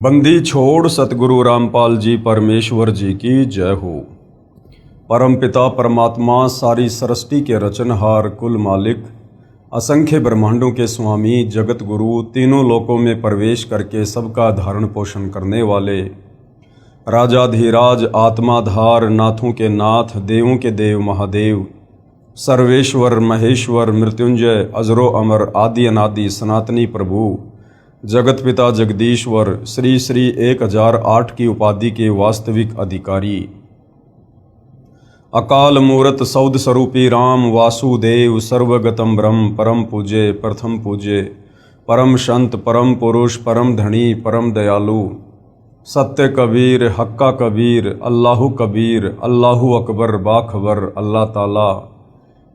बंदी छोड़ सतगुरु रामपाल जी परमेश्वर जी की जय हो। परम पिता परमात्मा सारी सृष्टि के रचनहार कुल मालिक असंख्य ब्रह्मांडों के स्वामी जगत गुरु तीनों लोकों में प्रवेश करके सबका धारण पोषण करने वाले राजाधिराज आत्माधार नाथों के नाथ देवों के देव महादेव सर्वेश्वर महेश्वर मृत्युंजय अजरो अमर आदि अनादि सनातनी प्रभु जगत पिता जगदीश्वर श्री श्री 1008 की उपाधि के वास्तविक अधिकारी अकाल मूरत सौद स्वरूपी राम वासुदेव सर्वगतम ब्रह्म परम पूज्य प्रथम पूज्य परम संत परम पुरुष परम धनी परम दयालु सत्य कबीर हक्का कबीर अल्लाहु कबीर अल्लाहु अकबर बाखबर अल्लाह ताला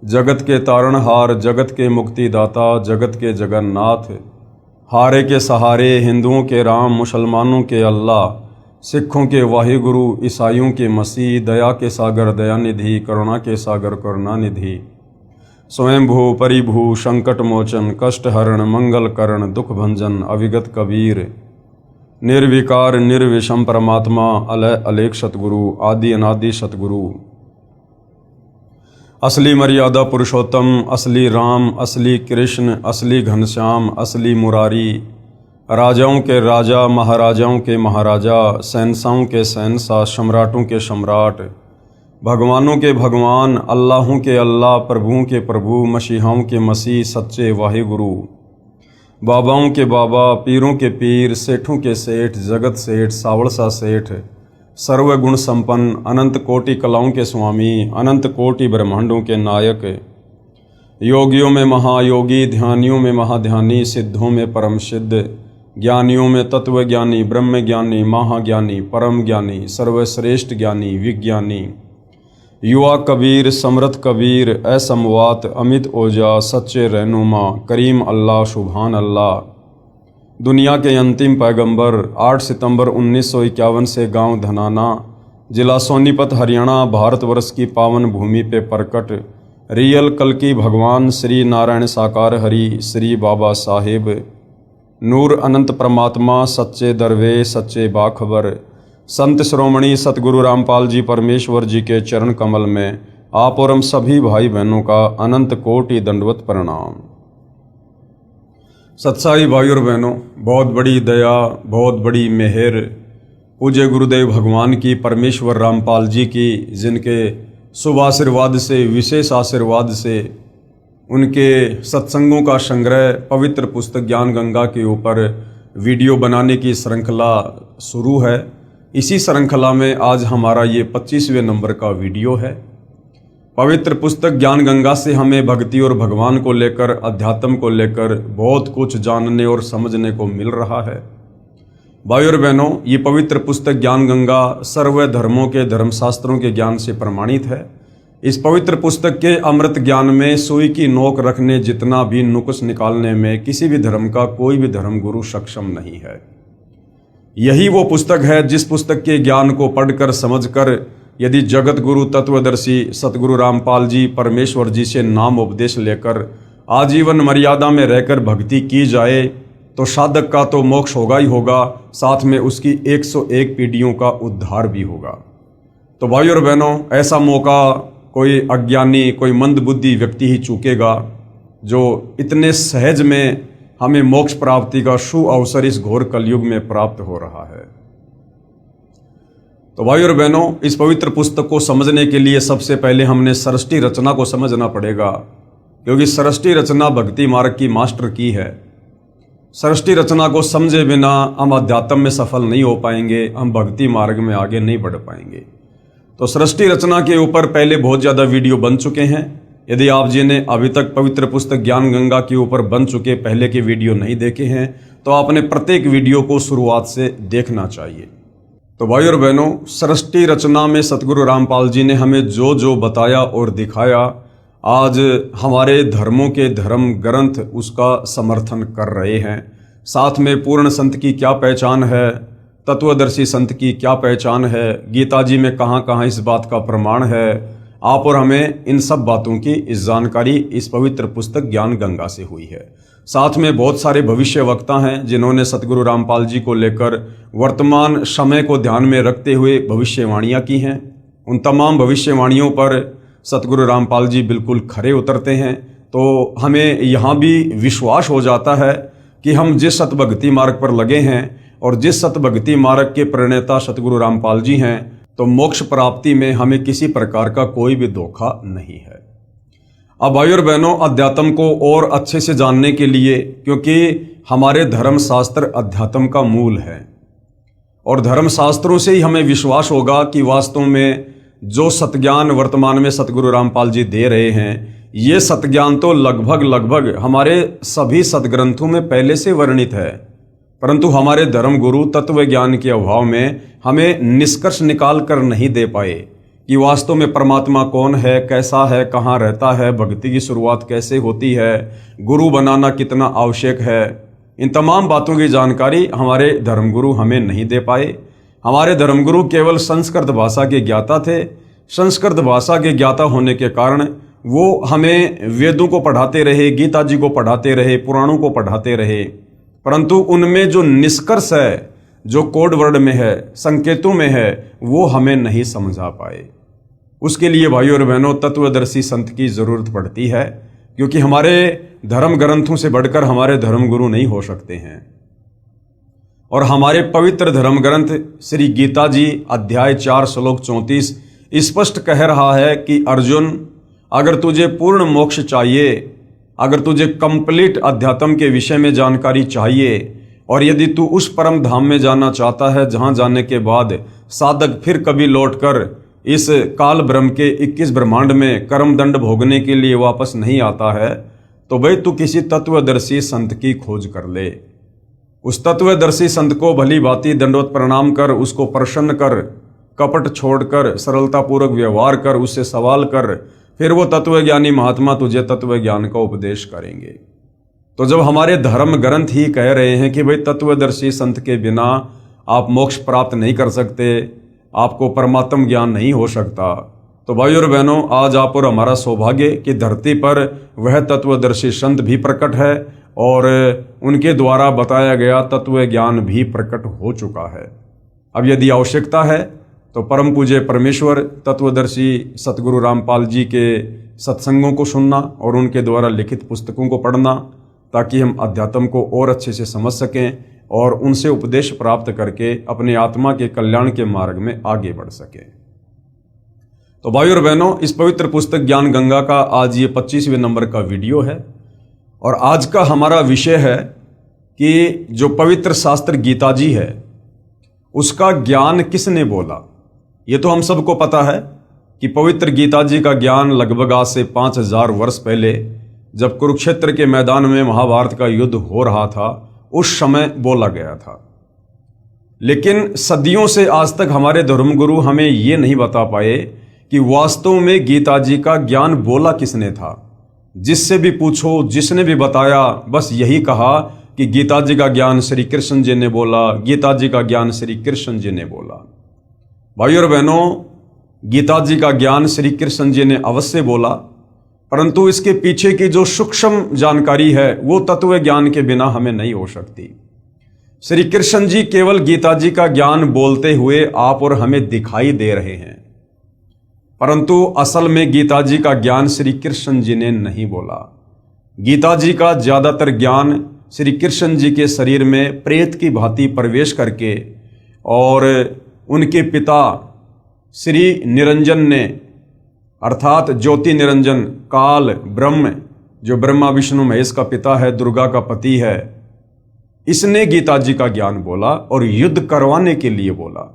जगत के तारणहार जगत के मुक्तिदाता जगत के जगन्नाथ हारे के सहारे हिंदुओं के राम मुसलमानों के अल्लाह सिखों के वाहिगुरु ईसाइयों के मसीह दया के सागर दयानिधि करुणा के सागर करुणानिधि स्वयंभू परिभू संकट मोचन कष्ट हरण मंगल करण दुख भंजन अविगत कबीर निर्विकार निर्विषम परमात्मा अलय अलेख सतगुरु आदि अनादि सतगुरु असली मर्यादा पुरुषोत्तम असली राम असली कृष्ण असली घनश्याम असली मुरारी राजाओं के राजा महाराजाओं के महाराजा शहंशाहों के शहंशाह सम्राटों के सम्राट भगवानों के भगवान अल्लाहों के अल्लाह प्रभुओं के प्रभु मसीहाओं के मसीह सच्चे वाहिगुरु बाबाओं के बाबा पीरों के पीर सेठों के सेठ जगत सेठ सावड़सा सेठ सर्वगुण संपन्न अनंत कोटि कलाओं के स्वामी अनंत कोटि ब्रह्मांडों के नायक योगियों में महायोगी ध्यानियों में महाध्यानी सिद्धों में परम सिद्ध ज्ञानियों में तत्व ज्ञानी ब्रह्म ज्ञानी महाज्ञानी परम ज्ञानी सर्वश्रेष्ठ ज्ञानी विज्ञानी युवा कबीर समर्थ कबीर असमवात अमित ओजा सच्चे रहनुमा करीम अल्लाह सुभान अल्लाह दुनिया के अंतिम पैगंबर 8 सितंबर 1951 से गांव धनाना जिला सोनीपत हरियाणा भारतवर्ष की पावन भूमि पे प्रकट रियल कल्कि भगवान श्री नारायण साकार हरि श्री बाबा साहेब नूर अनंत परमात्मा सच्चे दरवे सच्चे बाखबर संत श्रोमणी सतगुरु रामपाल जी परमेश्वर जी के चरण कमल में आप और हम सभी भाई बहनों का अनंत कोटि दंडवत प्रणाम। सत्साई भाई और बहनों, बहुत बड़ी दया बहुत बड़ी मेहर पूज्य गुरुदेव भगवान की परमेश्वर रामपाल जी की जिनके शुभ आशीर्वाद से विशेष आशीर्वाद से उनके सत्संगों का संग्रह पवित्र पुस्तक ज्ञान गंगा के ऊपर वीडियो बनाने की श्रृंखला शुरू है। इसी श्रृंखला में आज हमारा ये 25वें नंबर का वीडियो है। पवित्र पुस्तक ज्ञान गंगा से हमें भक्ति और भगवान को लेकर अध्यात्म को लेकर बहुत कुछ जानने और समझने को मिल रहा है। भाई और बहनों, ये पवित्र पुस्तक ज्ञान गंगा सर्व धर्मों के धर्मशास्त्रों के ज्ञान से प्रमाणित है। इस पवित्र पुस्तक के अमृत ज्ञान में सुई की नोक रखने जितना भी नुक्स निकालने में किसी भी धर्म का कोई भी धर्म गुरु सक्षम नहीं है। यही वो पुस्तक है जिस पुस्तक के ज्ञान को पढ़कर समझकर यदि जगत गुरु तत्वदर्शी सतगुरु रामपाल जी परमेश्वर जी से नाम उपदेश लेकर आजीवन मर्यादा में रहकर भक्ति की जाए तो साधक का तो मोक्ष होगा ही होगा, साथ में उसकी 101 पीढ़ियों का उद्धार भी होगा। तो भाई और बहनों, ऐसा मौका कोई अज्ञानी कोई मंदबुद्धि व्यक्ति ही चूकेगा जो इतने सहज में हमें मोक्ष प्राप्ति का शु अवसर इस घोर कलयुग में प्राप्त हो रहा है। तो भाई और बहनों, इस पवित्र पुस्तक को समझने के लिए सबसे पहले हमने सृष्टि रचना को समझना पड़ेगा, क्योंकि सृष्टि रचना भक्ति मार्ग की मास्टर की है। सृष्टि रचना को समझे बिना हम अध्यात्म में सफल नहीं हो पाएंगे, हम भक्ति मार्ग में आगे नहीं बढ़ पाएंगे। तो सृष्टि रचना के ऊपर पहले बहुत ज़्यादा वीडियो बन चुके हैं। यदि आप जिन्हें अभी तक पवित्र पुस्तक ज्ञान गंगा के ऊपर बन चुके पहले के वीडियो नहीं देखे हैं तो आपने प्रत्येक वीडियो को शुरुआत से देखना चाहिए। तो भाई और बहनों, सृष्टि रचना में सतगुरु रामपाल जी ने हमें जो जो बताया और दिखाया, आज हमारे धर्मों के धर्म ग्रंथ उसका समर्थन कर रहे हैं। साथ में पूर्ण संत की क्या पहचान है, तत्वदर्शी संत की क्या पहचान है, गीता जी में कहाँ कहाँ इस बात का प्रमाण है, आप और हमें इन सब बातों की इस जानकारी इस पवित्र पुस्तक ज्ञान गंगा से हुई है। साथ में बहुत सारे भविष्य वक्ता हैं जिन्होंने सतगुरु रामपाल जी को लेकर वर्तमान समय को ध्यान में रखते हुए भविष्यवाणियां की हैं। उन तमाम भविष्यवाणियों पर सतगुरु रामपाल जी बिल्कुल खरे उतरते हैं। तो हमें यहाँ भी विश्वास हो जाता है कि हम जिस सतभक्ति मार्ग पर लगे हैं और जिस सतभक्ति मार्ग के प्रणेता सतगुरु रामपाल जी हैं, तो मोक्ष प्राप्ति में हमें किसी प्रकार का कोई भी धोखा नहीं है। अब भाइयों और बहनों, अध्यात्म को और अच्छे से जानने के लिए, क्योंकि हमारे धर्म शास्त्र अध्यात्म का मूल है और धर्म शास्त्रों से ही हमें विश्वास होगा कि वास्तव में जो सतज्ञान वर्तमान में सतगुरु रामपाल जी दे रहे हैं, ये सतज्ञान तो लगभग हमारे सभी सदग्रंथों में पहले से वर्णित है, परंतु हमारे धर्म गुरु तत्व ज्ञान के अभाव में हमें निष्कर्ष निकाल कर नहीं दे पाए कि वास्तव में परमात्मा कौन है, कैसा है, कहाँ रहता है, भक्ति की शुरुआत कैसे होती है, गुरु बनाना कितना आवश्यक है। इन तमाम बातों की जानकारी हमारे धर्मगुरु हमें नहीं दे पाए। हमारे धर्मगुरु केवल संस्कृत भाषा के ज्ञाता थे। संस्कृत भाषा के ज्ञाता होने के कारण वो हमें वेदों को पढ़ाते रहे, गीता जी को पढ़ाते रहे, पुराणों को पढ़ाते रहे, परंतु उनमें जो निष्कर्ष है, जो कोड वर्ड में है, संकेतों में है, वो हमें नहीं समझा पाए। उसके लिए भाइयों और बहनों तत्वदर्शी संत की जरूरत पड़ती है, क्योंकि हमारे धर्म ग्रंथों से बढ़कर हमारे धर्म गुरु नहीं हो सकते हैं। और हमारे पवित्र धर्म ग्रंथ श्री गीता जी अध्याय 4 श्लोक 34 स्पष्ट कह रहा है कि अर्जुन, अगर तुझे पूर्ण मोक्ष चाहिए, अगर तुझे कंप्लीट अध्यात्म के विषय में जानकारी चाहिए और यदि तू उस परम धाम में जाना चाहता है जहां जाने के बाद साधक फिर कभी लौटकर इस काल ब्रह्म के 21 ब्रह्मांड में कर्म दंड भोगने के लिए वापस नहीं आता है, तो भाई तू किसी तत्वदर्शी संत की खोज कर ले। उस तत्वदर्शी संत को भली भांति दंडवत प्रणाम कर, उसको प्रसन्न कर, कपट छोड़कर सरलतापूर्वक व्यवहार कर, उससे सवाल कर, फिर वो तत्वज्ञानी महात्मा तुझे तत्व ज्ञान का उपदेश करेंगे। तो जब हमारे धर्म ग्रंथ ही कह रहे हैं कि भाई तत्वदर्शी संत के बिना आप मोक्ष प्राप्त नहीं कर सकते, आपको परमात्म ज्ञान नहीं हो सकता, तो भाइयों और बहनों, आज आप और हमारा सौभाग्य कि धरती पर वह तत्वदर्शी संत भी प्रकट है और उनके द्वारा बताया गया तत्व ज्ञान भी प्रकट हो चुका है। अब यदि आवश्यकता है तो परम पूज्य परमेश्वर तत्वदर्शी सतगुरु रामपाल जी के सत्संगों को सुनना और उनके द्वारा लिखित पुस्तकों को पढ़ना, ताकि हम अध्यात्म को और अच्छे से समझ सकें और उनसे उपदेश प्राप्त करके अपने आत्मा के कल्याण के मार्ग में आगे बढ़ सकें। तो भाइयों और बहनों, इस पवित्र पुस्तक ज्ञान गंगा का आज ये 25वें नंबर का वीडियो है और आज का हमारा विषय है कि जो पवित्र शास्त्र गीता जी है उसका ज्ञान किसने बोला। ये तो हम सबको पता है कि पवित्र गीता जी का ज्ञान लगभग आज से 5000 वर्ष पहले जब कुरुक्षेत्र के मैदान में महाभारत का युद्ध हो रहा था उस समय बोला गया था। लेकिन सदियों से आज तक हमारे धर्मगुरु हमें ये नहीं बता पाए कि वास्तव में गीता जी का ज्ञान बोला किसने था। जिससे भी पूछो, जिसने भी बताया, बस यही कहा कि गीता जी का ज्ञान श्री कृष्ण जी ने बोला, गीता जी का ज्ञान श्री कृष्ण जी ने बोला। भाइयों और बहनों, गीता जी का ज्ञान श्री कृष्ण जी ने अवश्य बोला, परंतु इसके पीछे की जो सूक्ष्म जानकारी है वो तत्व ज्ञान के बिना हमें नहीं हो सकती। श्री कृष्ण जी केवल गीता जी का ज्ञान बोलते हुए आप और हमें दिखाई दे रहे हैं, परंतु असल में गीता जी का ज्ञान श्री कृष्ण जी ने नहीं बोला। गीता जी का ज्यादातर ज्ञान श्री कृष्ण जी के शरीर में प्रेत की भांति प्रवेश करके और उनके पिता श्री निरंजन ने, अर्थात ज्योति निरंजन काल ब्रह्म, जो ब्रह्मा विष्णु महेश का पिता है, दुर्गा का पति है, इसने गीता जी का ज्ञान बोला और युद्ध करवाने के लिए बोला।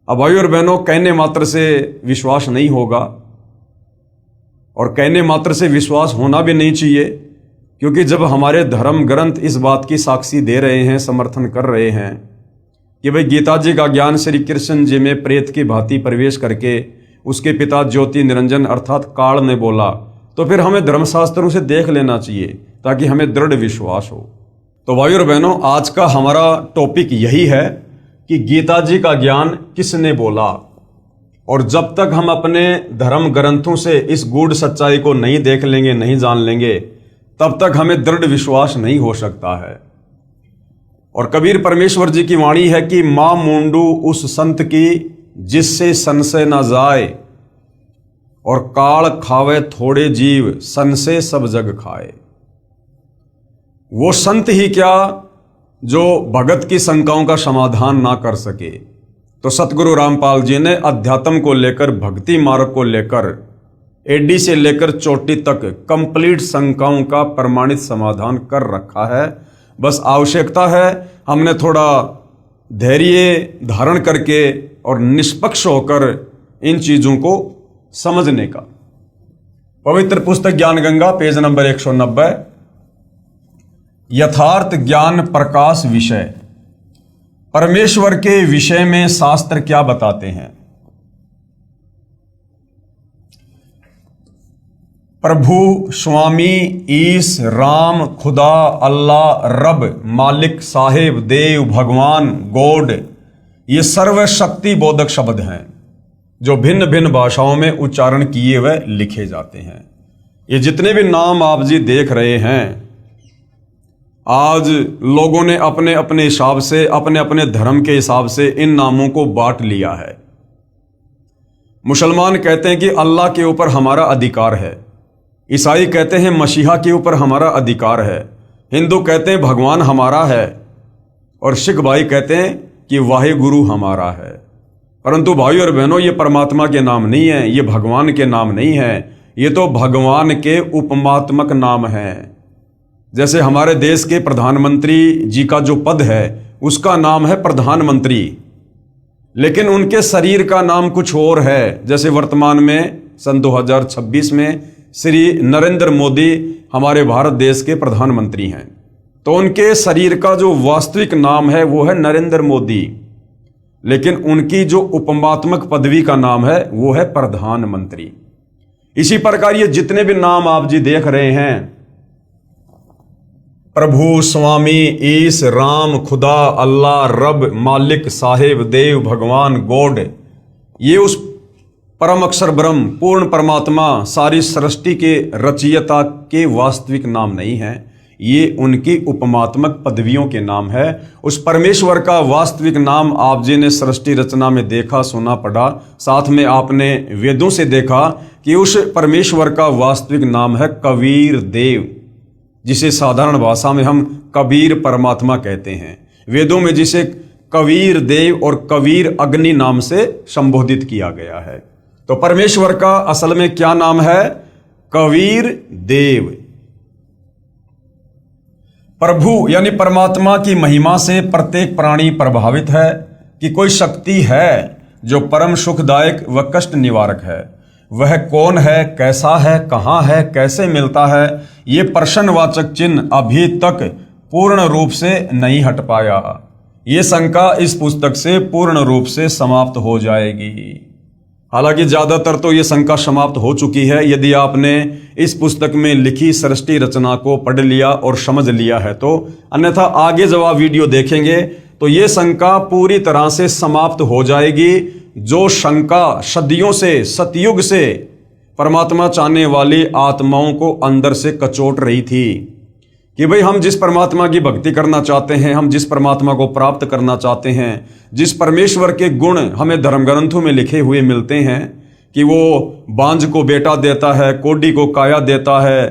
अब भाइयों और बहनों, कहने मात्र से विश्वास नहीं होगा और कहने मात्र से विश्वास होना भी नहीं चाहिए, क्योंकि जब हमारे धर्म ग्रंथ इस बात की साक्षी दे रहे हैं, समर्थन कर रहे हैं कि भाई गीता जी का ज्ञान श्री कृष्ण जी में प्रेत की भांति प्रवेश करके उसके पिता ज्योति निरंजन अर्थात काल ने बोला, तो फिर हमें धर्मशास्त्रों से देख लेना चाहिए ताकि हमें दृढ़ विश्वास हो। तो भाइयों और बहनों, आज का हमारा टॉपिक यही है कि गीता जी का ज्ञान किसने बोला। और जब तक हम अपने धर्म ग्रंथों से इस गूढ़ सच्चाई को नहीं देख लेंगे, नहीं जान लेंगे, तब तक हमें दृढ़ विश्वास नहीं हो सकता है। और कबीर परमेश्वर जी की वाणी है कि मां मूंडू उस संत की जिससे संशय न जाए, और काल खावे थोड़े जीव संशय सब जग खाए। वो संत ही क्या जो भगत की शंकाओं का समाधान ना कर सके। तो सतगुरु रामपाल जी ने अध्यात्म को लेकर, भक्ति मार्ग को लेकर, एडी से लेकर चोटी तक कंप्लीट शंकाओं का प्रमाणित समाधान कर रखा है। बस आवश्यकता है हमने थोड़ा धैर्य धारण करके और निष्पक्ष होकर इन चीजों को समझने का। पवित्र पुस्तक ज्ञान गंगा, पेज नंबर 190, यथार्थ ज्ञान प्रकाश विषय। परमेश्वर के विषय में शास्त्र क्या बताते हैं? प्रभु, स्वामी, ईश, राम, खुदा, अल्लाह, रब, मालिक, साहेब, देव, भगवान, गॉड, ये सर्वशक्ति बोधक शब्द हैं जो भिन्न भिन्न भाषाओं में उच्चारण किए हुए लिखे जाते हैं। ये जितने भी नाम आप जी देख रहे हैं, आज लोगों ने अपने अपने हिसाब से, अपने अपने धर्म के हिसाब से इन नामों को बांट लिया है। मुसलमान कहते हैं कि अल्लाह के ऊपर हमारा अधिकार है, ईसाई कहते हैं मसीहा के ऊपर हमारा अधिकार है, हिंदू कहते हैं भगवान हमारा है, और सिख भाई कहते हैं कि वाहिगुरु हमारा है। परंतु भाई और बहनों, ये परमात्मा के नाम नहीं है, ये भगवान के नाम नहीं है, ये तो भगवान के उपमात्मक नाम है। जैसे हमारे देश के प्रधानमंत्री जी का जो पद है उसका नाम है प्रधानमंत्री, लेकिन उनके शरीर का नाम कुछ और है। जैसे वर्तमान में सन 2026 में श्री नरेंद्र मोदी हमारे भारत देश के प्रधानमंत्री हैं, तो उनके शरीर का जो वास्तविक नाम है वो है नरेंद्र मोदी, लेकिन उनकी जो उपमात्मक पदवी का नाम है वो है प्रधानमंत्री। इसी प्रकार ये जितने भी नाम आप जी देख रहे हैं, प्रभु, स्वामी, ईश, राम, खुदा, अल्लाह, रब, मालिक, साहेब, देव, भगवान, गॉड, ये उस परम अक्षर ब्रह्म, पूर्ण परमात्मा, सारी सृष्टि के रचयिता के वास्तविक नाम नहीं है, ये उनकी उपमात्मक पदवियों के नाम है। उस परमेश्वर का वास्तविक नाम आप जी ने सृष्टि रचना में देखा, सुना, पढ़ा, साथ में आपने वेदों से देखा कि उस परमेश्वर का वास्तविक नाम है कबीर देव, जिसे साधारण भाषा में हम कबीर परमात्मा कहते हैं। वेदों में जिसे कबीर देव और कबीर अग्नि नाम से संबोधित किया गया है। तो परमेश्वर का असल में क्या नाम है? कबीर देव। प्रभु यानी परमात्मा की महिमा से प्रत्येक प्राणी प्रभावित है कि कोई शक्ति है जो परम सुखदायक व कष्ट निवारक है। वह कौन है, कैसा है, कहाँ है, कैसे मिलता है, ये प्रश्नवाचक चिन्ह अभी तक पूर्ण रूप से नहीं हट पाया। ये शंका इस पुस्तक से पूर्ण रूप से समाप्त हो जाएगी। हालांकि ज्यादातर तो ये शंका समाप्त हो चुकी है। यदि आपने इस पुस्तक में लिखी सृष्टि रचना को पढ़ लिया और समझ लिया है तो, अन्यथा आगे जब आप वीडियो देखेंगे तो ये शंका पूरी तरह से समाप्त हो जाएगी। जो शंका सदियों से, सतयुग से परमात्मा चाहने वाली आत्माओं को अंदर से कचोट रही थी कि भाई हम जिस परमात्मा की भक्ति करना चाहते हैं, हम जिस परमात्मा को प्राप्त करना चाहते हैं, जिस परमेश्वर के गुण हमें धर्म ग्रंथों में लिखे हुए मिलते हैं कि वो बांझ को बेटा देता है, कोढ़ी को काया देता है,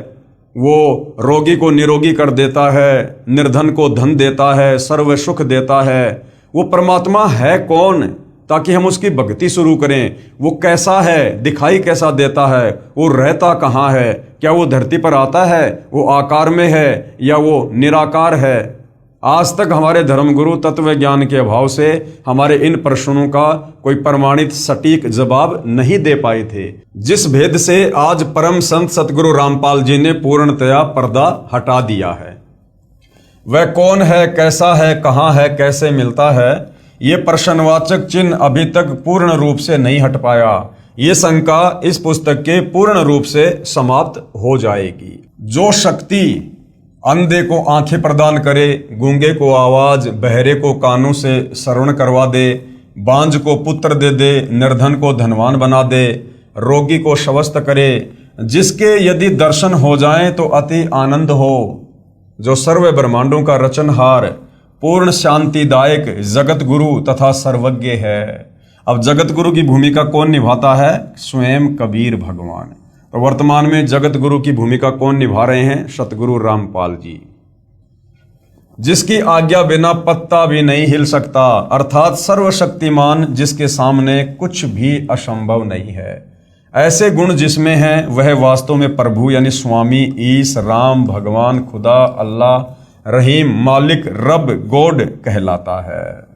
वो रोगी को निरोगी कर देता है, निर्धन को धन देता है, सर्व सुख देता है, वो परमात्मा है कौन, ताकि हम उसकी भक्ति शुरू करें। वो कैसा है, दिखाई कैसा देता है, वो रहता कहाँ है, क्या वो धरती पर आता है, वो आकार में है या वो निराकार है। आज तक हमारे धर्मगुरु तत्व ज्ञान के अभाव से हमारे इन प्रश्नों का कोई प्रमाणित सटीक जवाब नहीं दे पाए थे, जिस भेद से आज परम संत सतगुरु रामपाल जी ने पूर्णतया पर्दा हटा दिया है। वह कौन है, कैसा है, कहाँ है, कैसे मिलता है, ये प्रश्नवाचक चिन्ह अभी तक पूर्ण रूप से नहीं हट पाया। ये शंका इस पुस्तक के पूर्ण रूप से समाप्त हो जाएगी। जो शक्ति अंधे को आंखें प्रदान करे, गूंगे को आवाज, बहरे को कानों से श्रवण करवा दे, बांझ को पुत्र दे दे, निर्धन को धनवान बना दे, रोगी को स्वस्थ करे, जिसके यदि दर्शन हो जाएं तो अति आनंद हो, जो सर्व ब्रह्मांडों का रचनहार, पूर्ण शांतिदायक जगत गुरु तथा सर्वज्ञ है। अब जगत गुरु की भूमिका कौन निभाता है? स्वयं कबीर भगवान। तो वर्तमान में जगत गुरु की भूमिका कौन निभा रहे हैं? सतगुरु रामपाल जी, जिसकी आज्ञा बिना पत्ता भी नहीं हिल सकता, अर्थात सर्वशक्तिमान, जिसके सामने कुछ भी असंभव नहीं है। ऐसे गुण जिसमें हैं वह वास्तव में प्रभु यानी स्वामी, ईश, राम, भगवान, खुदा, अल्लाह, रहीम, मालिक, रब, गॉड कहलाता है।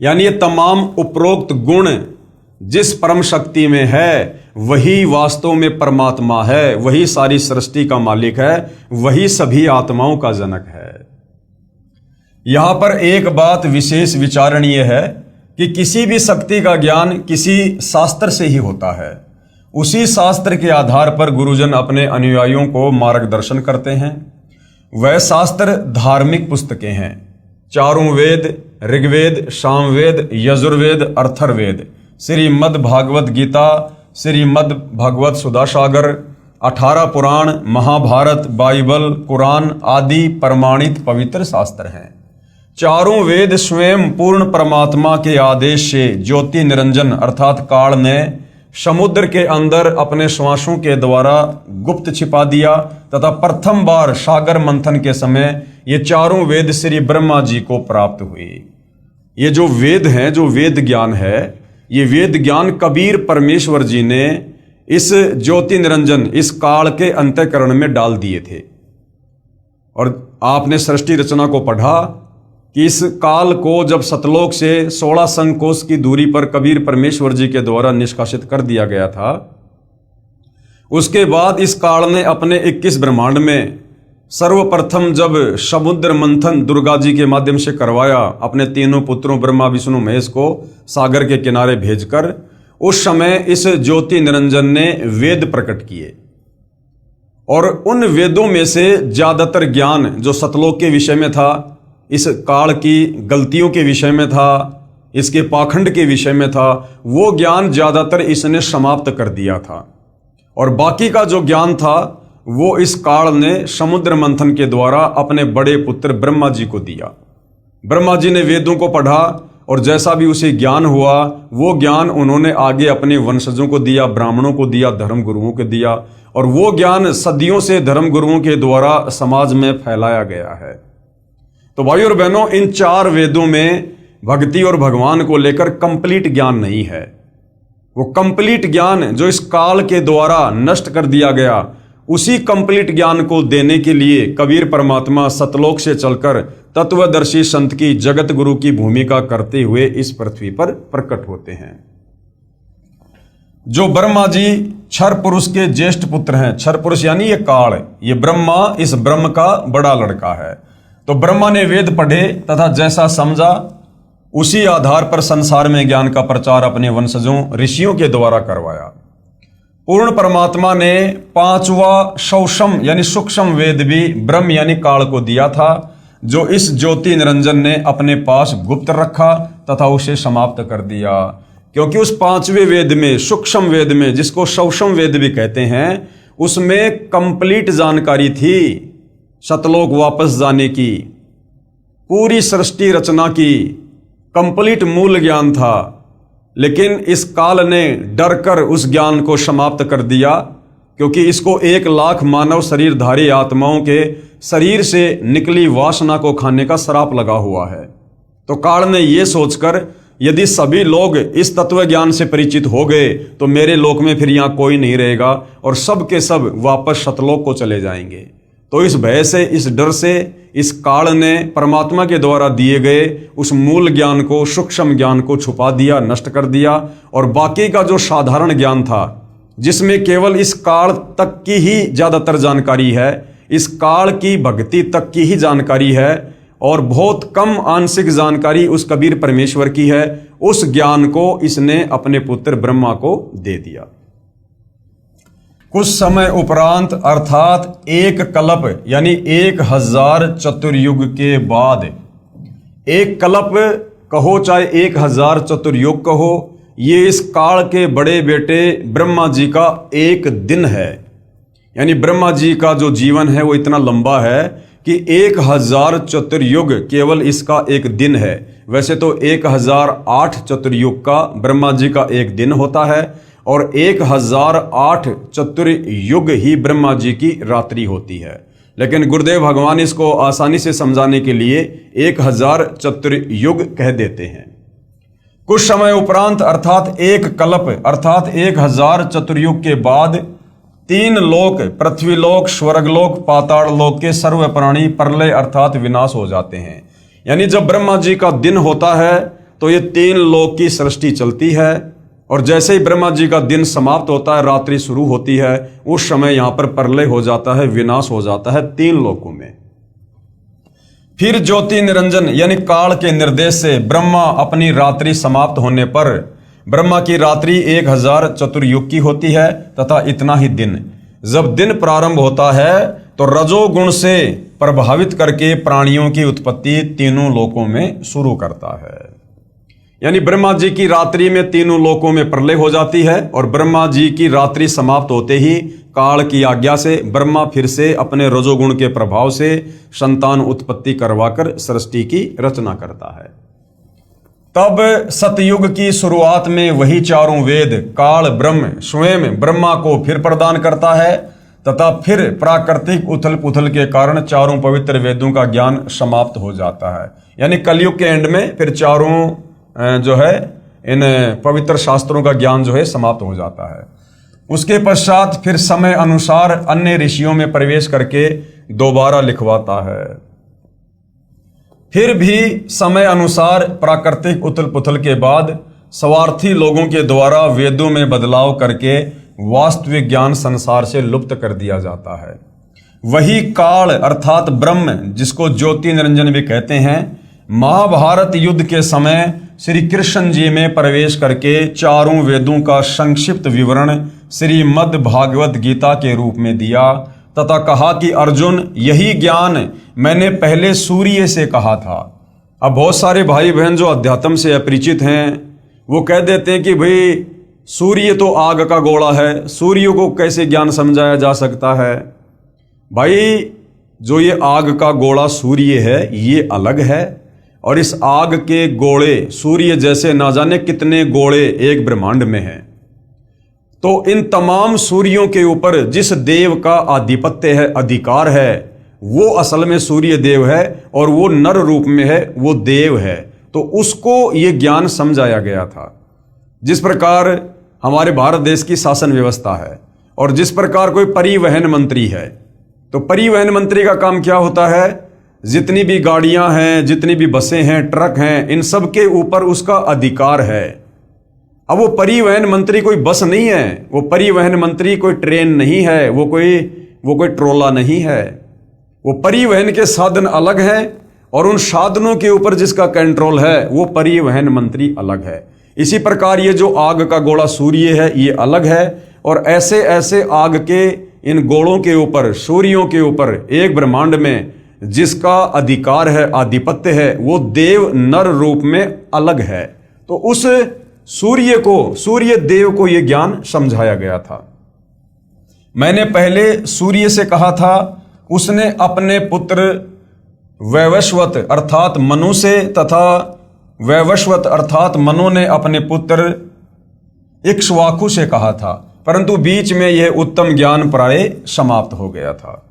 यानी ये तमाम उपरोक्त गुण जिस परम शक्ति में है वही वास्तव में परमात्मा है, वही सारी सृष्टि का मालिक है, वही सभी आत्माओं का जनक है। यहां पर एक बात विशेष विचारणीय है कि किसी भी शक्ति का ज्ञान किसी शास्त्र से ही होता है। उसी शास्त्र के आधार पर गुरुजन अपने अनुयायियों को मार्गदर्शन करते हैं। वह शास्त्र धार्मिक पुस्तकें हैं, चारों वेद, ऋग्वेद, सामवेद, यजुर्वेद, अथर्ववेद, श्रीमद् भागवत गीता, श्रीमद् भगवत सुधासागर, 18 पुराण, महाभारत, बाइबल, कुरान आदि प्रमाणित पवित्र शास्त्र हैं। चारों वेद स्वयं पूर्ण परमात्मा के आदेश से ज्योति निरंजन अर्थात काल ने समुद्र के अंदर अपने श्वासों के द्वारा गुप्त छिपा दिया तथा प्रथम बार सागर मंथन के समय ये चारों वेद श्री ब्रह्मा जी को प्राप्त हुए। ये जो वेद हैं, जो वेद ज्ञान है, ये वेद ज्ञान कबीर परमेश्वर जी ने इस ज्योति निरंजन, इस काल के अंतःकरण में डाल दिए थे। और आपने सृष्टि रचना को पढ़ा कि इस काल को जब सतलोक से 16 संकोश की दूरी पर कबीर परमेश्वर जी के द्वारा निष्कासित कर दिया गया था, उसके बाद इस काल ने अपने 21 ब्रह्मांड में सर्वप्रथम जब समुद्र मंथन दुर्गा जी के माध्यम से करवाया, अपने तीनों पुत्रों ब्रह्मा विष्णु महेश को सागर के किनारे भेजकर, उस समय इस ज्योति निरंजन ने वेद प्रकट किए। और उन वेदों में से ज्यादातर ज्ञान जो सतलोक के विषय में था, इस काल की गलतियों के विषय में था, इसके पाखंड के विषय में था, वो ज्ञान ज्यादातर इसने समाप्त कर दिया था। और बाकी का जो ज्ञान था वो इस काल ने समुद्र मंथन के द्वारा अपने बड़े पुत्र ब्रह्मा जी को दिया। ब्रह्मा जी ने वेदों को पढ़ा और जैसा भी उसे ज्ञान हुआ वो ज्ञान उन्होंने आगे अपने वंशजों को दिया, ब्राह्मणों को दिया, धर्म गुरुओं को दिया, और वो ज्ञान सदियों से धर्म गुरुओं के द्वारा समाज में फैलाया गया है। तो भाइयों और बहनों, इन 4 वेदों में भक्ति और भगवान को लेकर कंप्लीट ज्ञान नहीं है। वो कंप्लीट ज्ञान जो इस काल के द्वारा नष्ट कर दिया गया, उसी कंप्लीट ज्ञान को देने के लिए कबीर परमात्मा सतलोक से चलकर तत्वदर्शी संत की, जगत गुरु की भूमिका करते हुए इस पृथ्वी पर प्रकट होते हैं। जो ब्रह्मा जी क्षर पुरुष के ज्येष्ठ पुत्र हैं, क्षर पुरुष यानी ये काल, ये ब्रह्मा इस ब्रह्म का बड़ा लड़का है। तो ब्रह्मा ने वेद पढ़े तथा जैसा समझा उसी आधार पर संसार में ज्ञान का प्रचार अपने वंशजों ऋषियों के द्वारा करवाया। पूर्ण परमात्मा ने 5वां सौषम यानी सूक्ष्म वेद भी ब्रह्म यानी काल को दिया था, जो इस ज्योति निरंजन ने अपने पास गुप्त रखा तथा उसे समाप्त कर दिया। क्योंकि उस 5वें वेद में, सूक्ष्म वेद में, जिसको सौषम वेद भी कहते हैं, उसमें कंप्लीट जानकारी थी सतलोक वापस जाने की, पूरी सृष्टि रचना की, कंप्लीट मूल ज्ञान था। लेकिन इस काल ने डर कर उस ज्ञान को समाप्त कर दिया, क्योंकि इसको 1 लाख मानव शरीरधारी आत्माओं के शरीर से निकली वासना को खाने का श्राप लगा हुआ है। तो काल ने यह सोचकर यदि सभी लोग इस तत्व ज्ञान से परिचित हो गए तो मेरे लोक में फिर यहाँ कोई नहीं रहेगा और सब के सब वापस सतलोक को चले जाएंगे। तो इस भय से, इस डर से इस काल ने परमात्मा के द्वारा दिए गए उस मूल ज्ञान को, सूक्ष्म ज्ञान को छुपा दिया, नष्ट कर दिया। और बाकी का जो साधारण ज्ञान था, जिसमें केवल इस काल तक की ही ज्यादातर जानकारी है, इस काल की भक्ति तक की ही जानकारी है और बहुत कम आंशिक जानकारी उस कबीर परमेश्वर की है, उस ज्ञान को इसने अपने पुत्र ब्रह्मा को दे दिया। कुछ समय उपरांत अर्थात 1 कल्प यानी 1000 चतुर्युग के बाद, 1 कल्प कहो चाहे 1000 चतुर्युग कहो, ये इस काल के बड़े बेटे ब्रह्मा जी का एक दिन है। यानी ब्रह्मा जी का जो जीवन है वो इतना लंबा है कि 1000 चतुर्युग केवल इसका एक दिन है। वैसे तो 1008 चतुर्युग का ब्रह्मा जी का एक दिन होता है और 1008 चतुर्युग ही ब्रह्मा जी की रात्रि होती है, लेकिन गुरुदेव भगवान इसको आसानी से समझाने के लिए 1000 चतुर्युग कह देते हैं। कुछ समय उपरांत अर्थात एक कल्प अर्थात 1000 चतुर्युग के बाद 3 लोक, पृथ्वीलोक, स्वर्गलोक, पाताल लोक के सर्व प्राणी प्रलय अर्थात विनाश हो जाते हैं। यानी जब ब्रह्मा जी का दिन होता है तो ये 3 लोक की सृष्टि चलती है और जैसे ही ब्रह्मा जी का दिन समाप्त होता है, रात्रि शुरू होती है, उस समय यहां पर प्रलय हो जाता है, विनाश हो जाता है 3 लोकों में। फिर ज्योति निरंजन यानी काल के निर्देश से ब्रह्मा अपनी रात्रि समाप्त होने पर, ब्रह्मा की रात्रि 1000 चतुर्युग की होती है तथा इतना ही दिन। जब दिन प्रारंभ होता है तो रजोगुण से प्रभावित करके प्राणियों की उत्पत्ति तीनों लोकों में शुरू करता है। यानी ब्रह्मा जी की रात्रि में तीनों लोकों में प्रलय हो जाती है और ब्रह्मा जी की रात्रि समाप्त होते ही काल की आज्ञा से ब्रह्मा फिर से अपने रजोगुण के प्रभाव से संतान उत्पत्ति करवाकर सृष्टि की रचना करता है। तब सतयुग की शुरुआत में वही चारों वेद काल ब्रह्म स्वयं ब्रह्मा को फिर प्रदान करता है तथा फिर प्राकृतिक उथल पुथल के कारण चारों पवित्र वेदों का ज्ञान समाप्त हो जाता है। यानी कलयुग के एंड में फिर चारों जो है इन पवित्र शास्त्रों का ज्ञान जो है समाप्त हो जाता है। उसके पश्चात फिर समय अनुसार अन्य ऋषियों में प्रवेश करके दोबारा लिखवाता है। फिर भी समय अनुसार प्राकृतिक उथल पुथल के बाद स्वार्थी लोगों के द्वारा वेदों में बदलाव करके वास्तविक ज्ञान संसार से लुप्त कर दिया जाता है। वही काल अर्थात ब्रह्म, जिसको ज्योति निरंजन भी कहते हैं, महाभारत युद्ध के समय श्री कृष्ण जी में प्रवेश करके चारों वेदों का संक्षिप्त विवरण श्रीमद् भागवत गीता के रूप में दिया तथा कहा कि अर्जुन, यही ज्ञान मैंने पहले सूर्य से कहा था। अब बहुत सारे भाई बहन जो अध्यात्म से अपरिचित हैं वो कह देते हैं कि भाई सूर्य तो आग का गोला है, सूर्य को कैसे ज्ञान समझाया जा सकता है। भाई जो ये आग का गोला सूर्य है ये अलग है और इस आग के गोले सूर्य जैसे ना जाने कितने गोले एक ब्रह्मांड में हैं। तो इन तमाम सूर्यों के ऊपर जिस देव का आधिपत्य है, अधिकार है, वो असल में सूर्य देव है और वो नर रूप में है, वो देव है। तो उसको ये ज्ञान समझाया गया था। जिस प्रकार हमारे भारत देश की शासन व्यवस्था है और जिस प्रकार कोई परिवहन मंत्री है, तो परिवहन मंत्री का काम क्या होता है, जितनी भी गाड़ियां हैं, जितनी भी बसें हैं, ट्रक हैं, इन सब के ऊपर उसका अधिकार है। अब वो परिवहन मंत्री कोई बस नहीं है, वो परिवहन मंत्री कोई ट्रेन नहीं है, वो कोई ट्रोला नहीं है। वो परिवहन के साधन अलग हैं और उन साधनों के ऊपर जिसका कंट्रोल है वो परिवहन मंत्री अलग है। इसी प्रकार ये जो आग का गोला सूर्य है ये अलग है और ऐसे ऐसे आग के इन गोलों के ऊपर, सूर्यों के ऊपर एक ब्रह्मांड में जिसका अधिकार है, आधिपत्य है, वो देव नर रूप में अलग है। तो उस सूर्य को, सूर्य देव को यह ज्ञान समझाया गया था। मैंने पहले सूर्य से कहा था, उसने अपने पुत्र वैवस्वत अर्थात मनु से तथा वैवस्वत अर्थात मनु ने अपने पुत्र इक्ष्वाकु से कहा था, परंतु बीच में यह उत्तम ज्ञान प्राय समाप्त हो गया था।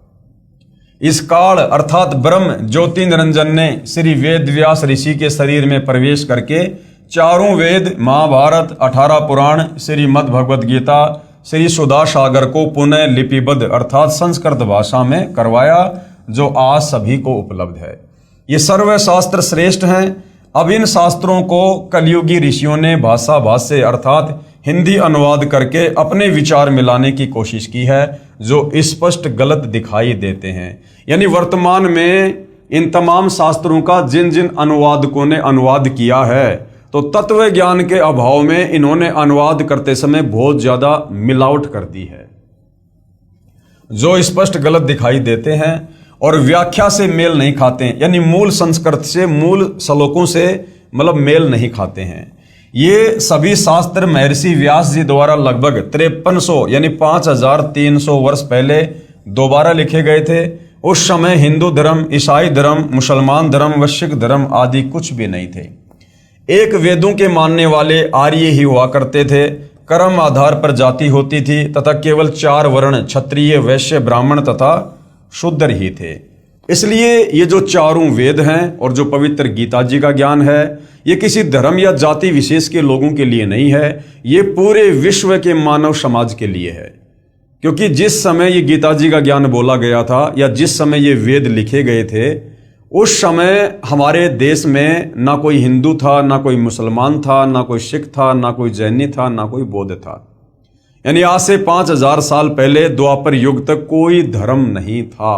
इस काल अर्थात ब्रह्म ज्योति निरंजन ने श्री वेद व्यास ऋषि के शरीर में प्रवेश करके चारों वेद, महाभारत, 18 पुराण, श्रीमद् भगवद गीता, श्री सुधा सागर को पुनः लिपिबद्ध अर्थात संस्कृत भाषा में करवाया, जो आज सभी को उपलब्ध है। ये सर्व शास्त्र श्रेष्ठ हैं। अब इन शास्त्रों को कलयुगी ऋषियों ने भाषा भाष्य अर्थात हिंदी अनुवाद करके अपने विचार मिलाने की कोशिश की है, जो स्पष्ट गलत दिखाई देते हैं। यानी वर्तमान में इन तमाम शास्त्रों का जिन जिन अनुवादकों ने अनुवाद किया है, तो तत्व ज्ञान के अभाव में इन्होंने अनुवाद करते समय बहुत ज्यादा मिलावट कर दी है, जो स्पष्ट गलत दिखाई देते हैं और व्याख्या से मेल नहीं खाते हैं। यानी मूल संस्कृत से, मूल श्लोकों से, मतलब मेल नहीं खाते हैं। ये सभी शास्त्र महर्षि व्यास जी द्वारा लगभग 5300 यानी 5300 वर्ष पहले दोबारा लिखे गए थे। उस समय हिंदू धर्म, ईसाई धर्म, मुसलमान धर्म व सिख धर्म आदि कुछ भी नहीं थे। एक वेदों के मानने वाले आर्य ही हुआ करते थे। कर्म आधार पर जाति होती थी तथा केवल 4 वर्ण क्षत्रिय, वैश्य, ब्राह्मण तथा शूद्र ही थे। इसलिए ये जो चारों वेद हैं और जो पवित्र गीता जी का ज्ञान है, ये किसी धर्म या जाति विशेष के लोगों के लिए नहीं है, ये पूरे विश्व के मानव समाज के लिए है। क्योंकि जिस समय ये गीता जी का ज्ञान बोला गया था या जिस समय ये वेद लिखे गए थे, उस समय हमारे देश में ना कोई हिंदू था, ना कोई मुसलमान था, ना कोई सिख था, ना कोई जैनी था, ना कोई बौद्ध था। यानी आज से 5000 साल पहले द्वापर युग तक कोई धर्म नहीं था।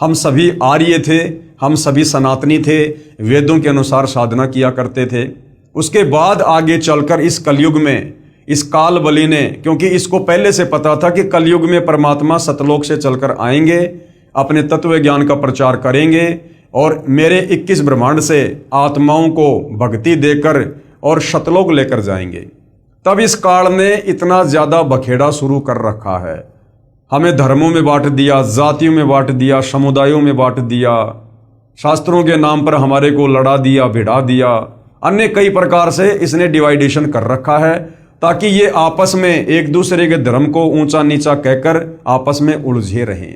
हम सभी आर्य थे, हम सभी सनातनी थे, वेदों के अनुसार साधना किया करते थे। उसके बाद आगे चलकर इस कलयुग में इस काल बलि ने, क्योंकि इसको पहले से पता था कि कलयुग में परमात्मा सतलोक से चलकर आएंगे, अपने तत्व ज्ञान का प्रचार करेंगे और मेरे 21 ब्रह्मांड से आत्माओं को भक्ति देकर और सतलोक लेकर जाएंगे। तब इस काल ने इतना ज्यादा बखेड़ा शुरू कर रखा है। हमें धर्मों में बांट दिया, जातियों में बांट दिया, समुदायों में बांट दिया, शास्त्रों के नाम पर हमारे को लड़ा दिया, भिड़ा दिया, अन्य कई प्रकार से इसने डिवाइडेशन कर रखा है ताकि ये आपस में एक दूसरे के धर्म को ऊंचा नीचा कहकर आपस में उलझे रहें।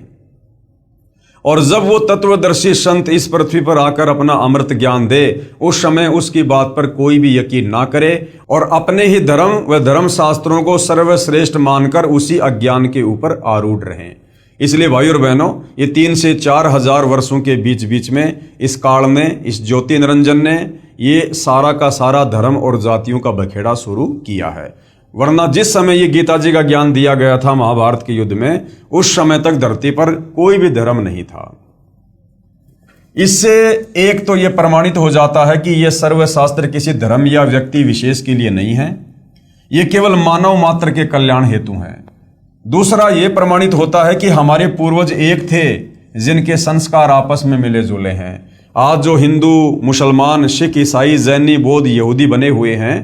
और जब वो तत्वदर्शी संत इस पृथ्वी पर आकर अपना अमृत ज्ञान दे, उस समय उसकी बात पर कोई भी यकीन ना करे और अपने ही धर्म व धर्म शास्त्रों को सर्वश्रेष्ठ मानकर उसी अज्ञान के ऊपर आरूढ़ रहें। इसलिए भाई और बहनों, ये 3 से 4 हजार वर्षों के बीच बीच में इस काल में इस ज्योति निरंजन ने ये सारा का सारा धर्म और जातियों का बखेड़ा शुरू किया है। वरना जिस समय ये गीता जी का ज्ञान दिया गया था महाभारत के युद्ध में, उस समय तक धरती पर कोई भी धर्म नहीं था। इससे एक तो यह प्रमाणित हो जाता है कि यह सर्वशास्त्र किसी धर्म या व्यक्ति विशेष के लिए नहीं है, ये केवल मानव मात्र के कल्याण हेतु है। दूसरा यह प्रमाणित होता है कि हमारे पूर्वज एक थे जिनके संस्कार आपस में मिले जुले हैं। आज जो हिंदू, मुसलमान, सिख, ईसाई, जैनी, बौद्ध, यहूदी बने हुए हैं,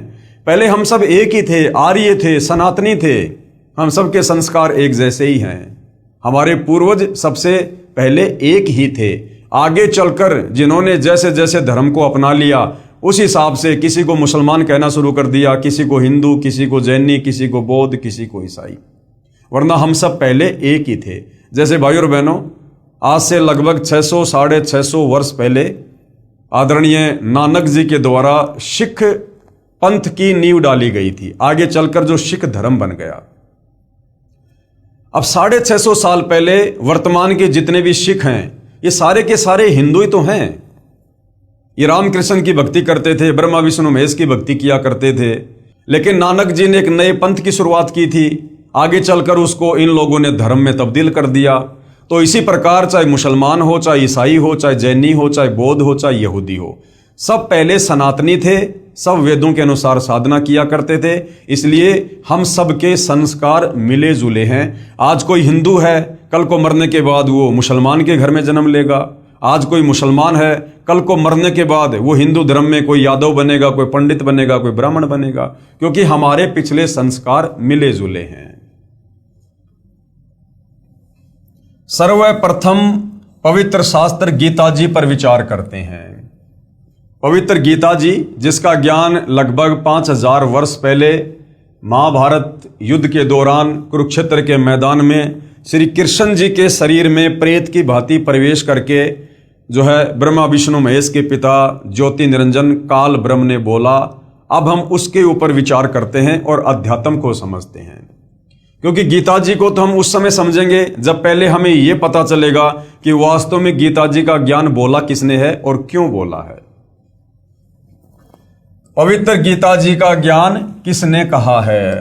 पहले हम सब एक ही थे, आर्य थे, सनातनी थे, हम सब के संस्कार एक जैसे ही हैं। हमारे पूर्वज सबसे पहले एक ही थे। आगे चलकर जिन्होंने जैसे जैसे धर्म को अपना लिया, उस हिसाब से किसी को मुसलमान कहना शुरू कर दिया, किसी को हिंदू, किसी को जैनी, किसी को बौद्ध, किसी को ईसाई। वरना हम सब पहले एक ही थे। जैसे भाई और बहनों, आज से लगभग 600 साढ़े 600 वर्ष पहले आदरणीय नानक जी के द्वारा सिख पंथ की नींव डाली गई थी। आगे चलकर जो सिख धर्म बन गया। अब 650 साल पहले वर्तमान के जितने भी सिख हैं, ये सारे के सारे हिंदू ही तो हैं। ये रामकृष्ण की भक्ति करते थे, ब्रह्मा विष्णु महेश की भक्ति किया करते थे। लेकिन नानक जी ने एक नए पंथ की शुरुआत की थी। आगे चलकर उसको इन लोगों ने धर्म में तब्दील कर दिया। तो इसी प्रकार चाहे मुसलमान हो, चाहे ईसाई हो, चाहे जैनी हो, चाहे बौद्ध हो, चाहे यहूदी हो, सब पहले सनातनी थे, सब वेदों के अनुसार साधना किया करते थे। इसलिए हम सबके संस्कार मिले जुले हैं। आज कोई हिंदू है, कल को मरने के बाद वो मुसलमान के घर में जन्म लेगा। आज कोई मुसलमान है, कल को मरने के बाद वो हिंदू धर्म में कोई यादव बनेगा, कोई पंडित बनेगा, कोई ब्राह्मण बनेगा, क्योंकि हमारे पिछले संस्कार मिले जुले हैं। सर्वप्रथम पवित्र शास्त्र गीता जी पर विचार करते हैं। पवित्र गीता जी, जिसका ज्ञान लगभग 5000 वर्ष पहले महाभारत युद्ध के दौरान कुरुक्षेत्र के मैदान में श्री कृष्ण जी के शरीर में प्रेत की भांति प्रवेश करके जो है ब्रह्मा विष्णु महेश के पिता ज्योति निरंजन काल ब्रह्म ने बोला, अब हम उसके ऊपर विचार करते हैं और अध्यात्म को समझते हैं। क्योंकि गीता जी को तो हम उस समय समझेंगे जब पहले हमें यह पता चलेगा कि वास्तव में गीता जी का ज्ञान बोला किसने है और क्यों बोला है। पवित्र गीता जी का ज्ञान किसने कहा है?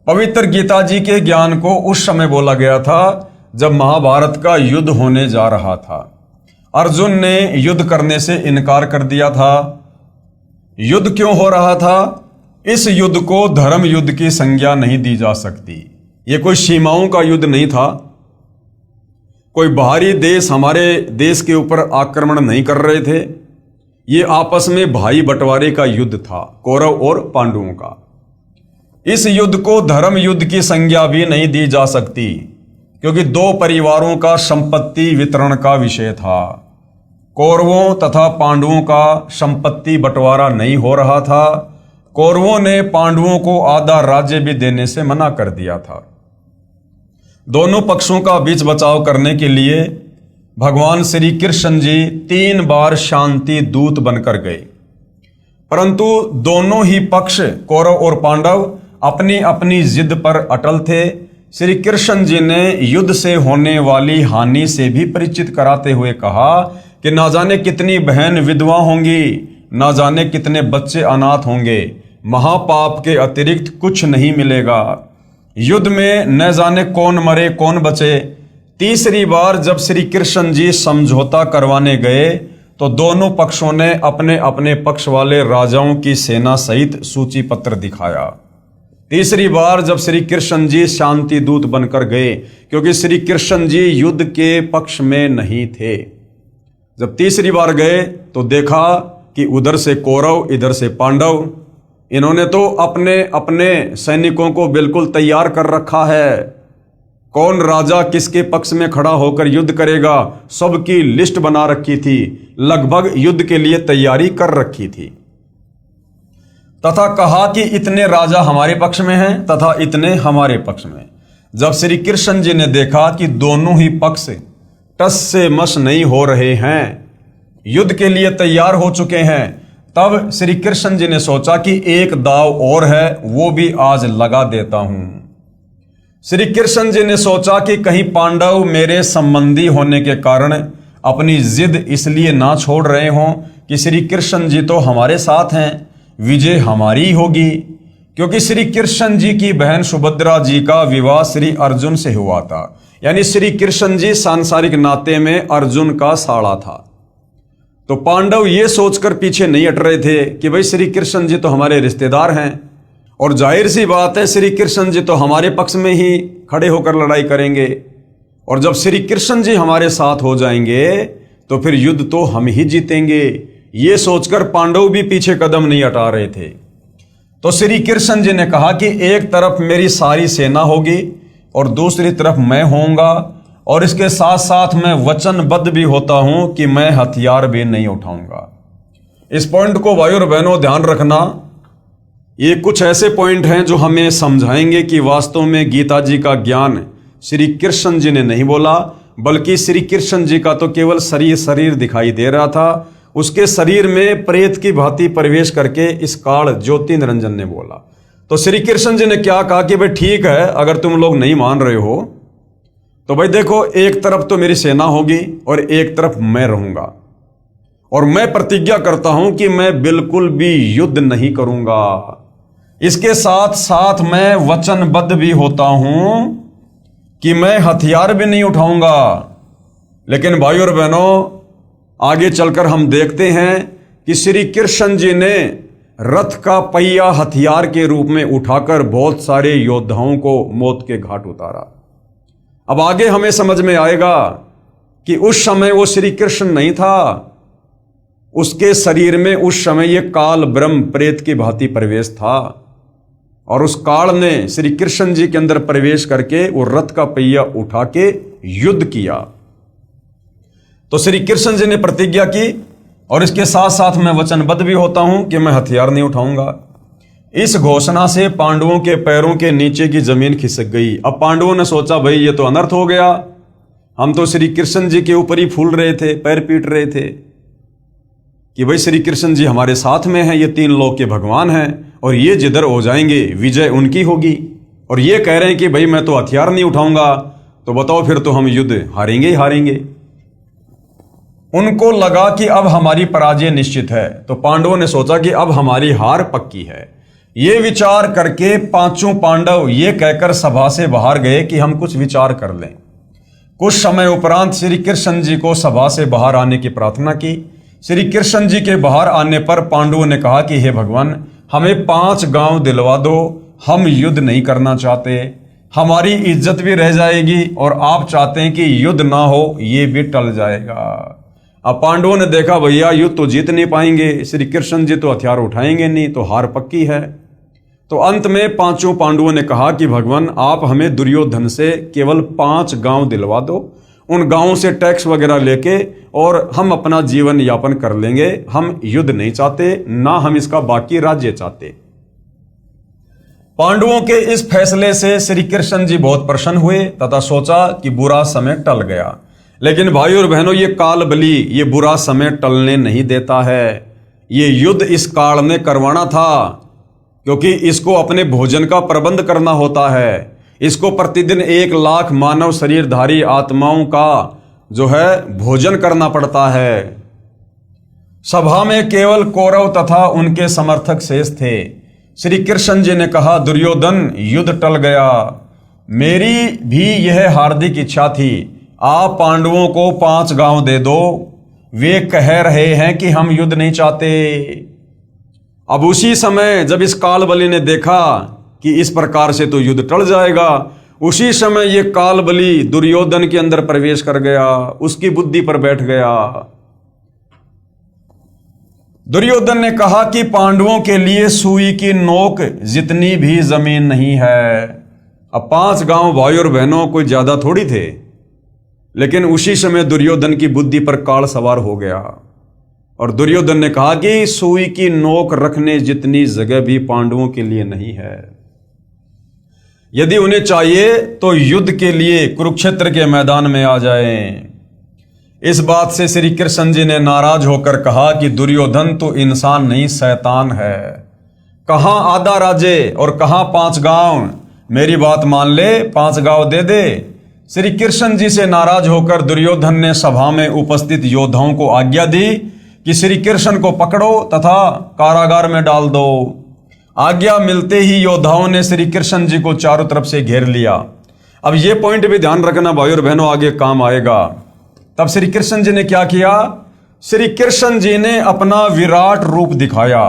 पवित्र गीता जी के ज्ञान को उस समय बोला गया था जब महाभारत का युद्ध होने जा रहा था। अर्जुन ने युद्ध करने से इनकार कर दिया था। युद्ध क्यों हो रहा था? इस युद्ध को धर्म युद्ध की संज्ञा नहीं दी जा सकती। यह कोई सीमाओं का युद्ध नहीं था। कोई बाहरी देश हमारे देश के ऊपर आक्रमण नहीं कर रहे थे। ये आपस में भाई बंटवारे का युद्ध था, कौरव और पांडवों का। इस युद्ध को धर्म युद्ध की संज्ञा भी नहीं दी जा सकती, क्योंकि दो परिवारों का संपत्ति वितरण का विषय था। कौरवों तथा पांडवों का संपत्ति बंटवारा नहीं हो रहा था। कौरवों ने पांडवों को आधा राज्य भी देने से मना कर दिया था। दोनों पक्षों का बीच बचाव करने के लिए भगवान श्री कृष्ण जी 3 बार शांति दूत बनकर गए, परंतु दोनों ही पक्ष कौरव और पांडव अपनी अपनी जिद पर अटल थे। श्री कृष्ण जी ने युद्ध से होने वाली हानि से भी परिचित कराते हुए कहा कि ना जाने कितनी बहन विधवा होंगी, ना जाने कितने बच्चे अनाथ होंगे, महापाप के अतिरिक्त कुछ नहीं मिलेगा। युद्ध में न जाने कौन मरे कौन बचे। तीसरी बार जब श्री कृष्ण जी समझौता करवाने गए तो दोनों पक्षों ने अपने अपने पक्ष वाले राजाओं की सेना सहित सूची पत्र दिखाया। तीसरी बार जब श्री कृष्ण जी शांति दूत बनकर गए, क्योंकि श्री कृष्ण जी युद्ध के पक्ष में नहीं थे। जब तीसरी बार गए तो देखा कि उधर से कौरव इधर से पांडव, इन्होंने तो अपने अपने सैनिकों को बिल्कुल तैयार कर रखा है। कौन राजा किसके पक्ष में खड़ा होकर युद्ध करेगा, सबकी लिस्ट बना रखी थी, लगभग युद्ध के लिए तैयारी कर रखी थी। तथा कहा कि इतने राजा हमारे पक्ष में हैं तथा इतने हमारे पक्ष में। जब श्री कृष्ण जी ने देखा कि दोनों ही पक्ष टस से मस नहीं हो रहे हैं, युद्ध के लिए तैयार हो चुके हैं, तब श्री कृष्ण जी ने सोचा कि एक दाव और है, वो भी आज लगा देता हूं। श्री कृष्ण जी ने सोचा कि कहीं पांडव मेरे संबंधी होने के कारण अपनी जिद इसलिए ना छोड़ रहे हों कि श्री कृष्ण जी तो हमारे साथ हैं, विजय हमारी होगी। क्योंकि श्री कृष्ण जी की बहन सुभद्रा जी का विवाह श्री अर्जुन से हुआ था, यानी श्री कृष्ण जी सांसारिक नाते में अर्जुन का साड़ा था। तो पांडव ये सोचकर पीछे नहीं हट रहे थे कि भाई श्री कृष्ण जी तो हमारे रिश्तेदार हैं, और जाहिर सी बात है श्री कृष्ण जी तो हमारे पक्ष में ही खड़े होकर लड़ाई करेंगे, और जब श्री कृष्ण जी हमारे साथ हो जाएंगे तो फिर युद्ध तो हम ही जीतेंगे। ये सोचकर पांडव भी पीछे कदम नहीं हटा रहे थे। तो श्री कृष्ण जी ने कहा कि एक तरफ मेरी सारी सेना होगी और दूसरी तरफ मैं होऊंगा, और इसके साथ साथ मैं वचनबद्ध भी होता हूं कि मैं हथियार भी नहीं उठाऊंगा। इस पॉइंट को भाइयों और बहनों ध्यान रखना। ये कुछ ऐसे पॉइंट हैं जो हमें समझाएंगे कि वास्तव में गीता जी का ज्ञान श्री कृष्ण जी ने नहीं बोला, बल्कि श्री कृष्ण जी का तो केवल शरीर दिखाई दे रहा था। उसके शरीर में प्रेत की भांति प्रवेश करके इस काल ज्योति निरंजन ने बोला। तो श्री कृष्ण जी ने क्या कहा कि भाई ठीक है, अगर तुम लोग नहीं मान रहे हो तो भाई देखो, एक तरफ तो मेरी सेना होगी और एक तरफ मैं रहूंगा, और मैं प्रतिज्ञा करता हूं कि मैं बिल्कुल भी युद्ध नहीं करूंगा। इसके साथ साथ मैं वचनबद्ध भी होता हूं कि मैं हथियार भी नहीं उठाऊंगा। लेकिन भाइयों और बहनों, आगे चलकर हम देखते हैं कि श्री कृष्ण जी ने रथ का पहिया हथियार के रूप में उठाकर बहुत सारे योद्धाओं को मौत के घाट उतारा। अब आगे हमें समझ में आएगा कि उस समय वो श्री कृष्ण नहीं था, उसके शरीर में उस समय ये काल ब्रह्म प्रेत की भांति प्रवेश था, और उस काल ने श्री कृष्ण जी के अंदर प्रवेश करके वो रथ का पहिया उठा के युद्ध किया। तो श्री कृष्ण जी ने प्रतिज्ञा की, और इसके साथ साथ मैं वचनबद्ध भी होता हूं कि मैं हथियार नहीं उठाऊंगा। इस घोषणा से पांडवों के पैरों के नीचे की जमीन खिसक गई। अब पांडवों ने सोचा भाई ये तो अनर्थ हो गया, हम तो श्री कृष्ण जी के ऊपर ही फूल रहे थे, पैर पीट रहे थे कि भाई श्री कृष्ण जी हमारे साथ में हैं, ये 3 लोक के भगवान हैं, और ये जिधर हो जाएंगे विजय उनकी होगी। और ये कह रहे हैं कि भाई मैं तो हथियार नहीं उठाऊंगा, तो बताओ फिर तो हम युद्ध हारेंगे ही हारेंगे। उनको लगा कि अब हमारी पराजय निश्चित है। तो पांडवों ने सोचा कि अब हमारी हार पक्की है। ये विचार करके 5 पांडव ये कहकर सभा से बाहर गए कि हम कुछ विचार कर लें। कुछ समय उपरांत श्री कृष्ण जी को सभा से बाहर आने की प्रार्थना की। श्री कृष्ण जी के बाहर आने पर पांडवों ने कहा कि हे भगवान, हमें 5 गांव दिलवा दो, हम युद्ध नहीं करना चाहते, हमारी इज्जत भी रह जाएगी, और आप चाहते हैं कि युद्ध ना हो, ये भी टल जाएगा। अब पांडवों ने देखा भैया युद्ध तो जीत नहीं पाएंगे, श्री कृष्ण जी तो हथियार उठाएंगे नहीं, तो हार पक्की है। तो अंत में पांचों पांडवों ने कहा कि भगवान आप हमें दुर्योधन से केवल 5 गांव दिलवा दो, उन गांवों से टैक्स वगैरह लेके और हम अपना जीवन यापन कर लेंगे, हम युद्ध नहीं चाहते, ना हम इसका बाकी राज्य चाहते। पांडवों के इस फैसले से श्री कृष्ण जी बहुत प्रसन्न हुए तथा सोचा कि बुरा समय टल गया। लेकिन भाई और बहनों, ये काल बलि ये बुरा समय टलने नहीं देता है। ये युद्ध इस काल ने करवाना था, क्योंकि इसको अपने भोजन का प्रबंध करना होता है। इसको प्रतिदिन 1 लाख मानव शरीरधारी आत्माओं का जो है भोजन करना पड़ता है। सभा में केवल कौरव तथा उनके समर्थक शेष थे। श्री कृष्ण जी ने कहा, दुर्योधन युद्ध टल गया, मेरी भी यह हार्दिक इच्छा थी, आप पांडवों को 5 गांव दे दो। वे कह रहे हैं कि हम युद्ध नहीं चाहते। अब उसी समय जब इस काल बलि ने देखा कि इस प्रकार से तो युद्ध टल जाएगा, उसी समय ये काल बलि दुर्योधन के अंदर प्रवेश कर गया, उसकी बुद्धि पर बैठ गया। दुर्योधन ने कहा कि पांडवों के लिए सुई की नोक जितनी भी जमीन नहीं है। अब 5 गांव भाई और बहनों कोई ज्यादा थोड़ी थे, लेकिन उसी समय दुर्योधन की बुद्धि पर काल सवार हो गया और दुर्योधन ने कहा कि सुई की नोक रखने जितनी जगह भी पांडवों के लिए नहीं है। यदि उन्हें चाहिए तो युद्ध के लिए कुरुक्षेत्र के मैदान में आ जाएं। इस बात से श्री कृष्ण जी ने नाराज होकर कहा कि दुर्योधन तो इंसान नहीं शैतान है। कहां आधा राज्य और कहां 5 गांव, मेरी बात मान ले, 5 गांव दे दे। श्री कृष्ण जी से नाराज होकर दुर्योधन ने सभा में उपस्थित योद्धाओं को आज्ञा दी कि श्री कृष्ण को पकड़ो तथा कारागार में डाल दो। आज्ञा मिलते ही योद्धाओं ने श्री कृष्ण जी को चारों तरफ से घेर लिया। अब ये पॉइंट भी ध्यान रखना भाई और बहनों, आगे काम आएगा। तब श्री कृष्ण जी ने क्या किया? श्री कृष्ण जी ने अपना विराट रूप दिखाया।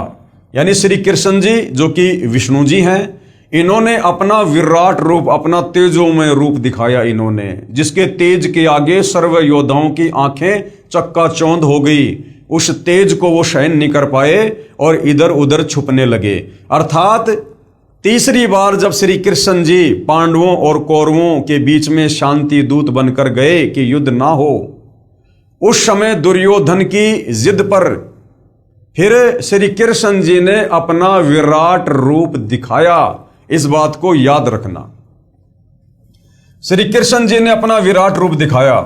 यानी श्री कृष्ण जी जो कि विष्णु जी हैं, इन्होंने अपना विराट रूप, अपना तेजोमय रूप दिखाया इन्होंने, जिसके तेज के आगे सर्व योद्धाओं की आंखें चक्काचौंध हो गई। उस तेज को वो सहन नहीं कर पाए और इधर उधर छुपने लगे। अर्थात तीसरी बार जब श्री कृष्ण जी पांडवों और कौरवों के बीच में शांति दूत बनकर गए कि युद्ध ना हो, उस समय दुर्योधन की जिद पर फिर श्री कृष्ण जी ने अपना विराट रूप दिखाया। इस बात को याद रखना। श्री कृष्ण जी ने अपना विराट रूप दिखाया,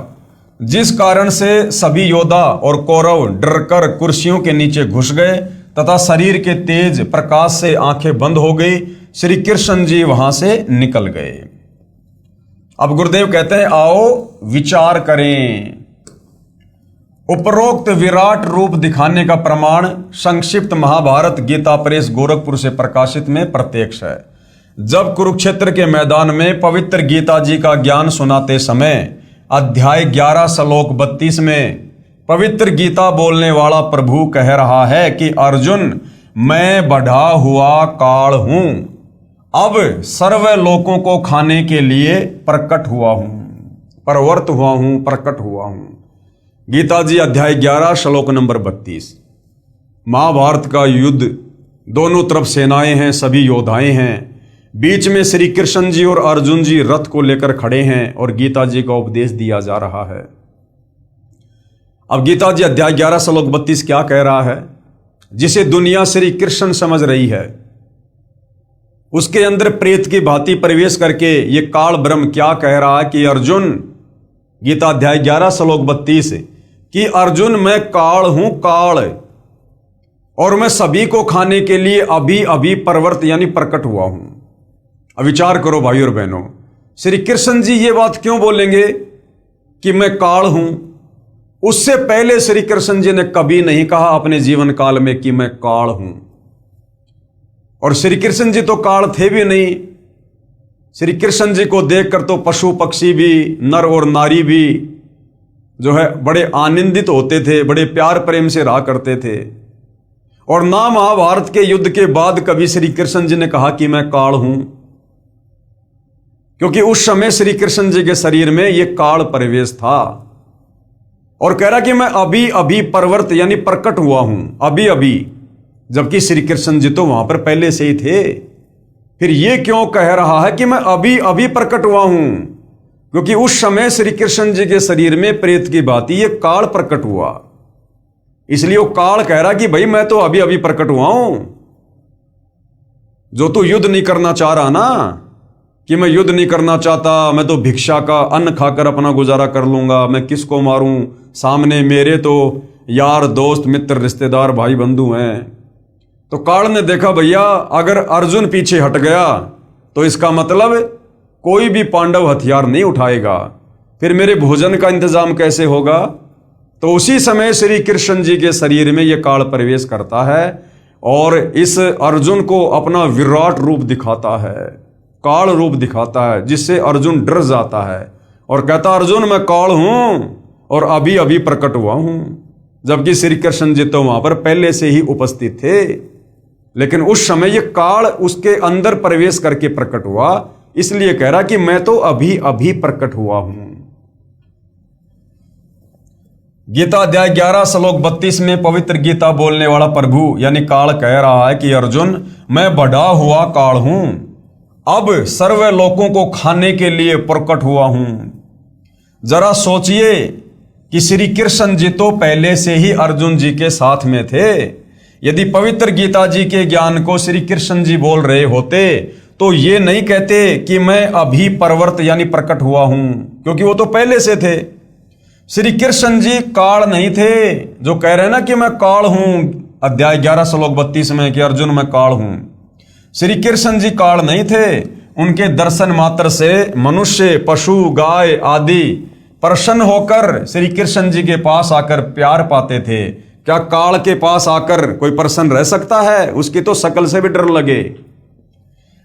जिस कारण से सभी योद्धा और कौरव डरकर कुर्सियों के नीचे घुस गए तथा शरीर के तेज प्रकाश से आंखें बंद हो गई। श्री कृष्ण जी वहां से निकल गए। अब गुरुदेव कहते हैं, आओ विचार करें। उपरोक्त विराट रूप दिखाने का प्रमाण संक्षिप्त महाभारत गीता प्रेस गोरखपुर से प्रकाशित में प्रत्यक्ष है। जब कुरुक्षेत्र के मैदान में पवित्र गीता जी का ज्ञान सुनाते समय अध्याय 11 श्लोक 32 में पवित्र गीता बोलने वाला प्रभु कह रहा है कि अर्जुन, मैं बढ़ा हुआ काल हूं, अब सर्व लोकों को खाने के लिए प्रकट हुआ हूं, प्रवर्त हुआ हूं, प्रकट हुआ हूं। गीता जी अध्याय 11 श्लोक नंबर 32। महाभारत का युद्ध, दोनों तरफ सेनाएं हैं, सभी योद्धाएं हैं, बीच में श्री कृष्ण जी और अर्जुन जी रथ को लेकर खड़े हैं और गीता जी का उपदेश दिया जा रहा है। अब गीता जी अध्याय 11 श्लोक 32 क्या कह रहा है? जिसे दुनिया श्री कृष्ण समझ रही है, उसके अंदर प्रेत की भांति प्रवेश करके ये काल ब्रह्म क्या कह रहा है कि अर्जुन, गीता अध्याय 11 श्लोक 32 कि अर्जुन, मैं काल हूं, काल, और मैं सभी को खाने के लिए अभी अभी प्रवर्त यानी प्रकट हुआ हूं। अब विचार करो भाई और बहनों, श्री कृष्ण जी ये बात क्यों बोलेंगे कि मैं काल हूं? उससे पहले श्री कृष्ण जी ने कभी नहीं कहा अपने जीवन काल में कि मैं काल हूं। और श्री कृष्ण जी तो काल थे भी नहीं। श्री कृष्ण जी को देखकर तो पशु पक्षी भी, नर और नारी भी जो है बड़े आनंदित होते थे, बड़े प्यार प्रेम से रहा करते थे। और ना महाभारत के युद्ध के बाद कभी श्री कृष्ण जी ने कहा कि मैं काल हूं, क्योंकि उस समय श्री कृष्ण जी के शरीर में यह काल प्रवेश था। और कह रहा कि मैं अभी अभी परवर्त यानी प्रकट हुआ हूं, अभी अभी, जबकि श्री कृष्ण जी तो वहां पर पहले से ही थे। फिर ये क्यों कह रहा है कि मैं अभी अभी प्रकट हुआ हूं? क्योंकि उस समय श्री कृष्ण जी के शरीर में प्रेत की भांति ये काल प्रकट हुआ, इसलिए वो काल कह रहा कि भाई मैं तो अभी अभी प्रकट हुआ हूं। जो तू युद्ध नहीं करना चाह रहा ना, कि मैं युद्ध नहीं करना चाहता, मैं तो भिक्षा का अन्न खाकर अपना गुजारा कर लूंगा, मैं किसको मारूं, सामने मेरे तो यार दोस्त मित्र रिश्तेदार भाई बंधु हैं। तो काल ने देखा भैया अगर अर्जुन पीछे हट गया तो इसका मतलब कोई भी पांडव हथियार नहीं उठाएगा, फिर मेरे भोजन का इंतजाम कैसे होगा? तो उसी समय श्री कृष्ण जी के शरीर में यह काल प्रवेश करता है और इस अर्जुन को अपना विराट रूप दिखाता है, काल रूप दिखाता है, जिससे अर्जुन डर जाता है और कहता अर्जुन मैं काल हूं और अभी अभी प्रकट हुआ हूं। जबकि श्री कृष्ण जी तो वहां पर पहले से ही उपस्थित थे, लेकिन उस समय यह काल उसके अंदर प्रवेश करके प्रकट हुआ, इसलिए कह रहा कि मैं तो अभी अभी प्रकट हुआ हूं। गीता अध्याय 11 श्लोक 32 में पवित्र गीता बोलने वाला प्रभु यानी काल कह रहा है कि अर्जुन मैं बढ़ा हुआ काल हूं, अब सर्व लोगों को खाने के लिए प्रकट हुआ हूं। जरा सोचिए कि श्री कृष्ण जी तो पहले से ही अर्जुन जी के साथ में थे। यदि पवित्र गीता जी के ज्ञान को श्री कृष्ण जी बोल रहे होते तो ये नहीं कहते कि मैं अभी परवर्त यानी प्रकट हुआ हूं, क्योंकि वो तो पहले से थे। श्री कृष्ण जी काल नहीं थे जो कह रहे हैं ना कि मैं काल हूं, अध्याय 11 श्लोक 32 में कि अर्जुन मैं काल हूं। श्री कृष्ण जी काल नहीं थे, उनके दर्शन मात्र से मनुष्य पशु गाय आदि प्रसन्न होकर श्री कृष्ण जी के पास आकर प्यार पाते थे। क्या काल के पास आकर कोई प्रसन्न रह सकता है? उसकी तो शकल से भी डर लगे।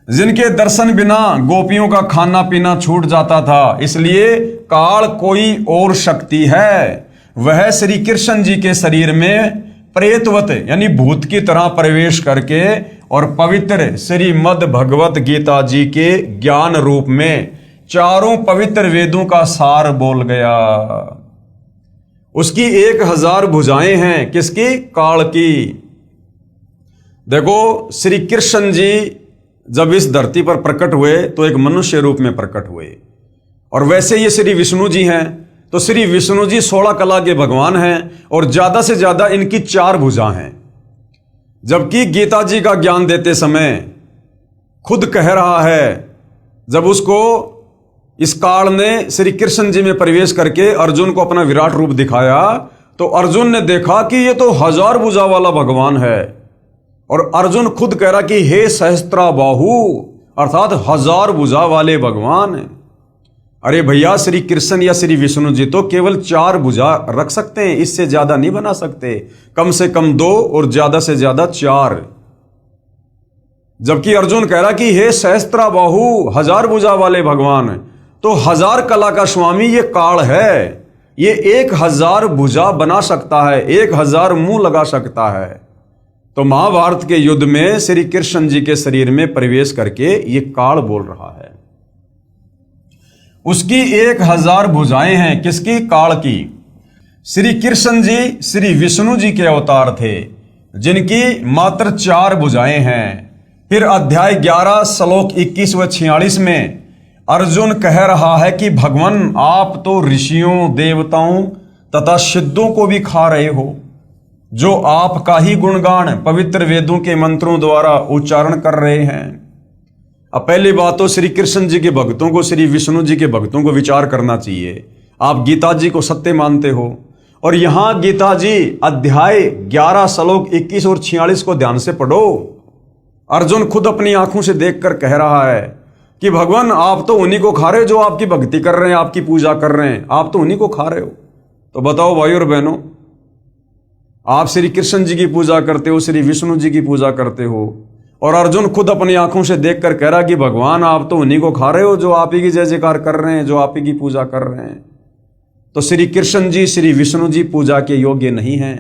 जिनके दर्शन बिना गोपियों का खाना पीना छूट जाता था, इसलिए काल कोई और शक्ति है, वह श्री कृष्ण जी के शरीर में प्रेतवत यानी भूत की तरह प्रवेश करके और पवित्र श्रीमद् भगवत गीता जी के ज्ञान रूप में चारों पवित्र वेदों का सार बोल गया। उसकी 1000 भुजाएं हैं, किसकी? काल की। देखो श्री कृष्ण जी जब इस धरती पर प्रकट हुए तो एक मनुष्य रूप में प्रकट हुए, और वैसे ये श्री विष्णु जी हैं, तो श्री विष्णु जी 16 कला के भगवान हैं और ज्यादा से ज्यादा इनकी 4 भुजा हैं। जबकि गीता जी का ज्ञान देते समय खुद कह रहा है, जब उसको इस काल ने श्री कृष्ण जी में प्रवेश करके अर्जुन को अपना विराट रूप दिखाया, तो अर्जुन ने देखा कि ये तो 1000 भुजा वाला भगवान है, और अर्जुन खुद कह रहा कि हे सहस्त्रा बाहु, अर्थात 1000 भुजा वाले भगवान। अरे भैया श्री कृष्ण या श्री विष्णु जी तो केवल 4 भुजा रख सकते हैं, इससे ज्यादा नहीं बना सकते, कम से कम 2 और ज्यादा से ज्यादा 4। जबकि अर्जुन कह रहा कि हे सहस्त्रा बाहु, 1000 भुजा वाले भगवान, तो 1000 कला का स्वामी ये काल है, ये 1000 भुजा बना सकता है, 1000 मुंह लगा सकता है। तो महाभारत के युद्ध में श्री कृष्ण जी के शरीर में प्रवेश करके ये काल बोल रहा है। उसकी 1000 भुजाएं हैं, किसकी? काल की। श्री कृष्ण जी श्री विष्णु जी के अवतार थे, जिनकी मात्र 4 भुजाएं हैं। फिर अध्याय 11 श्लोक 21 व 46 में अर्जुन कह रहा है कि भगवान आप तो ऋषियों देवताओं तथा सिद्धों को भी खा रहे हो, जो आपका ही गुणगान पवित्र वेदों के मंत्रों द्वारा उच्चारण कर रहे हैं। अब पहली बात तो श्री कृष्ण जी के भक्तों को, श्री विष्णु जी के भक्तों को विचार करना चाहिए। आप गीता जी को सत्य मानते हो, और यहां गीता जी अध्याय 11 श्लोक 21 और 46 को ध्यान से पढ़ो। अर्जुन खुद अपनी आंखों से देखकर कह रहा है कि भगवान आप तो उन्हीं को खा रहे हो जो आपकी भक्ति कर रहे हैं, आपकी पूजा कर रहे हैं, आप तो उन्हीं को खा रहे हो। तो बताओ भाई और बहनों, आप श्री कृष्ण जी की पूजा करते हो, श्री विष्णु जी की पूजा करते हो, और अर्जुन खुद अपनी आंखों से देखकर कह रहा कि भगवान आप तो उन्हीं को खा रहे हो जो आप ही की जय जयकार कर रहे हैं, जो आप ही की पूजा कर रहे हैं। तो श्री कृष्ण जी श्री विष्णु जी पूजा के योग्य नहीं हैं।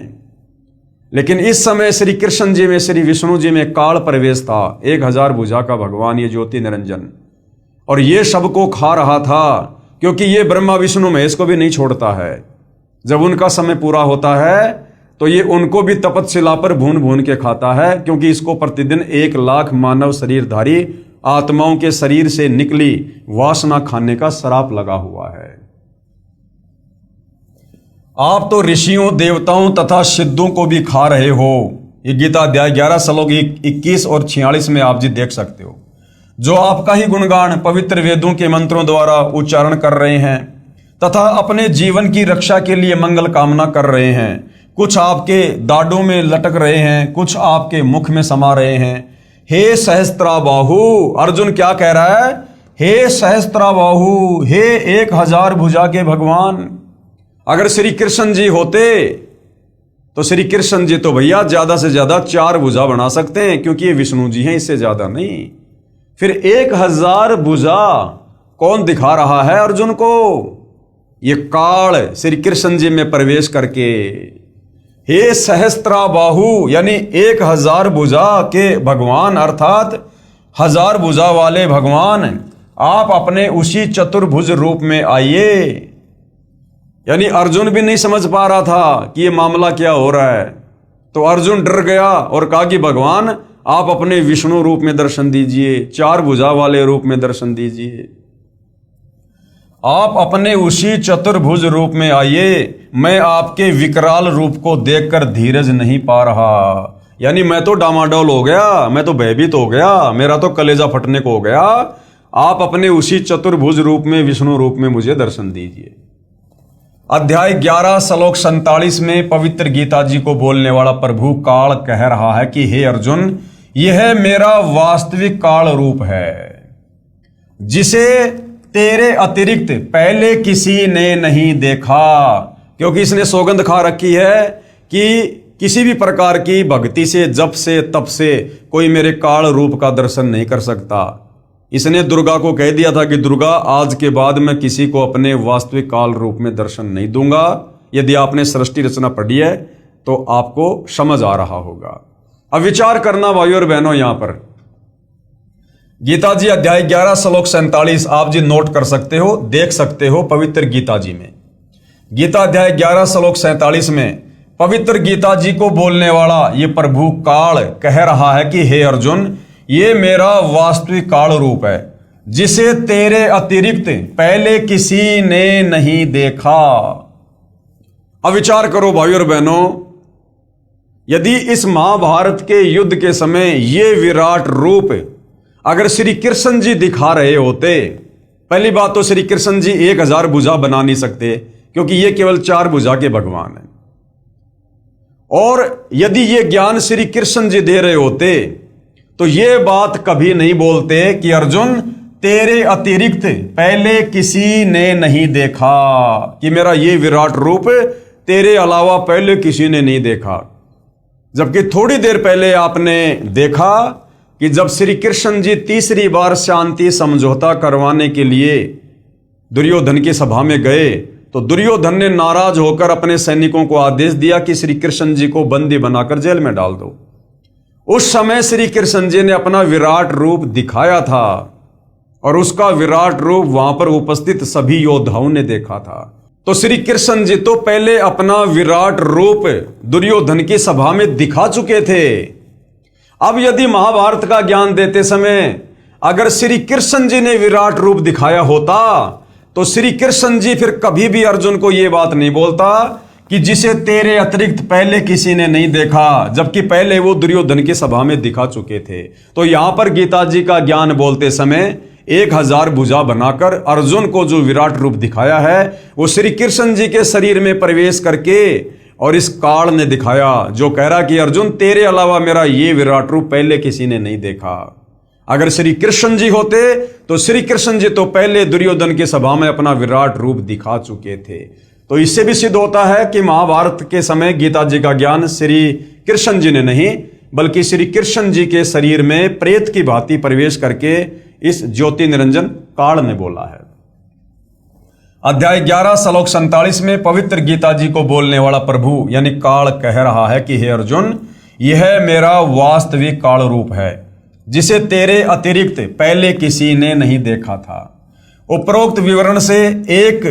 लेकिन इस समय श्री कृष्ण जी में श्री विष्णु जी में काल प्रवेश था, 1000 भुजा का भगवान, ये ज्योति निरंजन, और ये सबको खा रहा था, क्योंकि ये ब्रह्मा विष्णु महेश को भी नहीं छोड़ता है। जब उनका समय पूरा होता है तो ये उनको भी तपतशिला पर भून भून के खाता है, क्योंकि इसको प्रतिदिन 1,00,000 मानव शरीरधारी आत्माओं के शरीर से निकली वासना खाने का श्राप लगा हुआ है। आप तो ऋषियों, देवताओं तथा सिद्धों को भी खा रहे हो। ये गीता अध्याय 11 श्लोक 21 और 46 में आप जी देख सकते हो। जो आपका ही गुणगान पवित्र वेदों के मंत्रों द्वारा उच्चारण कर रहे हैं तथा अपने जीवन की रक्षा के लिए मंगल कामना कर रहे हैं। कुछ आपके दाढ़ों में लटक रहे हैं, कुछ आपके मुख में समा रहे हैं। हे सहस्त्राबाहु, अर्जुन क्या कह रहा है? हे सहस्त्राबाहु, हे 1000 भुजा के भगवान। अगर श्री कृष्ण जी होते तो श्री कृष्ण जी तो भैया ज्यादा से ज्यादा 4 भुजा बना सकते हैं, क्योंकि ये विष्णु जी हैं, इससे ज्यादा नहीं। फिर 1000 भुजा कौन दिखा रहा है अर्जुन को? ये काल श्री कृष्ण जी में प्रवेश करके। हे सहस्त्राबाहु यानी 1000 भुजा के भगवान, अर्थात 1000 भुजा वाले भगवान, आप अपने उसी चतुर्भुज रूप में आइए। यानी अर्जुन भी नहीं समझ पा रहा था कि ये मामला क्या हो रहा है, तो अर्जुन डर गया और कहा कि भगवान आप अपने विष्णु रूप में दर्शन दीजिए, 4 भुजा वाले रूप में दर्शन दीजिए। आप अपने उसी चतुर्भुज रूप में आइए। मैं आपके विकराल रूप को देखकर धीरज नहीं पा रहा। यानी मैं तो डामाडोल हो गया, मैं तो भयभीत हो गया, मेरा तो कलेजा फटने को हो गया। आप अपने उसी चतुर्भुज रूप में, विष्णु रूप में मुझे दर्शन दीजिए। अध्याय 11 श्लोक 47 में पवित्र गीता जी को बोलने वाला प्रभु काल कह रहा है कि हे अर्जुन, यह मेरा वास्तविक काल रूप है, जिसे तेरे अतिरिक्त पहले किसी ने नहीं देखा। क्योंकि इसने सौगंध खा रखी है कि किसी भी प्रकार की भक्ति से, जप से, तप से कोई मेरे काल रूप का दर्शन नहीं कर सकता। इसने दुर्गा को कह दिया था कि दुर्गा, आज के बाद मैं किसी को अपने वास्तविक काल रूप में दर्शन नहीं दूंगा। यदि आपने सृष्टि रचना पढ़ी है तो आपको समझ आ रहा होगा। अब विचार करना भाइयों और बहनों, यहां पर गीता जी अध्याय 11 श्लोक 47 आप जी नोट कर सकते हो, देख सकते हो पवित्र गीता जी में। गीता अध्याय 11 श्लोक 47 में पवित्र गीता जी को बोलने वाला ये प्रभु काल कह रहा है कि हे अर्जुन, ये मेरा वास्तविक काल रूप है, जिसे तेरे अतिरिक्त पहले किसी ने नहीं देखा। अब विचार करो भाइयों और बहनों, यदि इस महाभारत के युद्ध के समय ये विराट रूप अगर श्री कृष्ण जी दिखा रहे होते, पहली बात तो श्री कृष्ण जी 1000 भुजा बना नहीं सकते, क्योंकि ये केवल 4 भुजा के भगवान हैं। और यदि ये ज्ञान श्री कृष्ण जी दे रहे होते तो ये बात कभी नहीं बोलते कि अर्जुन, तेरे अतिरिक्त पहले किसी ने नहीं देखा, कि मेरा ये विराट रूप तेरे अलावा पहले किसी ने नहीं देखा। जबकि थोड़ी देर पहले आपने देखा कि जब श्री कृष्ण जी तीसरी बार शांति समझौता करवाने के लिए दुर्योधन की सभा में गए, तो दुर्योधन ने नाराज होकर अपने सैनिकों को आदेश दिया कि श्री कृष्ण जी को बंदी बनाकर जेल में डाल दो। उस समय श्री कृष्ण जी ने अपना विराट रूप दिखाया था और उसका विराट रूप वहां पर उपस्थित सभी योद्धाओं ने देखा था। तो श्री कृष्ण जी तो पहले अपना विराट रूप दुर्योधन की सभा में दिखा चुके थे। अब यदि महाभारत का ज्ञान देते समय अगर श्री कृष्ण जी ने विराट रूप दिखाया होता तो श्री कृष्ण जी फिर कभी भी अर्जुन को यह बात नहीं बोलता कि जिसे तेरे अतिरिक्त पहले किसी ने नहीं देखा, जबकि पहले वो दुर्योधन की सभा में दिखा चुके थे। तो यहां पर गीता जी का ज्ञान बोलते समय 1000 भुजा बनाकर अर्जुन को जो विराट रूप दिखाया है वो श्री कृष्ण जी के शरीर में प्रवेश करके और इस काल ने दिखाया, जो कह रहा कि अर्जुन, तेरे अलावा मेरा ये विराट रूप पहले किसी ने नहीं देखा। अगर श्री कृष्ण जी होते तो श्री कृष्ण जी तो पहले दुर्योधन की सभा में अपना विराट रूप दिखा चुके थे। तो इससे भी सिद्ध होता है कि महाभारत के समय गीता जी का ज्ञान श्री कृष्ण जी ने नहीं, बल्कि श्री कृष्ण जी के शरीर में प्रेत की भांति प्रवेश करके इस ज्योति निरंजन काल ने बोला है। अध्याय 11 श्लोक 47 में पवित्र गीता जी को बोलने वाला प्रभु यानी काल कह रहा है कि हे अर्जुन, यह मेरा वास्तविक काल रूप है, जिसे तेरे अतिरिक्त पहले किसी ने नहीं देखा था। उपरोक्त विवरण से एक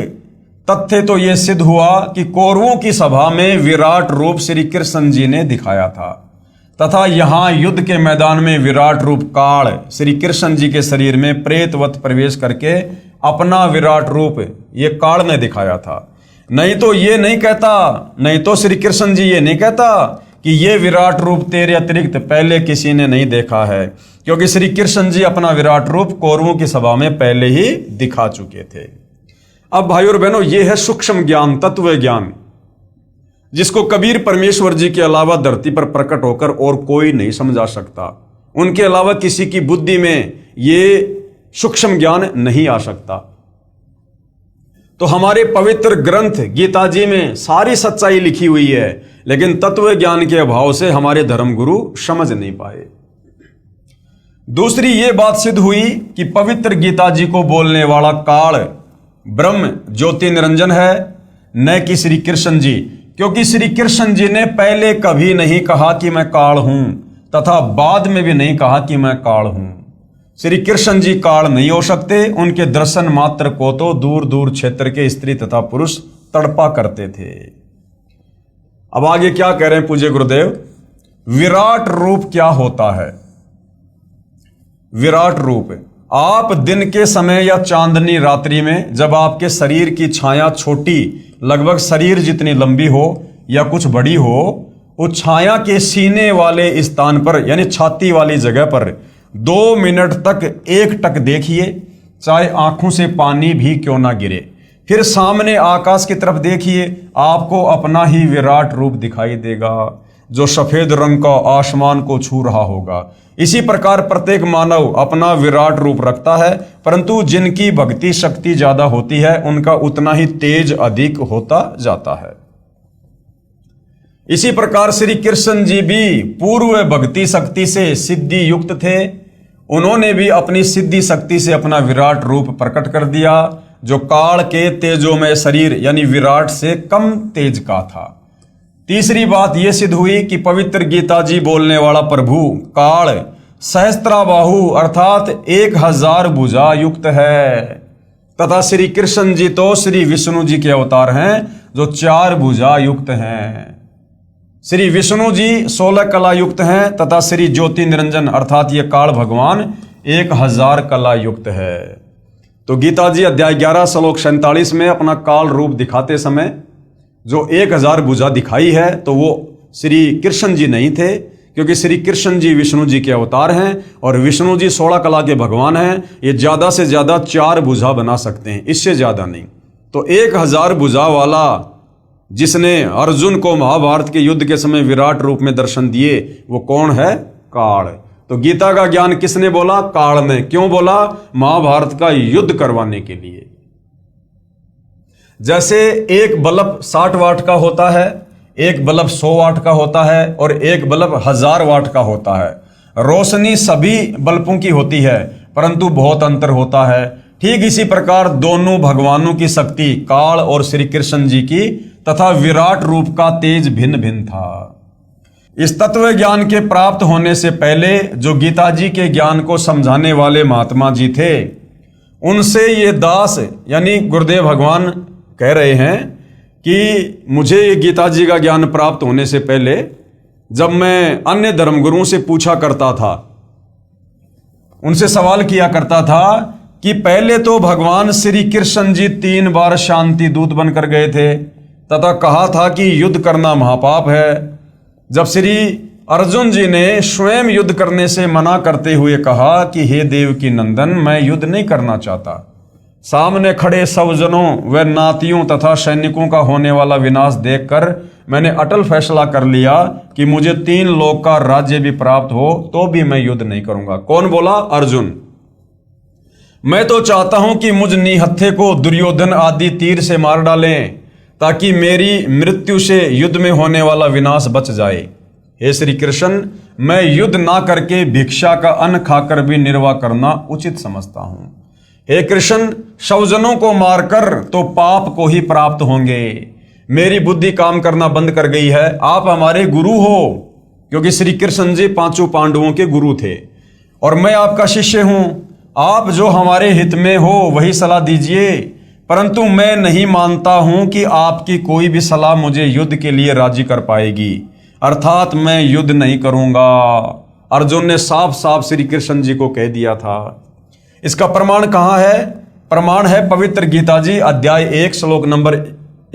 तथ्य तो यह सिद्ध हुआ कि कौरवों की सभा में विराट रूप श्री कृष्ण जी ने दिखाया था, तथा यहां युद्ध के मैदान में विराट रूप काल श्री कृष्ण जी के शरीर में प्रेतवत प्रवेश करके अपना विराट रूप ये काल ने दिखाया था। नहीं तो ये नहीं कहता, नहीं तो श्री कृष्ण जी ये नहीं कहता कि ये विराट रूप तेरे अतिरिक्त पहले किसी ने नहीं देखा है, क्योंकि श्री कृष्ण जी अपना विराट रूप कौरवों की सभा में पहले ही दिखा चुके थे। अब भाई और बहनों, ये है सूक्ष्म ज्ञान, तत्व ज्ञान, जिसको कबीर परमेश्वर जी के अलावा धरती पर प्रकट होकर और कोई नहीं समझा सकता। उनके अलावा किसी की बुद्धि में ये सूक्ष्म ज्ञान नहीं आ सकता। तो हमारे पवित्र ग्रंथ गीता जी में सारी सच्चाई लिखी हुई है, लेकिन तत्व ज्ञान के अभाव से हमारे धर्मगुरु समझ नहीं पाए। दूसरी ये बात सिद्ध हुई कि पवित्र गीता जी को बोलने वाला काल ब्रह्म ज्योति निरंजन है, न कि श्री कृष्ण जी, क्योंकि श्री कृष्ण जी ने पहले कभी नहीं कहा कि मैं काल हूं, तथा बाद में भी नहीं कहा कि मैं काल हूं। श्री कृष्ण जी काल नहीं हो सकते, उनके दर्शन मात्र को तो दूर दूर क्षेत्र के स्त्री तथा पुरुष तड़पा करते थे। अब आगे क्या कह रहे हैं पूज्य गुरुदेव, विराट रूप क्या होता है? विराट रूप, आप दिन के समय या चांदनी रात्रि में जब आपके शरीर की छाया छोटी, लगभग शरीर जितनी लंबी हो या कुछ बड़ी हो, उस छाया के सीने वाले स्थान पर यानी छाती वाली जगह पर 2 मिनट तक एक टक देखिए, चाहे आंखों से पानी भी क्यों ना गिरे। फिर सामने आकाश की तरफ देखिए, आपको अपना ही विराट रूप दिखाई देगा, जो सफेद रंग का आसमान को छू रहा होगा। इसी प्रकार प्रत्येक मानव अपना विराट रूप रखता है, परंतु जिनकी भक्ति शक्ति ज्यादा होती है उनका उतना ही तेज अधिक होता जाता है। इसी प्रकार श्री कृष्ण जी भी पूर्व भक्ति शक्ति से सिद्धि युक्त थे। उन्होंने भी अपनी सिद्धि शक्ति से अपना विराट रूप प्रकट कर दिया, जो काल के तेजोमय शरीर यानी विराट से कम तेज का था। तीसरी बात यह सिद्ध हुई कि पवित्र गीता जी बोलने वाला प्रभु काल सहस्त्राबाहु अर्थात 1000 भुजा युक्त है, तथा श्री कृष्ण जी तो श्री विष्णु जी के अवतार हैं, जो 4 भुजा युक्त हैं। श्री विष्णु जी 16 कला युक्त हैं, तथा श्री ज्योति निरंजन अर्थात ये काल भगवान 1000 कला युक्त है। तो गीता जी अध्याय 11 श्लोक 47 में अपना काल रूप दिखाते समय जो 1000 भुजा दिखाई है, तो वो श्री कृष्ण जी नहीं थे, क्योंकि श्री कृष्ण जी विष्णु जी के अवतार हैं और विष्णु जी 16 कला के भगवान हैं। ये ज्यादा से ज्यादा 4 भुजा बना सकते हैं, इससे ज्यादा नहीं। तो 1000 भुजा वाला जिसने अर्जुन को महाभारत के युद्ध के समय विराट रूप में दर्शन दिए, वो कौन है? काल। तो गीता का ज्ञान किसने बोला? काल ने। क्यों बोला? महाभारत का युद्ध करवाने के लिए। जैसे एक बल्ब 60 वाट का होता है, एक बल्ब 100 वाट का होता है और एक बल्ब 1000 वाट का होता है। रोशनी सभी बल्बों की होती है, परंतु बहुत अंतर होता है। ठीक इसी प्रकार दोनों भगवानों की शक्ति काल और श्री कृष्ण जी की तथा विराट रूप का तेज भिन्न भिन्न था। इस तत्व ज्ञान के प्राप्त होने से पहले जो गीता जी के ज्ञान को समझाने वाले महात्मा जी थे, उनसे ये दास यानी गुरुदेव भगवान कह रहे हैं कि मुझे ये गीता जी का ज्ञान प्राप्त होने से पहले जब मैं अन्य धर्मगुरुओं से पूछा करता था, उनसे सवाल किया करता था कि पहले तो भगवान श्री कृष्ण जी 3 बार शांति दूत बनकर गए थे तथा कहा था कि युद्ध करना महापाप है। जब श्री अर्जुन जी ने स्वयं युद्ध करने से मना करते हुए कहा कि हे देव की नंदन, मैं युद्ध नहीं करना चाहता, सामने खड़े सब जनों व नातियों तथा सैनिकों का होने वाला विनाश देखकर मैंने अटल फैसला कर लिया कि मुझे 3 लोक का राज्य भी प्राप्त हो तो भी मैं युद्ध नहीं करूंगा। कौन बोला? अर्जुन। मैं तो चाहता हूं कि मुझ निहत्थे को दुर्योधन आदि तीर से मार डालें, ताकि मेरी मृत्यु से युद्ध में होने वाला विनाश बच जाए। हे श्री कृष्ण, मैं युद्ध ना करके भिक्षा का अन्न खाकर भी निर्वाह करना उचित समझता हूं। हे कृष्ण, सौजनों को मारकर तो पाप को ही प्राप्त होंगे। मेरी बुद्धि काम करना बंद कर गई है। आप हमारे गुरु हो, क्योंकि श्री कृष्ण जी 5 पांडवों के गुरु थे और मैं आपका शिष्य हूं। आप जो हमारे हित में हो वही सलाह दीजिए, परंतु मैं नहीं मानता हूं कि आपकी कोई भी सलाह मुझे युद्ध के लिए राजी कर पाएगी, अर्थात मैं युद्ध नहीं करूंगा। अर्जुन ने साफ साफ श्री कृष्ण जी को कह दिया था। इसका प्रमाण कहाँ है? प्रमाण है पवित्र गीता जी अध्याय 1 श्लोक नंबर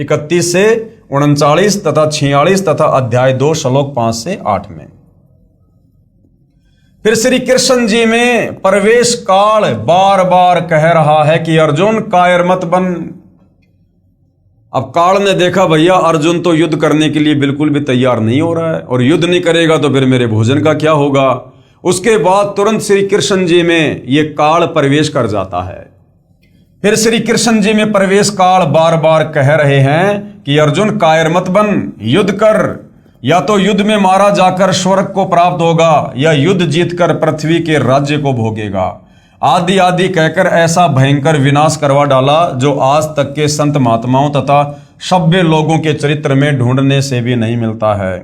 31 से 39 तथा 46 तथा अध्याय 2 श्लोक 5 से 8 में। फिर श्री कृष्ण जी में प्रवेश काल बार बार कह रहा है कि अर्जुन कायर मत बन। अब काल ने देखा भैया अर्जुन तो युद्ध करने के लिए बिल्कुल भी तैयार नहीं हो रहा है, और युद्ध नहीं करेगा तो फिर मेरे भोजन का क्या होगा। उसके बाद तुरंत श्री कृष्ण जी में ये काल प्रवेश कर जाता है। फिर श्री कृष्ण जी में प्रवेश काल बार बार कह रहे हैं कि अर्जुन कायर मत बन, युद्ध कर। या तो युद्ध में मारा जाकर स्वर्ग को प्राप्त होगा, या युद्ध जीतकर पृथ्वी के राज्य को भोगेगा। आदि आदि कहकर ऐसा भयंकर विनाश करवा डाला जो आज तक के संत महात्माओं तथा सभ्य लोगों के चरित्र में ढूंढने से भी नहीं मिलता है।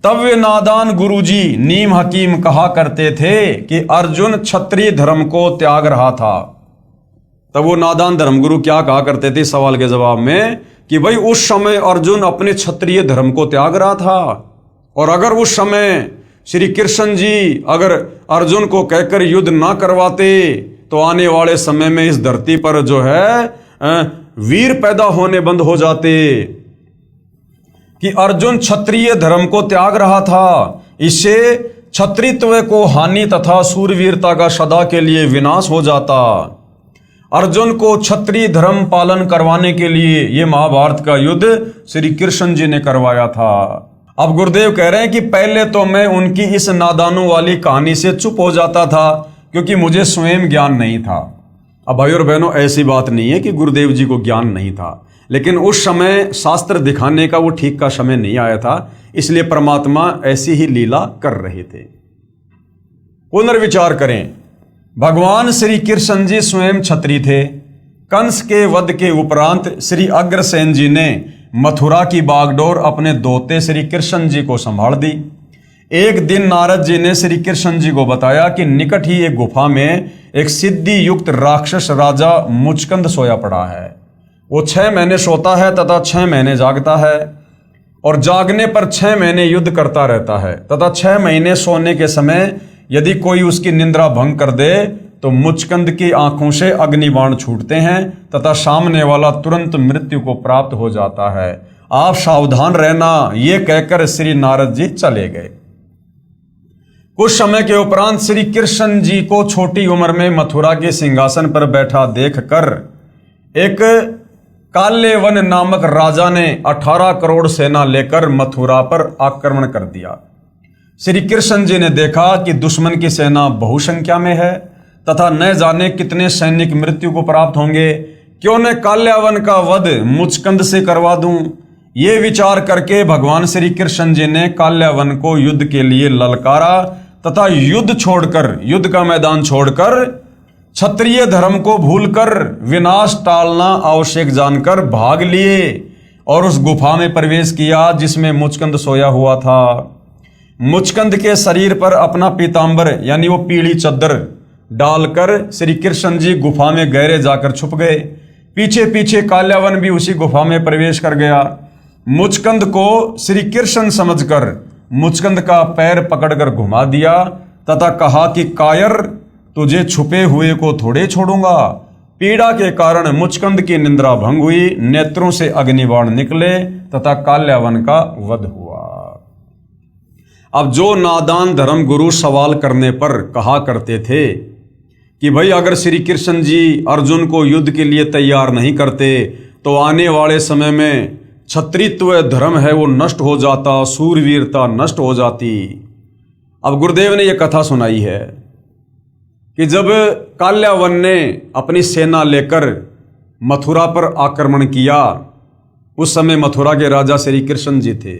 तब वे नादान गुरुजी नीम हकीम कहा करते थे कि अर्जुन क्षत्रिय धर्म को त्याग रहा था। तब वो नादान धर्मगुरु क्या कहा करते थे सवाल के जवाब में कि भाई उस समय अर्जुन अपने क्षत्रिय धर्म को त्याग रहा था, और अगर उस समय श्री कृष्ण जी अगर अर्जुन को कहकर युद्ध ना करवाते तो आने वाले समय में इस धरती पर जो है वीर पैदा होने बंद हो जाते। कि अर्जुन क्षत्रिय धर्म को त्याग रहा था, इससे क्षत्रित्व को हानि तथा सूरवीरता का सदा के लिए विनाश हो जाता। अर्जुन को क्षत्रिय धर्म पालन करवाने के लिए ये महाभारत का युद्ध श्री कृष्ण जी ने करवाया था। अब गुरुदेव कह रहे हैं कि पहले तो मैं उनकी इस नादानों वाली कहानी से चुप हो जाता था, क्योंकि मुझे स्वयं ज्ञान नहीं था। अब भाई और बहनों ऐसी बात नहीं है कि गुरुदेव जी को ज्ञान नहीं था, लेकिन उस समय शास्त्र दिखाने का वो ठीक का समय नहीं आया था, इसलिए परमात्मा ऐसी ही लीला कर रहे थे। पुनर्विचार करें, भगवान श्री कृष्ण जी स्वयं क्षत्रिय थे। कंस के वध के उपरांत श्री अग्रसेन जी ने मथुरा की बागडोर अपने दोते श्री कृष्ण जी को संभाल दी। एक दिन नारद जी ने श्री कृष्ण जी को बताया कि निकट ही एक गुफा में एक सिद्धि युक्त राक्षस राजा मुचकंद सोया पड़ा है। वो 6 महीने सोता है तथा 6 महीने जागता है, और जागने पर 6 महीने युद्ध करता रहता है, तथा 6 महीने सोने के समय यदि कोई उसकी निद्रा भंग कर दे तो मुचकंद की आंखों से अग्निबाण छूटते हैं तथा सामने वाला तुरंत मृत्यु को प्राप्त हो जाता है। आप सावधान रहना, ये कहकर श्री नारद जी चले गए। कुछ समय के उपरांत श्री कृष्ण जी को छोटी उम्र में मथुरा के सिंहासन पर बैठा देखकर एक काल्यवन नामक राजा ने 18 करोड़ सेना लेकर मथुरा पर आक्रमण कर दिया। श्री कृष्ण जी ने देखा कि दुश्मन की सेना बहुसंख्या में है तथा न जाने कितने सैनिक मृत्यु को प्राप्त होंगे, क्यों न काल्यावन का वध मुचकंद से करवा दूं। ये विचार करके भगवान श्री कृष्ण जी ने काल्यावन को युद्ध के लिए ललकारा तथा युद्ध का मैदान छोड़कर क्षत्रिय धर्म को भूलकर विनाश टालना आवश्यक जानकर भाग लिए और उस गुफा में प्रवेश किया जिसमें मुचकंद सोया हुआ था। मुचकंद के शरीर पर अपना पीतांबर यानी वो पीली चद्दर डालकर श्री कृष्ण जी गुफा में गहरे जाकर छुप गए। पीछे पीछे काल्यावन भी उसी गुफा में प्रवेश कर गया। मुचकंद को श्री कृष्ण समझकर मुचकंद का पैर पकड़कर घुमा दिया तथा कहा कि कायर, तुझे छुपे हुए को थोड़े छोड़ूंगा। पीड़ा के कारण मुचकंद की निंद्रा भंग हुई, नेत्रों से अग्निबाण निकले तथा काल्यावन का वध हुआ। अब जो नादान धर्म गुरु सवाल करने पर कहा करते थे कि भाई अगर श्री कृष्ण जी अर्जुन को युद्ध के लिए तैयार नहीं करते तो आने वाले समय में क्षत्रित्व धर्म है वो नष्ट हो जाता, सूरवीरता नष्ट हो जाती। अब गुरुदेव ने यह कथा सुनाई है कि जब काल्यावन ने अपनी सेना लेकर मथुरा पर आक्रमण किया, उस समय मथुरा के राजा श्री कृष्ण जी थे।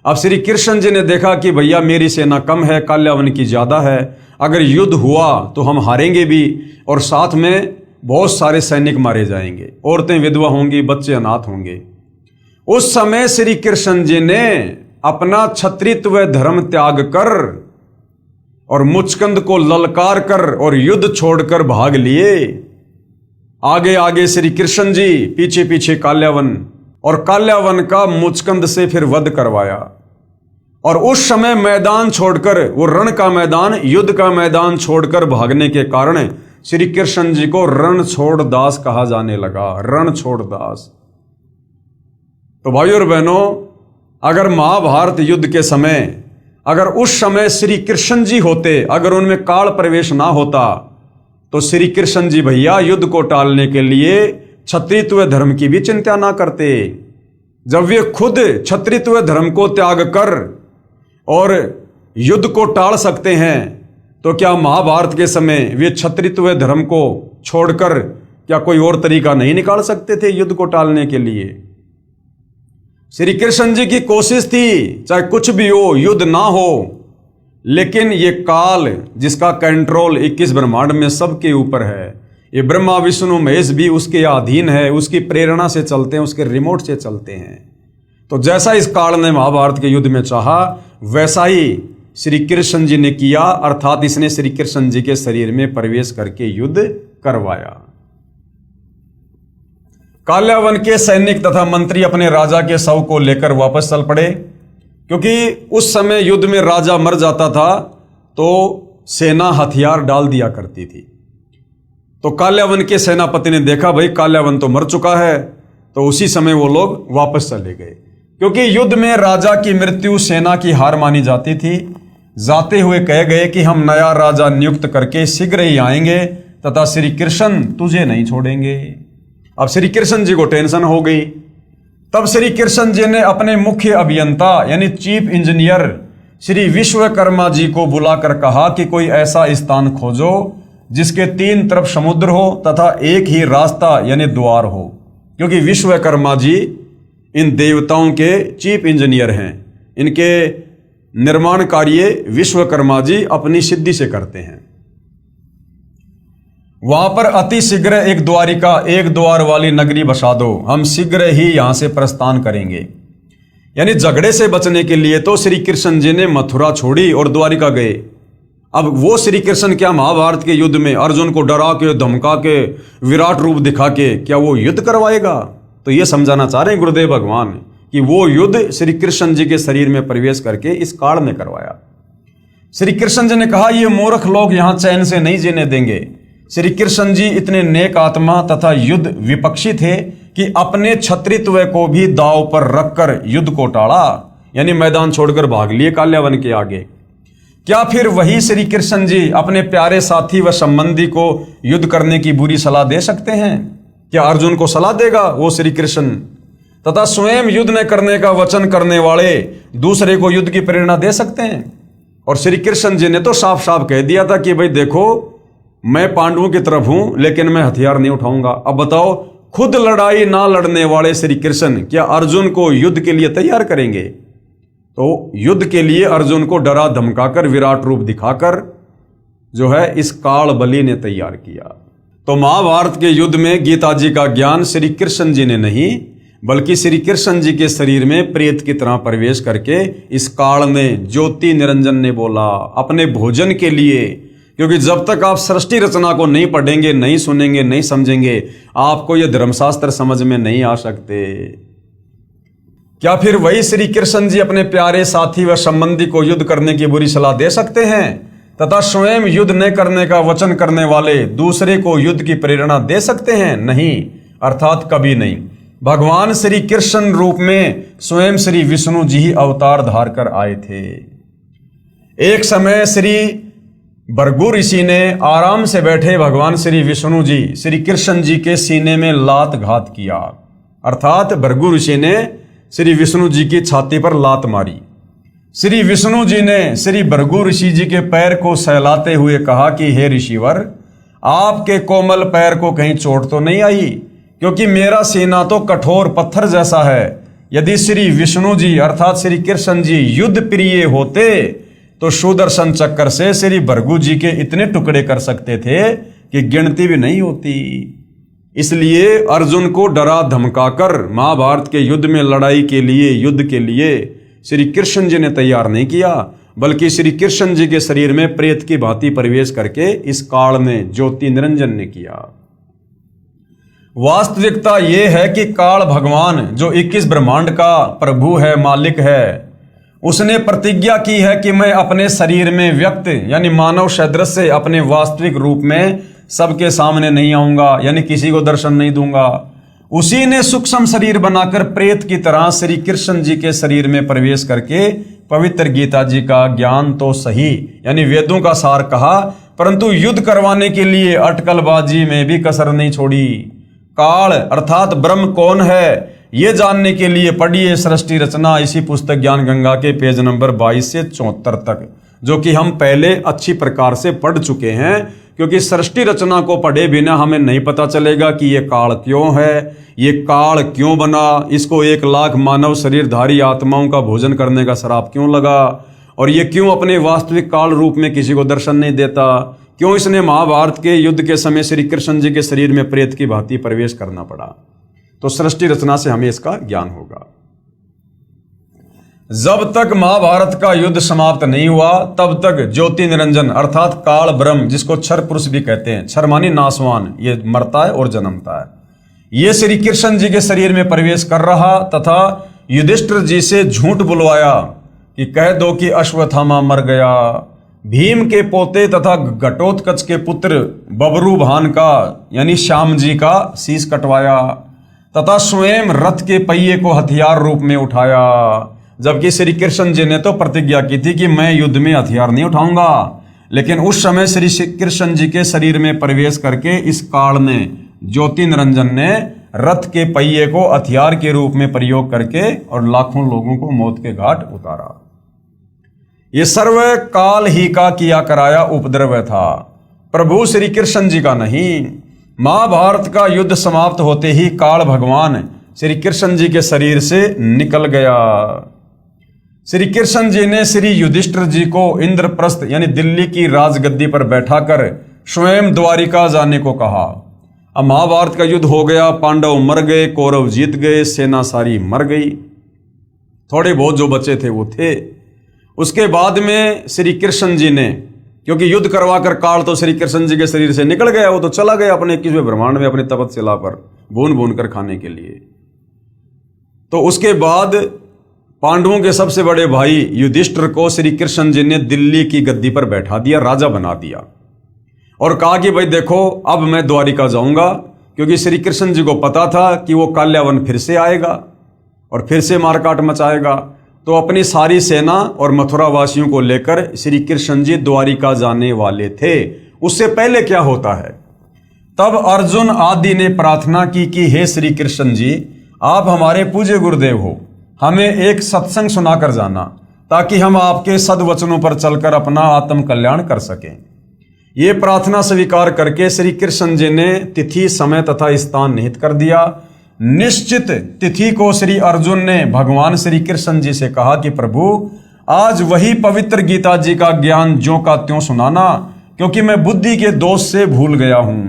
अब श्री कृष्ण जी ने देखा कि भैया मेरी सेना कम है, काल्यावन की ज़्यादा है, अगर युद्ध हुआ तो हम हारेंगे भी और साथ में बहुत सारे सैनिक मारे जाएंगे, औरतें विधवा होंगी, बच्चे अनाथ होंगे। उस समय श्री कृष्ण जी ने अपना क्षत्रित्व धर्म त्याग कर और मुचकंद को ललकार कर और युद्ध छोड़कर भाग लिए। आगे आगे श्री कृष्ण जी, पीछे पीछे काल्यावन, और काल्यावन का मुचकंद से फिर वध करवाया। और उस समय मैदान छोड़कर, वो रण का मैदान, युद्ध का मैदान छोड़कर भागने के कारण श्री कृष्ण जी को रणछोड़ दास कहा जाने लगा। रणछोड़ दास। तो भाइयों और बहनों, अगर महाभारत युद्ध के समय, अगर उस समय श्री कृष्ण जी होते, अगर उनमें काल प्रवेश ना होता, तो श्री कृष्ण जी भैया युद्ध को टालने के लिए क्षत्रित्व धर्म की भी चिंता ना करते। जब वे खुद क्षत्रित्व धर्म को त्याग कर और युद्ध को टाल सकते हैं, तो क्या महाभारत के समय वे क्षत्रित्व धर्म को छोड़कर क्या कोई और तरीका नहीं निकाल सकते थे युद्ध को टालने के लिए? श्री कृष्ण जी की कोशिश थी, चाहे कुछ भी हो, युद्ध ना हो, लेकिन ये काल जिसका कंट्रोल 21 ब्रह्मांड में सबके ऊपर है, ये ब्रह्मा विष्णु महेश भी उसके अधीन है, उसकी प्रेरणा से चलते हैं, उसके रिमोट से चलते हैं। तो जैसा इस काल ने महाभारत के युद्ध में चाहा, वैसा ही श्री कृष्ण जी ने किया, अर्थात इसने श्री कृष्ण जी के शरीर में प्रवेश करके युद्ध करवाया। काल्यावन के सैनिक तथा मंत्री अपने राजा के शव को लेकर वापस चल पड़े, क्योंकि उस समय युद्ध में राजा मर जाता था तो सेना हथियार डाल दिया करती थी। तो काल्यावन के सेनापति ने देखा भाई काल्यावन तो मर चुका है, तो उसी समय वो लोग वापस चले गए, क्योंकि युद्ध में राजा की मृत्यु सेना की हार मानी जाती थी। जाते हुए कह गए कि हम नया राजा नियुक्त करके शीघ्र ही आएंगे तथा श्री कृष्ण तुझे नहीं छोड़ेंगे। अब श्री कृष्ण जी को टेंशन हो गई। तब श्री कृष्ण जी ने अपने मुख्य अभियंता यानी चीफ इंजीनियर श्री विश्वकर्मा जी को बुलाकर कहा कि कोई ऐसा स्थान खोजो जिसके 3 तरफ समुद्र हो तथा एक ही रास्ता यानी द्वार हो, क्योंकि विश्वकर्मा जी इन देवताओं के चीफ इंजीनियर हैं। इनके निर्माण कार्य विश्वकर्मा जी अपनी सिद्धि से करते हैं। वहां पर अति शीघ्र एक द्वार वाली नगरी बसा दो, हम शीघ्र ही यहां से प्रस्थान करेंगे। यानी झगड़े से बचने के लिए तो श्री कृष्ण जी ने मथुरा छोड़ी और द्वारिका गए। अब वो श्री कृष्ण क्या महाभारत के युद्ध में अर्जुन को डरा के, धमका के, विराट रूप दिखा के क्या वो युद्ध करवाएगा? तो ये समझाना चाह रहे हैं गुरुदेव भगवान कि वो युद्ध श्री कृष्ण जी के शरीर में प्रवेश करके इस काल में करवाया। श्री कृष्ण जी ने कहा ये मूर्ख लोग यहां चैन से नहीं जीने देंगे। श्री कृष्ण जी इतने नेक आत्मा तथा युद्ध विपक्षी थे कि अपने क्षत्रित्व को भी दांव पर रखकर युद्ध को टाला, यानी मैदान छोड़कर भाग लिए काल्यावन के आगे। क्या फिर वही श्री कृष्ण जी अपने प्यारे साथी व संबंधी को युद्ध करने की बुरी सलाह दे सकते हैं? क्या अर्जुन को सलाह देगा वो श्री कृष्ण? तथा स्वयं युद्ध न करने का वचन करने वाले दूसरे को युद्ध की प्रेरणा दे सकते हैं? और श्री कृष्ण जी ने तो साफ साफ कह दिया था कि भाई देखो, मैं पांडवों की तरफ हूं लेकिन मैं हथियार नहीं उठाऊंगा। अब बताओ, खुद लड़ाई ना लड़ने वाले श्री कृष्ण क्या अर्जुन को युद्ध के लिए तैयार करेंगे? तो युद्ध के लिए अर्जुन को डरा धमकाकर, विराट रूप दिखाकर जो है इस काल बलि ने तैयार किया। तो महाभारत के युद्ध में गीता जी का ज्ञान श्री कृष्ण जी ने नहीं, बल्कि श्री कृष्ण जी के शरीर में प्रेत की तरह प्रवेश करके इस काल ने, ज्योति निरंजन ने बोला अपने भोजन के लिए। क्योंकि जब तक आप सृष्टि रचना को नहीं पढ़ेंगे, नहीं सुनेंगे, नहीं समझेंगे, आपको यह धर्मशास्त्र समझ में नहीं आ सकते। क्या फिर वही श्री कृष्ण जी अपने प्यारे साथी व संबंधी को युद्ध करने की बुरी सलाह दे सकते हैं तथा स्वयं युद्ध न करने का वचन करने वाले दूसरे को युद्ध की प्रेरणा दे सकते हैं? नहीं, अर्थात कभी नहीं। भगवान श्री कृष्ण रूप में स्वयं श्री विष्णु जी ही अवतार धार कर आए थे। एक समय श्री भृगु ऋषि ने आराम से बैठे भगवान श्री विष्णु जी श्री कृष्ण जी के सीने में लात घात किया, अर्थात भृगु ऋषि ने श्री विष्णु जी की छाती पर लात मारी। श्री विष्णु जी ने श्री भृगु ऋषि जी के पैर को सहलाते हुए कहा कि हे ऋषिवर, आपके कोमल पैर को कहीं चोट तो नहीं आई? क्योंकि मेरा सीना तो कठोर पत्थर जैसा है। यदि श्री विष्णु जी अर्थात श्री कृष्ण जी युद्ध प्रिय होते तो सुदर्शन चक्र से श्री भृगु जी के इतने टुकड़े कर सकते थे कि गिनती भी नहीं होती। इसलिए अर्जुन को डरा धमकाकर महाभारत के युद्ध में लड़ाई के लिए, युद्ध के लिए श्री कृष्ण जी ने तैयार नहीं किया, बल्कि श्री कृष्ण जी के शरीर में प्रेत की भांति प्रवेश करके इस काल ने, ज्योति निरंजन ने किया। वास्तविकता ये है कि काल भगवान जो 21 ब्रह्मांड का प्रभु है, मालिक है, उसने प्रतिज्ञा की है कि मैं अपने शरीर में व्यक्त यानी मानव सदृश से अपने वास्तविक रूप में सबके सामने नहीं आऊंगा, यानी किसी को दर्शन नहीं दूंगा। उसी ने सूक्ष्म शरीर बनाकर प्रेत की तरह श्री कृष्ण जी के शरीर में प्रवेश करके पवित्र गीता जी का ज्ञान तो सही यानी वेदों का सार कहा, परंतु युद्ध करवाने के लिए अटकलबाजी में भी कसर नहीं छोड़ी। काल अर्थात ब्रह्म कौन है ये जानने के लिए पढ़िए सृष्टि रचना, इसी पुस्तक ज्ञान गंगा के पेज नंबर 22 से 74 तक, जो कि हम पहले अच्छी प्रकार से पढ़ चुके हैं। क्योंकि सृष्टि रचना को पढ़े बिना हमें नहीं पता चलेगा कि ये काल क्यों है, ये काल क्यों बना, इसको 1 लाख मानव शरीरधारी आत्माओं का भोजन करने का श्राप क्यों लगा, और ये क्यों अपने वास्तविक काल रूप में किसी को दर्शन नहीं देता, क्यों इसने महाभारत के युद्ध के समय श्री कृष्ण जी के शरीर में प्रेत की भांति प्रवेश करना पड़ा। तो सृष्टि रचना से हमें इसका ज्ञान होगा। जब तक महाभारत का युद्ध समाप्त नहीं हुआ तब तक ज्योति निरंजन अर्थात काल ब्रह्म, जिसको क्षर पुरुष भी कहते हैं, क्षर मानी नासवान, ये मरता है और जन्मता है, ये श्री कृष्ण जी के शरीर में प्रवेश कर रहा तथा युधिष्ठिर जी से झूठ बुलवाया कि कह दो कि अश्वत्थामा मर गया। भीम के पोते तथा घटोत्कच के पुत्र बबरू भान का यानी श्याम जी का शीश कटवाया तथा स्वयं रथ के पहिए को हथियार रूप में उठाया, जबकि श्री कृष्ण जी ने तो प्रतिज्ञा की थी कि मैं युद्ध में हथियार नहीं उठाऊंगा। लेकिन उस समय श्री कृष्ण जी के शरीर में प्रवेश करके इस काल ने, ज्योति निरंजन ने रथ के पहिए को हथियार के रूप में प्रयोग करके और लाखों लोगों को मौत के घाट उतारा। ये सर्व काल ही का किया कराया उपद्रव था, प्रभु श्री कृष्ण जी का नहीं। महाभारत का युद्ध समाप्त होते ही काल भगवान श्री कृष्ण जी के शरीर से निकल गया। श्री कृष्ण जी ने श्री युधिष्ठिर जी को इंद्रप्रस्थ यानी दिल्ली की राजगद्दी पर बैठाकर स्वयं द्वारिका जाने को कहा। अब महाभारत का युद्ध हो गया, पांडव मर गए, कौरव जीत गए, सेना सारी मर गई, थोड़े बहुत जो बचे थे वो थे। उसके बाद में श्री कृष्ण जी ने, क्योंकि युद्ध करवाकर काल तो श्री कृष्ण जी के शरीर से निकल गया, वो तो चला गया अपने 21वें ब्रह्मांड में अपने तपस्या पर भून भून कर खाने के लिए। तो उसके बाद पांडवों के सबसे बड़े भाई युधिष्ठिर को श्री कृष्ण जी ने दिल्ली की गद्दी पर बैठा दिया, राजा बना दिया और कहा कि भाई देखो अब मैं द्वारिका जाऊंगा, क्योंकि श्री कृष्ण जी को पता था कि वो काल्यावन फिर से आएगा और फिर से मारकाट मचाएगा। तो अपनी सारी सेना और मथुरा वासियों को लेकर श्री कृष्ण जी द्वारिका जाने वाले थे। उससे पहले क्या होता है, तब अर्जुन आदि ने प्रार्थना की कि हे श्री कृष्ण जी, आप हमारे पूज्य गुरुदेव हो, हमें एक सत्संग सुनाकर जाना ताकि हम आपके सद्वचनों पर चलकर अपना आत्म कल्याण कर सकें। ये प्रार्थना स्वीकार करके श्री कृष्ण जी ने तिथि, समय तथा स्थान निहित कर दिया। निश्चित तिथि को श्री अर्जुन ने भगवान श्री कृष्ण जी से कहा कि प्रभु आज वही पवित्र गीता जी का ज्ञान ज्यों का त्यों सुनाना, क्योंकि मैं बुद्धि के दोष से भूल गया हूं।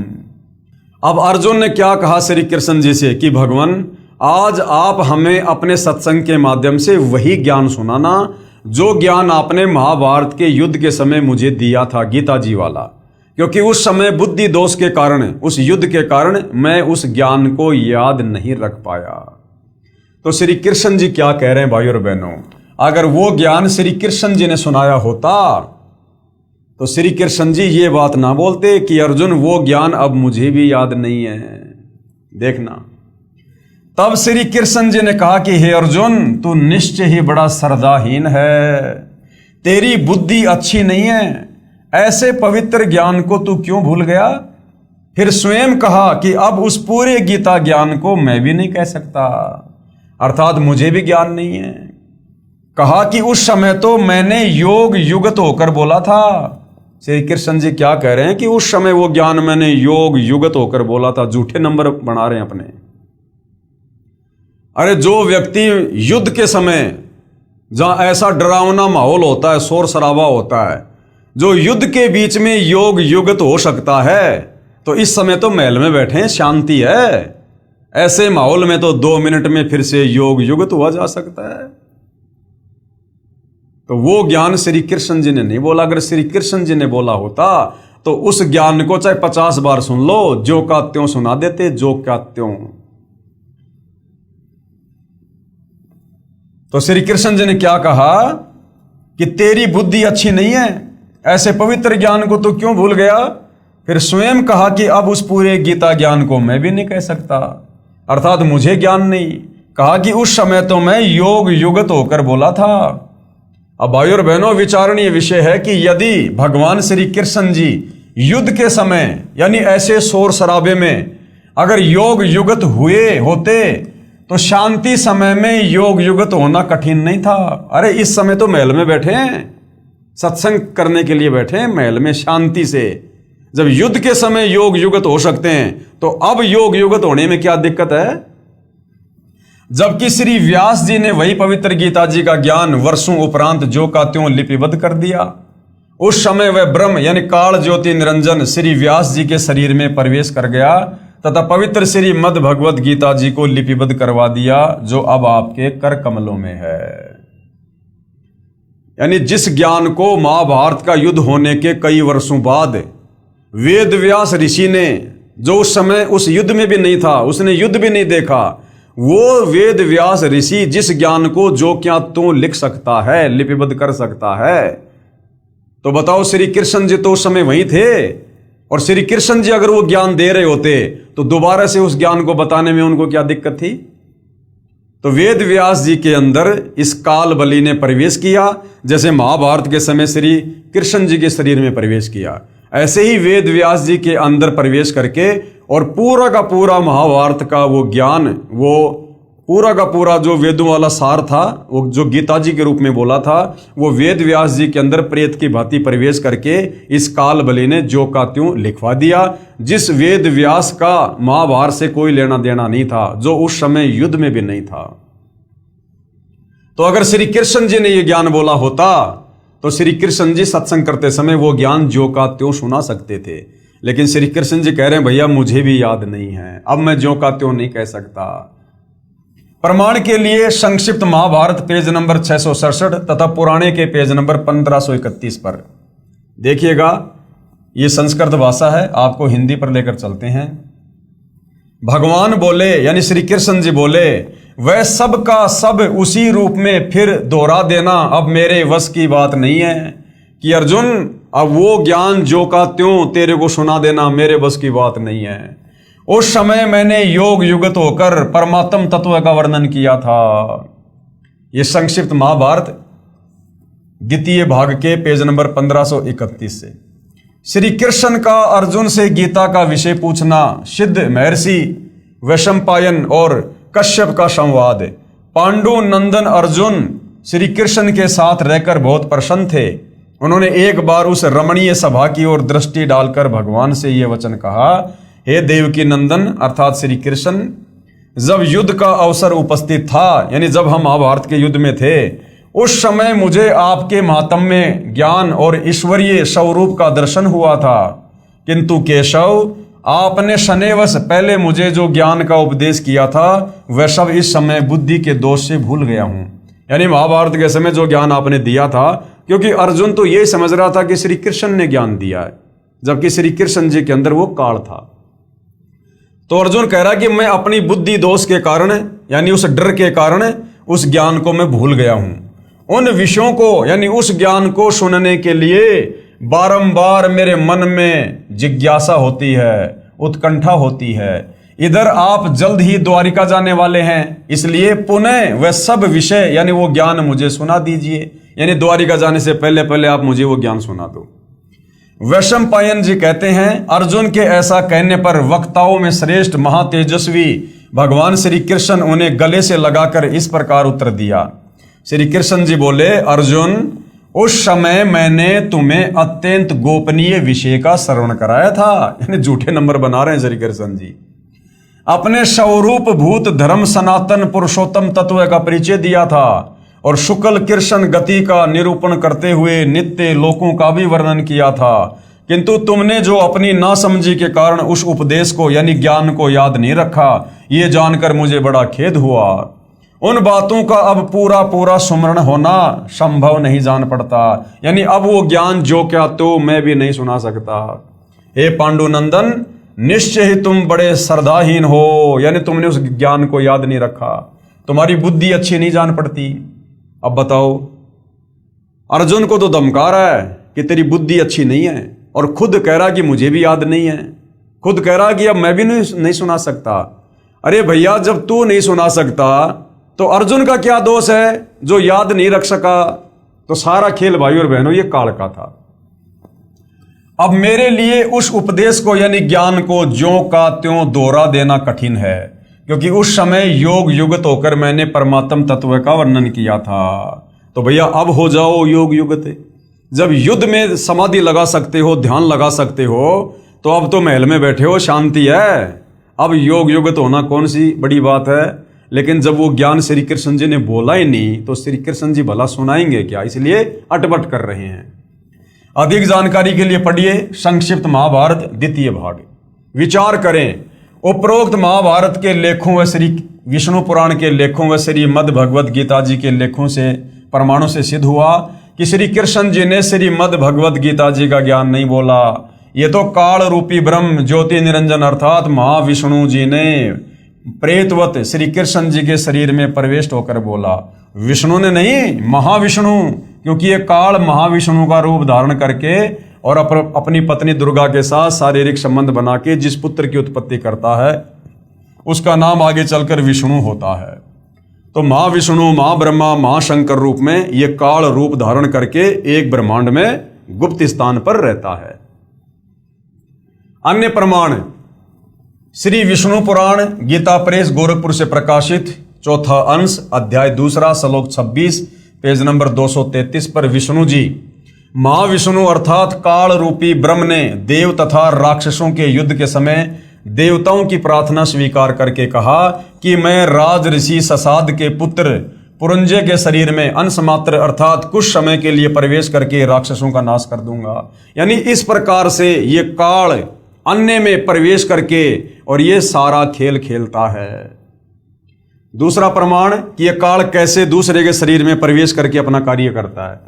अब अर्जुन ने क्या कहा श्री कृष्ण जी से कि भगवान आज आप हमें अपने सत्संग के माध्यम से वही ज्ञान सुनाना जो ज्ञान आपने महाभारत के युद्ध के समय मुझे दिया था, गीता जी वाला, क्योंकि उस समय बुद्धि दोष के कारण, उस युद्ध के कारण मैं उस ज्ञान को याद नहीं रख पाया। तो श्री कृष्ण जी क्या कह रहे हैं भाइयों और बहनों, अगर वो ज्ञान श्री कृष्ण जी ने सुनाया होता तो श्री कृष्ण जी ये बात ना बोलते कि अर्जुन वो ज्ञान अब मुझे भी याद नहीं है। देखना, तब श्री कृष्ण जी ने कहा कि हे अर्जुन, तू निश्चय ही बड़ा श्रद्धाहीन है, तेरी बुद्धि अच्छी नहीं है, ऐसे पवित्र ज्ञान को तू क्यों भूल गया। फिर स्वयं कहा कि अब उस पूरे गीता ज्ञान को मैं भी नहीं कह सकता, अर्थात मुझे भी ज्ञान नहीं है। कहा कि उस समय तो मैंने योग युगत होकर बोला था। श्री कृष्ण जी क्या कह रहे हैं कि उस समय वो ज्ञान मैंने योग युगत होकर बोला था। झूठे नंबर बना रहे हैं अपने। अरे जो व्यक्ति युद्ध के समय जहां ऐसा डरावना माहौल होता है, शोर शराबा होता है, जो युद्ध के बीच में योग युगत हो सकता है, तो इस समय तो महल में बैठे हैं, शांति है। ऐसे माहौल में तो 2 मिनट में फिर से योग युगत हुआ जा सकता है। तो वो ज्ञान श्री कृष्ण जी ने नहीं बोला। अगर श्री कृष्ण जी ने बोला होता तो उस ज्ञान को चाहे 50 बार सुन लो, जो का त्यों सुना देते, जो का त्यों। तो श्री कृष्ण जी ने क्या कहा कि तेरी बुद्धि अच्छी नहीं है, ऐसे पवित्र ज्ञान को तू क्यों भूल गया। फिर स्वयं कहा कि अब उस पूरे गीता ज्ञान को मैं भी नहीं कह सकता, अर्थात मुझे ज्ञान नहीं। कहा कि उस समय तो मैं योग युगत होकर बोला था। अब भाई और बहनों, विचारणीय विषय है कि यदि भगवान श्री कृष्ण जी युद्ध के समय यानी ऐसे शोर शराबे में अगर योग युगत हुए होते तो शांति समय में योग युगत होना कठिन नहीं था। अरे इस समय तो महल में बैठे हैं, सत्संग करने के लिए बैठे हैं महल में शांति से। जब युद्ध के समय योग युगत हो सकते हैं तो अब योग युगत होने में क्या दिक्कत है। जबकि श्री व्यास जी ने वही पवित्र गीता जी का ज्ञान वर्षों उपरांत जो का त्यों लिपिबद्ध कर दिया। उस समय वह ब्रह्म यानी काल ज्योति निरंजन श्री व्यास जी के शरीर में प्रवेश कर गया तथा पवित्र श्री मद भगवत गीता जी को लिपिबद्ध करवा दिया, जो अब आपके कर कमलों में है। यानी जिस ज्ञान को महाभारत का युद्ध होने के कई वर्षों बाद वेद व्यास ऋषि ने, जो उस समय उस युद्ध में भी नहीं था, उसने युद्ध भी नहीं देखा, वो वेद व्यास ऋषि जिस ज्ञान को जो क्या तू लिख सकता है, लिपिबद्ध कर सकता है, तो बताओ श्री कृष्ण जी तो उस समय वहीं थे। और श्री कृष्ण जी अगर वो ज्ञान दे रहे होते तो दोबारा से उस ज्ञान को बताने में उनको क्या दिक्कत थी। तो वेद व्यास जी के अंदर इस काल बलि ने प्रवेश किया, जैसे महाभारत के समय श्री कृष्ण जी के शरीर में प्रवेश किया, ऐसे ही वेद व्यास जी के अंदर प्रवेश करके और पूरा का पूरा महाभारत का वो ज्ञान, वो पूरा का पूरा जो वेदों वाला सार था, वो जो गीता जी के रूप में बोला था, वो वेद व्यास जी के अंदर प्रेत की भांति प्रवेश करके इस काल बलि ने जो का त्यों लिखवा दिया। जिस वेद व्यास का महाभारत से कोई लेना देना नहीं था, जो उस समय युद्ध में भी नहीं था। तो अगर श्री कृष्ण जी ने ये ज्ञान बोला होता तो श्री कृष्ण जी सत्संग करते समय वो ज्ञान जो का त्यों सुना सकते थे। लेकिन श्री कृष्ण जी कह रहे हैं भैया मुझे भी याद नहीं है, अब मैं जो का त्यों नहीं कह सकता। प्रमाण के लिए संक्षिप्त महाभारत पेज नंबर 667 तथा पुराणे के पेज नंबर 1531 पर देखिएगा। ये संस्कृत भाषा है, आपको हिंदी पर लेकर चलते हैं। भगवान बोले यानी श्री कृष्ण जी बोले, वह सब का सब उसी रूप में फिर दोहरा देना अब मेरे वश की बात नहीं है कि अर्जुन, अब वो ज्ञान जो का त्यों तेरे को सुना देना मेरे बस की बात नहीं है। उस समय मैंने योग युगत होकर परमात्म तत्व का वर्णन किया था। ये संक्षिप्त महाभारत द्वितीय भाग के पेज नंबर 1531 से। श्री कृष्ण का अर्जुन से गीता का विषय पूछना, सिद्ध महर्षि वैशंपायन और कश्यप का संवाद। पांडु नंदन अर्जुन श्री कृष्ण के साथ रहकर बहुत प्रसन्न थे। उन्होंने एक बार उस रमणीय सभा की ओर दृष्टि डालकर भगवान से यह वचन कहा, हे देवकी नंदन अर्थात श्री कृष्ण, जब युद्ध का अवसर उपस्थित था, यानी जब हम महाभारत के युद्ध में थे, उस समय मुझे आपके महात्म्य ज्ञान और ईश्वरीय स्वरूप का दर्शन हुआ था। किंतु केशव, आपने शनेवश पहले मुझे जो ज्ञान का उपदेश किया था वह सब इस समय बुद्धि के दोष से भूल गया हूं। यानी महाभारत के समय जो ज्ञान आपने दिया था, क्योंकि अर्जुन तो यही समझ रहा था कि श्री कृष्ण ने ज्ञान दिया है, जबकि श्री कृष्ण जी के अंदर वो काल था। तो अर्जुन कह रहा कि मैं अपनी बुद्धि दोष के कारण, यानी उस डर के कारण उस ज्ञान को मैं भूल गया हूं। उन विषयों को यानी उस ज्ञान को सुनने के लिए बारंबार मेरे मन में जिज्ञासा होती है, उत्कंठा होती है। इधर आप जल्द ही द्वारिका जाने वाले हैं, इसलिए पुनः वह सब विषय यानी वो ज्ञान मुझे सुना दीजिए। यानी द्वारिका जाने से पहले पहले आप मुझे वो ज्ञान सुना दो। वैशंपायन जी कहते हैं, अर्जुन के ऐसा कहने पर वक्ताओं में श्रेष्ठ महातेजस्वी भगवान श्री कृष्ण उन्हें गले से लगाकर इस प्रकार उत्तर दिया। श्री कृष्ण जी बोले, अर्जुन, उस समय मैंने तुम्हें अत्यंत गोपनीय विषय का श्रवण कराया था। यानी झूठे नंबर बना रहे हैं श्री कृष्ण जी। अपने स्वरूप भूत धर्म सनातन पुरुषोत्तम तत्व का परिचय दिया था और शुक्ल कृष्ण गति का निरूपण करते हुए नित्य लोकों का भी वर्णन किया था। किंतु तुमने जो अपनी नासमझी के कारण उस उपदेश को यानी ज्ञान को याद नहीं रखा, ये जानकर मुझे बड़ा खेद हुआ। उन बातों का अब पूरा पूरा स्मरण होना संभव नहीं जान पड़ता। यानी अब वो ज्ञान जो क्या तो मैं भी नहीं सुना सकता। हे पांडुनंदन, निश्चय ही तुम बड़े श्रद्धाहीन हो, यानी तुमने उस ज्ञान को याद नहीं रखा, तुम्हारी बुद्धि अच्छी नहीं जान पड़ती। अब बताओ, अर्जुन को तो धमका रहा है कि तेरी बुद्धि अच्छी नहीं है, और खुद कह रहा कि मुझे भी याद नहीं है, खुद कह रहा कि अब मैं भी नहीं सुना सकता। अरे भैया, जब तू नहीं सुना सकता तो अर्जुन का क्या दोष है जो याद नहीं रख सका? तो सारा खेल भाई और बहनों ये काल का था। अब मेरे लिए उस उपदेश को यानी ज्ञान को ज्यों का त्यों दोहरा देना कठिन है, क्योंकि उस समय योग युगत होकर मैंने परमात्म तत्व का वर्णन किया था। तो भैया अब हो जाओ योग युगत। जब युद्ध में समाधि लगा सकते हो, ध्यान लगा सकते हो, तो अब तो महल में बैठे हो, शांति है। अब योग युगत होना कौन सी बड़ी बात है? लेकिन जब वो ज्ञान श्री कृष्ण जी ने बोला ही नहीं तो श्री कृष्ण जी भला सुनाएंगे क्या? इसलिए अटपट कर रहे हैं। अधिक जानकारी के लिए पढ़िए संक्षिप्त महाभारत द्वितीय भाग। विचार करें, उपरोक्त महाभारत के लेखों व श्री विष्णु पुराण के लेखों व श्रीमद् भगवद गीता जी के लेखों से प्रमाणों से सिद्ध हुआ कि श्री कृष्ण जी ने श्रीमद् भगवद गीता जी का ज्ञान नहीं बोला। ये तो काल रूपी ब्रह्म ज्योति निरंजन अर्थात महाविष्णु जी ने प्रेतवत श्री कृष्ण जी के शरीर में प्रवेश होकर बोला। विष्णु ने नहीं, महाविष्णु, क्योंकि ये काल महाविष्णु का रूप धारण करके और अपनी पत्नी दुर्गा के साथ शारीरिक संबंध बना के जिस पुत्र की उत्पत्ति करता है उसका नाम आगे चलकर विष्णु होता है। तो महाविष्णु, महाब्रह्मा, महाशंकर रूप में ये काल रूप धारण करके एक ब्रह्मांड में गुप्त स्थान पर रहता है। अन्य प्रमाण श्री विष्णु पुराण गीता प्रेस गोरखपुर से प्रकाशित चौथा अंश अध्याय 2 श्लोक 26 पेज नंबर 233 पर विष्णु जी महाविष्णु अर्थात काल रूपी ब्रह्म ने देव तथा राक्षसों के युद्ध के समय देवताओं की प्रार्थना स्वीकार करके कहा कि मैं राज ऋषि ससाद के पुत्र पुरंजय के शरीर में अंश मात्र अर्थात कुछ समय के लिए प्रवेश करके राक्षसों का नाश कर दूंगा। यानी इस प्रकार से ये काल अन्य में प्रवेश करके और ये सारा खेल खेलता है। दूसरा प्रमाण कि यह काल कैसे दूसरे के शरीर में प्रवेश करके अपना कार्य करता है।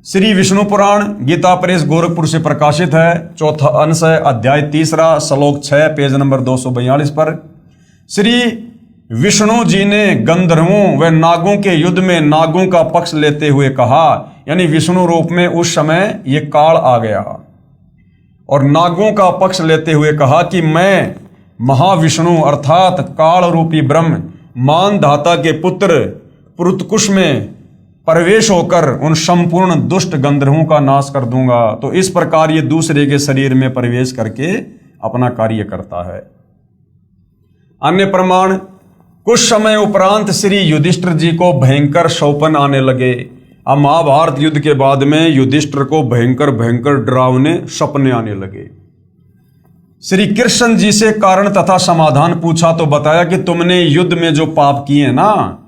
श्री विष्णु पुराण गीता प्रेस गोरखपुर से प्रकाशित है, चौथा अंश है अध्याय 3 श्लोक 6 पेज नंबर 242 पर श्री विष्णु जी ने गंधर्वों व नागों के युद्ध में नागों का पक्ष लेते हुए कहा, यानी विष्णु रूप में उस समय ये काल आ गया और नागों का पक्ष लेते हुए कहा कि मैं महाविष्णु अर्थात काल रूपी ब्रह्म मानधाता के पुत्र पुरुतकुश में प्रवेश होकर उन संपूर्ण दुष्ट गंधर्वों का नाश कर दूंगा। तो इस प्रकार ये दूसरे के शरीर में प्रवेश करके अपना कार्य करता है। अन्य प्रमाण कुछ समय उपरांत श्री युधिष्ठिर जी को भयंकर शौपन आने लगे। अब महाभारत युद्ध के बाद में युधिष्ठिर को भयंकर भयंकर डरावने सपने आने लगे। श्री कृष्ण जी से कारण तथा समाधान पूछा तो बताया कि तुमने युद्ध में जो पाप किए ना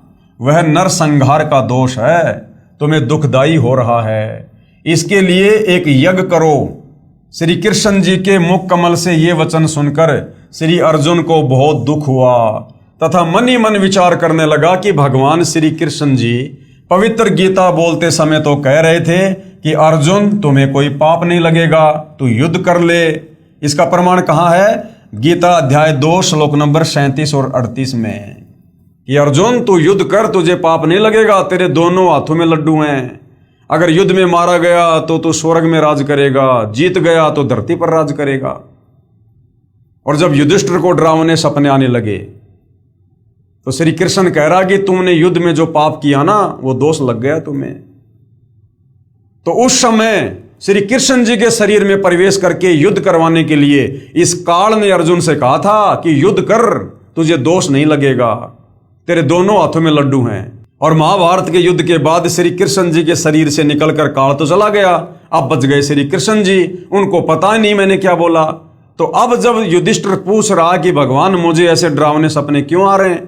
वह नरसंहार का दोष है, तुम्हें दुखदाई हो रहा है, इसके लिए एक यज्ञ करो। श्री कृष्ण जी के मुख कमल से ये वचन सुनकर श्री अर्जुन को बहुत दुख हुआ तथा मन ही मन विचार करने लगा कि भगवान श्री कृष्ण जी पवित्र गीता बोलते समय तो कह रहे थे कि अर्जुन तुम्हें कोई पाप नहीं लगेगा, तू युद्ध कर ले। इसका प्रमाण कहाँ है? गीता अध्याय 2 श्लोक नंबर 37 और 38 में कि अर्जुन तू युद्ध कर, तुझे पाप नहीं लगेगा, तेरे दोनों हाथों में लड्डू हैं। अगर युद्ध में मारा गया तो तू स्वर्ग में राज करेगा, जीत गया तो धरती पर राज करेगा। और जब युधिष्ठिर को डरावने सपने आने लगे तो श्री कृष्ण कह रहा कि तुमने युद्ध में जो पाप किया ना वो दोष लग गया तुम्हें। तो उस समय श्री कृष्ण जी के शरीर में प्रवेश करके युद्ध करवाने के लिए इस काल ने अर्जुन से कहा था कि युद्ध कर, तुझे दोष नहीं लगेगा, तेरे दोनों हाथों में लड्डू हैं। और महाभारत के युद्ध के बाद श्री कृष्ण जी के शरीर से निकलकर काल तो चला गया, अब बच गए श्री कृष्ण जी, उनको पता नहीं मैंने क्या बोला। तो अब जब युधिष्ठिर पूछ रहा कि भगवान मुझे ऐसे डरावने सपने क्यों आ रहे हैं,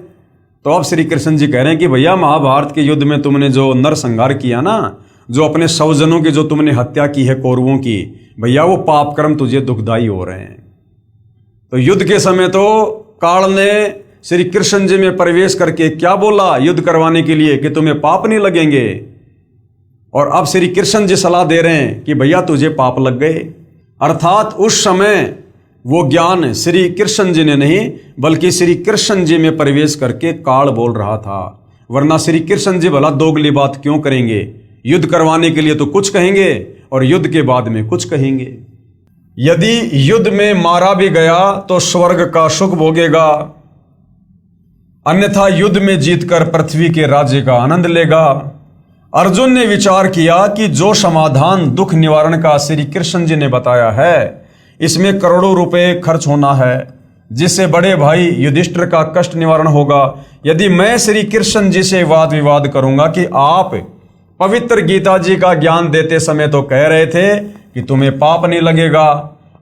तो अब श्री कृष्ण जी कह रहे हैं कि भैया महाभारत के युद्ध में तुमने जो नरसंहार किया ना, जो अपने स्वजनों की जो तुमने हत्या की है कौरवों की, भैया वो पाप कर्म तुझे दुखदाई हो रहे हैं। तो युद्ध के समय तो काल ने श्री कृष्ण जी में प्रवेश करके क्या बोला युद्ध करवाने के लिए कि तुम्हें पाप नहीं लगेंगे, और अब श्री कृष्ण जी सलाह दे रहे हैं कि भैया तुझे पाप लग गए। अर्थात उस समय वो ज्ञान श्री कृष्ण जी ने नहीं बल्कि श्री कृष्ण जी में प्रवेश करके काल बोल रहा था। वरना श्री कृष्ण जी भला दोगली बात क्यों करेंगे? युद्ध करवाने के लिए तो कुछ कहेंगे और युद्ध के बाद में कुछ कहेंगे। यदि युद्ध में मारा भी गया तो स्वर्ग का सुख भोगेगा, अन्यथा युद्ध में जीतकर पृथ्वी के राज्य का आनंद लेगा। अर्जुन ने विचार किया कि जो समाधान दुख निवारण का श्री कृष्ण जी ने बताया है, इसमें करोड़ों रुपए खर्च होना है, जिससे बड़े भाई युधिष्ठिर का कष्ट निवारण होगा। यदि मैं श्री कृष्ण जी से वाद विवाद करूंगा कि आप पवित्र गीता जी का ज्ञान देते समय तो कह रहे थे कि तुम्हें पाप नहीं लगेगा,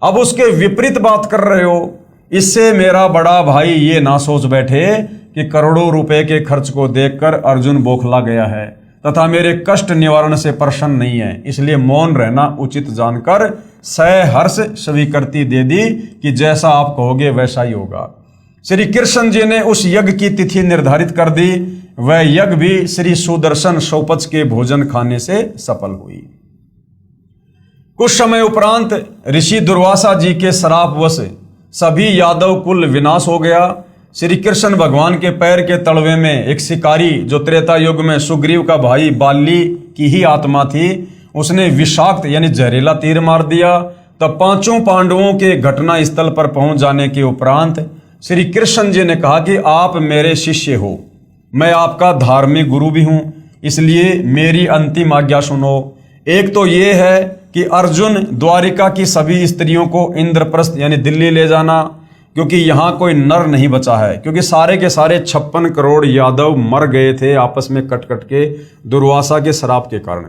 अब उसके विपरीत बात कर रहे हो, इससे मेरा बड़ा भाई ये ना सोच बैठे कि करोड़ों रुपए के खर्च को देखकर अर्जुन बौखला गया है तथा मेरे कष्ट निवारण से प्रसन्न नहीं है, इसलिए मौन रहना उचित जानकर सहर्ष स्वीकृति दे दी कि जैसा आप कहोगे वैसा ही होगा। श्री कृष्ण जी ने उस यज्ञ की तिथि निर्धारित कर दी। वह यज्ञ भी श्री सुदर्शन सौपच के भोजन खाने से सफल हुई। कुछ समय उपरांत ऋषि दुर्वासा जी के श्रापवश सभी यादव कुल विनाश हो गया। श्री कृष्ण भगवान के पैर के तलवे में एक शिकारी, जो त्रेता युग में सुग्रीव का भाई बाली की ही आत्मा थी, उसने विषाक्त यानी जहरीला तीर मार दिया। तब पांचों पांडवों के घटना स्थल पर पहुंच जाने के उपरांत श्री कृष्ण जी ने कहा कि आप मेरे शिष्य हो, मैं आपका धार्मिक गुरु भी हूं, इसलिए मेरी अंतिम आज्ञा सुनो। एक तो ये है कि अर्जुन द्वारिका की सभी स्त्रियों को इंद्रप्रस्थ यानी दिल्ली ले जाना, क्योंकि यहाँ कोई नर नहीं बचा है, क्योंकि सारे के सारे 56 करोड़ यादव मर गए थे आपस में कट कट के दुर्वासा के श्राप के कारण।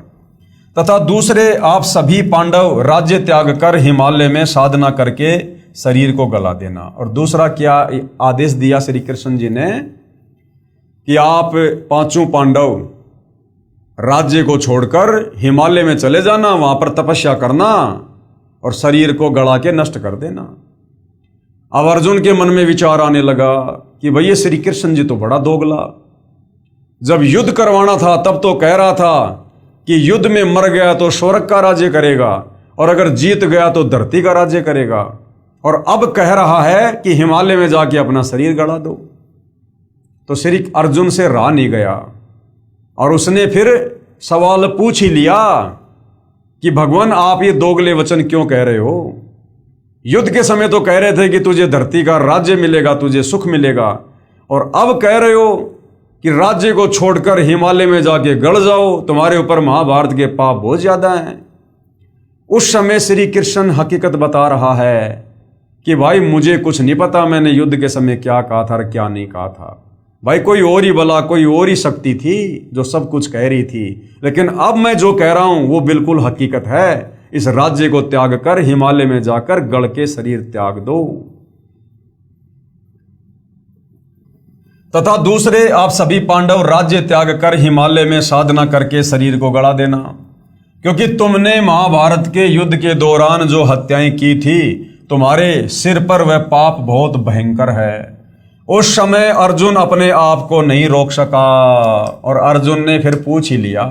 तथा दूसरे, आप सभी पांडव राज्य त्याग कर हिमालय में साधना करके शरीर को गला देना। और दूसरा क्या आदेश दिया श्री कृष्ण जी ने कि आप पांचों पांडव राज्य को छोड़कर हिमालय में चले जाना, वहां पर तपस्या करना और शरीर को गला के नष्ट कर देना। अब अर्जुन के मन में विचार आने लगा कि भैया श्री कृष्ण जी तो बड़ा दोगला, जब युद्ध करवाना था तब तो कह रहा था कि युद्ध में मर गया तो स्वर्ग का राज्य करेगा और अगर जीत गया तो धरती का राज्य करेगा, और अब कह रहा है कि हिमालय में जाके अपना शरीर गड़ा दो। तो श्री अर्जुन से रहा नहीं गया और उसने फिर सवाल पूछ ही लिया कि भगवान आप ये दोगले वचन क्यों कह रहे हो? युद्ध के समय तो कह रहे थे कि तुझे धरती का राज्य मिलेगा, तुझे सुख मिलेगा, और अब कह रहे हो कि राज्य को छोड़कर हिमालय में जाके गड़ जाओ, तुम्हारे ऊपर महाभारत के पाप बहुत ज्यादा हैं। उस समय श्री कृष्ण हकीकत बता रहा है कि भाई मुझे कुछ नहीं पता मैंने युद्ध के समय क्या कहा था और क्या नहीं कहा था। भाई कोई और ही बला, कोई और ही शक्ति थी जो सब कुछ कह रही थी, लेकिन अब मैं जो कह रहा हूं वो बिल्कुल हकीकत है। इस राज्य को त्याग कर हिमालय में जाकर गड़ के शरीर त्याग दो। तथा दूसरे, आप सभी पांडव राज्य त्याग कर हिमालय में साधना करके शरीर को गड़ा देना, क्योंकि तुमने महाभारत के युद्ध के दौरान जो हत्याएं की थी, तुम्हारे सिर पर वह पाप बहुत भयंकर है। उस समय अर्जुन अपने आप को नहीं रोक सका और अर्जुन ने फिर पूछ ही लिया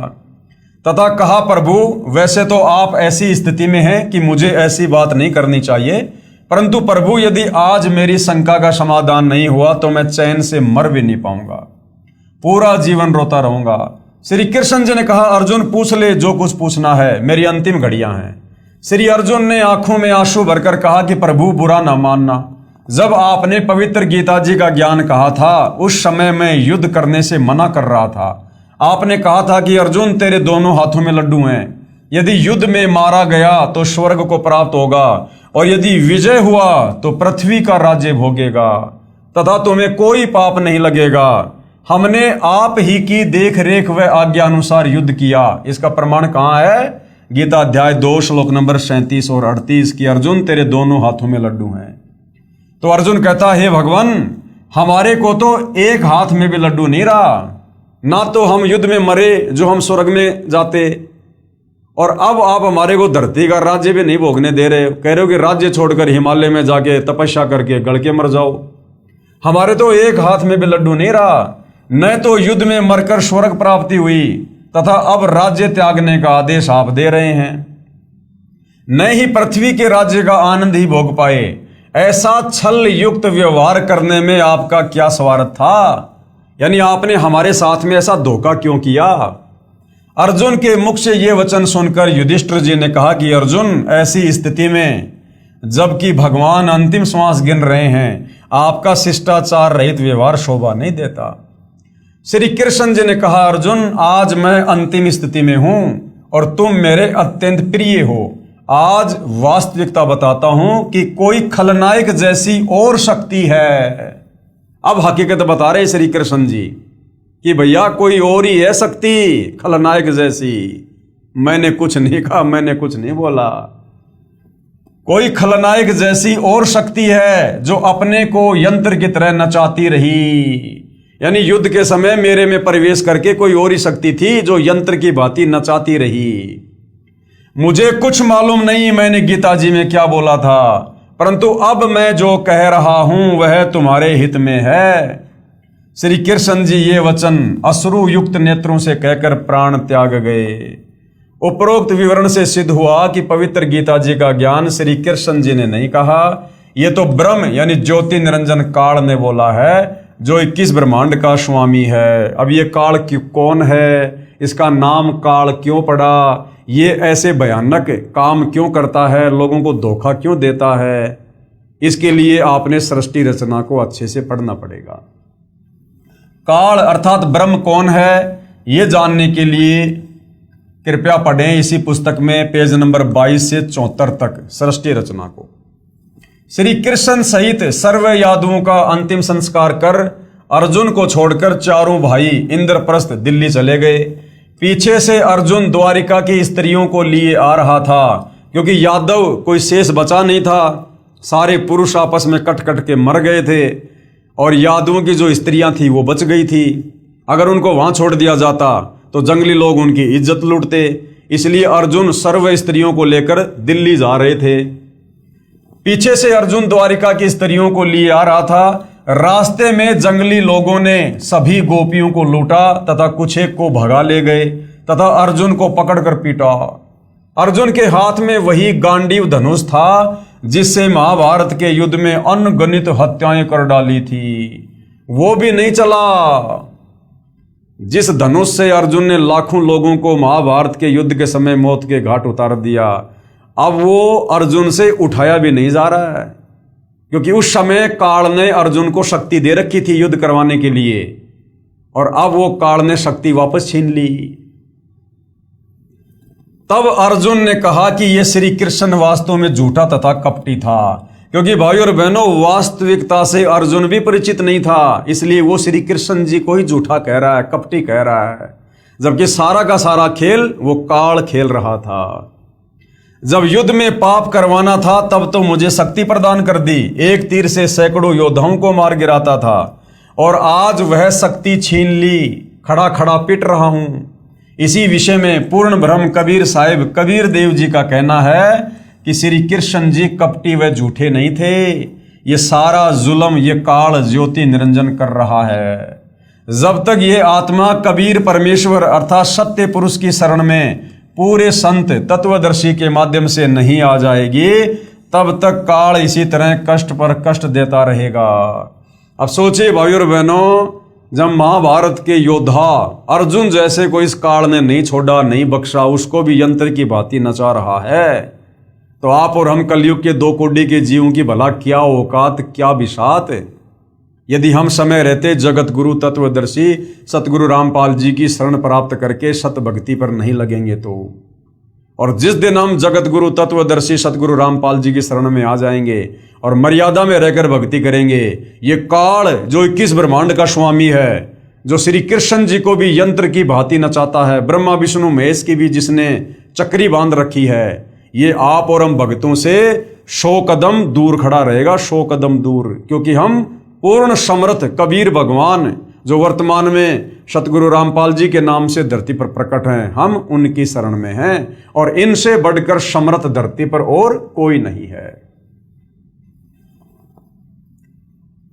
तथा कहा, प्रभु वैसे तो आप ऐसी स्थिति में हैं कि मुझे ऐसी बात नहीं करनी चाहिए, परंतु प्रभु यदि आज मेरी शंका का समाधान नहीं हुआ तो मैं चैन से मर भी नहीं पाऊंगा, पूरा जीवन रोता रहूंगा। श्री कृष्ण जी ने कहा, अर्जुन पूछ ले जो कुछ पूछना है, मेरी अंतिम घड़ियां हैं। श्री अर्जुन ने आंखों में आंसू भरकर कहा कि प्रभु बुरा ना मानना, जब आपने पवित्र गीता जी का ज्ञान कहा था उस समय मैं युद्ध करने से मना कर रहा था। आपने कहा था कि अर्जुन तेरे दोनों हाथों में लड्डू हैं, यदि युद्ध में मारा गया तो स्वर्ग को प्राप्त होगा और यदि विजय हुआ तो पृथ्वी का राज्य भोगेगा तथा तुम्हें कोई पाप नहीं लगेगा। हमने आप ही की देख रेख व आज्ञा अनुसार युद्ध किया। इसका प्रमाण कहाँ है? गीता अध्याय 2 श्लोक नंबर 37 और 38 की अर्जुन तेरे दोनों हाथों में लड्डू हैं। तो अर्जुन कहता है, हे भगवान हमारे को तो एक हाथ में भी लड्डू नहीं रहा, ना तो हम युद्ध में मरे जो हम स्वर्ग में जाते, और अब आप हमारे को धरती का राज्य भी नहीं भोगने दे रहे, कह रहे हो कि राज्य छोड़कर हिमालय में जाके तपस्या करके गड़ के मर जाओ। हमारे तो एक हाथ में भी लड्डू नहीं रहा, न तो युद्ध में मरकर स्वर्ग प्राप्ति हुई तथा अब राज्य त्यागने का आदेश आप दे रहे हैं। न ही पृथ्वी के राज्य का आनंद ही भोग पाए। ऐसा छल युक्त व्यवहार करने में आपका क्या स्वार्थ था? यानी आपने हमारे साथ में ऐसा धोखा क्यों किया? अर्जुन के मुख से ये वचन सुनकर युधिष्ठिर जी ने कहा कि अर्जुन, ऐसी स्थिति में जबकि भगवान अंतिम श्वास गिन रहे हैं, आपका शिष्टाचार रहित व्यवहार शोभा नहीं देता। श्री कृष्ण जी ने कहा, अर्जुन, आज मैं अंतिम स्थिति में हूं और तुम मेरे अत्यंत प्रिय हो। आज वास्तविकता बताता हूं कि कोई खलनायक जैसी और शक्ति है। अब हकीकत बता रहे श्री कृष्ण जी कि भैया कोई और ही है शक्ति खलनायक जैसी। मैंने कुछ नहीं कहा, मैंने कुछ नहीं बोला। कोई खलनायक जैसी और शक्ति है जो अपने को यंत्र की तरह नचाती रही। यानी युद्ध के समय मेरे में प्रवेश करके कोई और ही शक्ति थी जो यंत्र की भांति नचाती रही। मुझे कुछ मालूम नहीं मैंने गीता जी में क्या बोला था, परंतु अब मैं जो कह रहा हूं वह तुम्हारे हित में है। श्री कृष्ण जी ये वचन अश्रु युक्त नेत्रों से कहकर प्राण त्याग गए। उपरोक्त विवरण से सिद्ध हुआ कि पवित्र गीता जी का ज्ञान श्री कृष्ण जी ने नहीं कहा, यह तो ब्रह्म यानी ज्योति निरंजन काल ने बोला है, जो 21 ब्रह्मांड का स्वामी है। अब ये काल कौन है, इसका नाम काल क्यों पड़ा, ये ऐसे भयानक काम क्यों करता है, लोगों को धोखा क्यों देता है, इसके लिए आपने सृष्टि रचना को अच्छे से पढ़ना पड़ेगा। काल अर्थात ब्रह्म कौन है, ये जानने के लिए कृपया पढ़ें इसी पुस्तक में पेज नंबर 22 से 74 तक सृष्टि रचना को। श्री कृष्ण सहित सर्व यादवों का अंतिम संस्कार कर अर्जुन को छोड़कर चारों भाई इंद्रप्रस्थ दिल्ली चले गए। पीछे से अर्जुन द्वारिका की स्त्रियों को लिए आ रहा था, क्योंकि यादव कोई शेष बचा नहीं था। सारे पुरुष आपस में कट कट के मर गए थे और यादवों की जो स्त्रियां थी वो बच गई थी। अगर उनको वहां छोड़ दिया जाता तो जंगली लोग उनकी इज्जत लूटते, इसलिए अर्जुन सर्व स्त्रियों को लेकर दिल्ली जा रहे थे। पीछे से अर्जुन द्वारिका की स्त्रियों को लिए आ रहा था। रास्ते में जंगली लोगों ने सभी गोपियों को लूटा तथा कुछ एक को भगा ले गए तथा अर्जुन को पकड़कर पीटा। अर्जुन के हाथ में वही गांडीव धनुष था जिससे महाभारत के युद्ध में अनगिनत हत्याएं कर डाली थी, वो भी नहीं चला। जिस धनुष से अर्जुन ने लाखों लोगों को महाभारत के युद्ध के समय मौत के घाट उतार दिया, अब वो अर्जुन से उठाया भी नहीं जा रहा है, क्योंकि उस समय काल ने अर्जुन को शक्ति दे रखी थी युद्ध करवाने के लिए, और अब वो काल ने शक्ति वापस छीन ली। तब अर्जुन ने कहा कि यह श्री कृष्ण वास्तव में झूठा तथा कपटी था, क्योंकि भाई और बहनों वास्तविकता से अर्जुन भी परिचित नहीं था, इसलिए वो श्री कृष्ण जी को ही झूठा कह रहा है, कपटी कह रहा है, जबकि सारा का सारा खेल वो काल खेल रहा था। जब युद्ध में पाप करवाना था तब तो मुझे शक्ति प्रदान कर दी, एक तीर से सैकड़ों योद्धाओं को मार गिराता था, और आज वह शक्ति छीन ली, खड़ा खड़ा पिट रहा हूं। इसी विषय में पूर्ण ब्रह्म कबीर साहिब कबीर देव जी का कहना है कि श्री कृष्ण जी कपटी व झूठे नहीं थे, ये सारा जुल्म ये काल ज्योति निरंजन कर रहा है। जब तक ये आत्मा कबीर परमेश्वर अर्थात सत्य पुरुष की शरण में पूरे संत तत्वदर्शी के माध्यम से नहीं आ जाएगी, तब तक काल इसी तरह कष्ट पर कष्ट देता रहेगा। अब सोचिए भाई और बहनों, जब महाभारत के योद्धा अर्जुन जैसे को इस काल ने नहीं छोड़ा, नहीं बख्शा, उसको भी यंत्र की भांति नचा रहा है, तो आप और हम कलयुग के 2 कोटि के जीवों की भला क्या औकात, क्या बिसात। यदि हम समय रहते जगत गुरु तत्वदर्शी सतगुरु रामपाल जी की शरण प्राप्त करके सत भक्ति पर नहीं लगेंगे तो, और जिस दिन हम जगत गुरु तत्वदर्शी सतगुरु रामपाल जी की शरण में आ जाएंगे और मर्यादा में रहकर भक्ति करेंगे, ये काल जो 21 ब्रह्मांड का स्वामी है, जो श्री कृष्ण जी को भी यंत्र की भांति नचाता है, ब्रह्मा विष्णु महेश की भी जिसने चक्री बांध रखी है, ये आप और हम भक्तों से 100 कदम दूर खड़ा रहेगा, 100 कदम दूर, क्योंकि हम पूर्ण समर्थ कबीर भगवान जो वर्तमान में सतगुरु रामपाल जी के नाम से धरती पर प्रकट हैं, हम उनकी शरण में हैं, और इनसे बढ़कर समर्थ धरती पर और कोई नहीं है।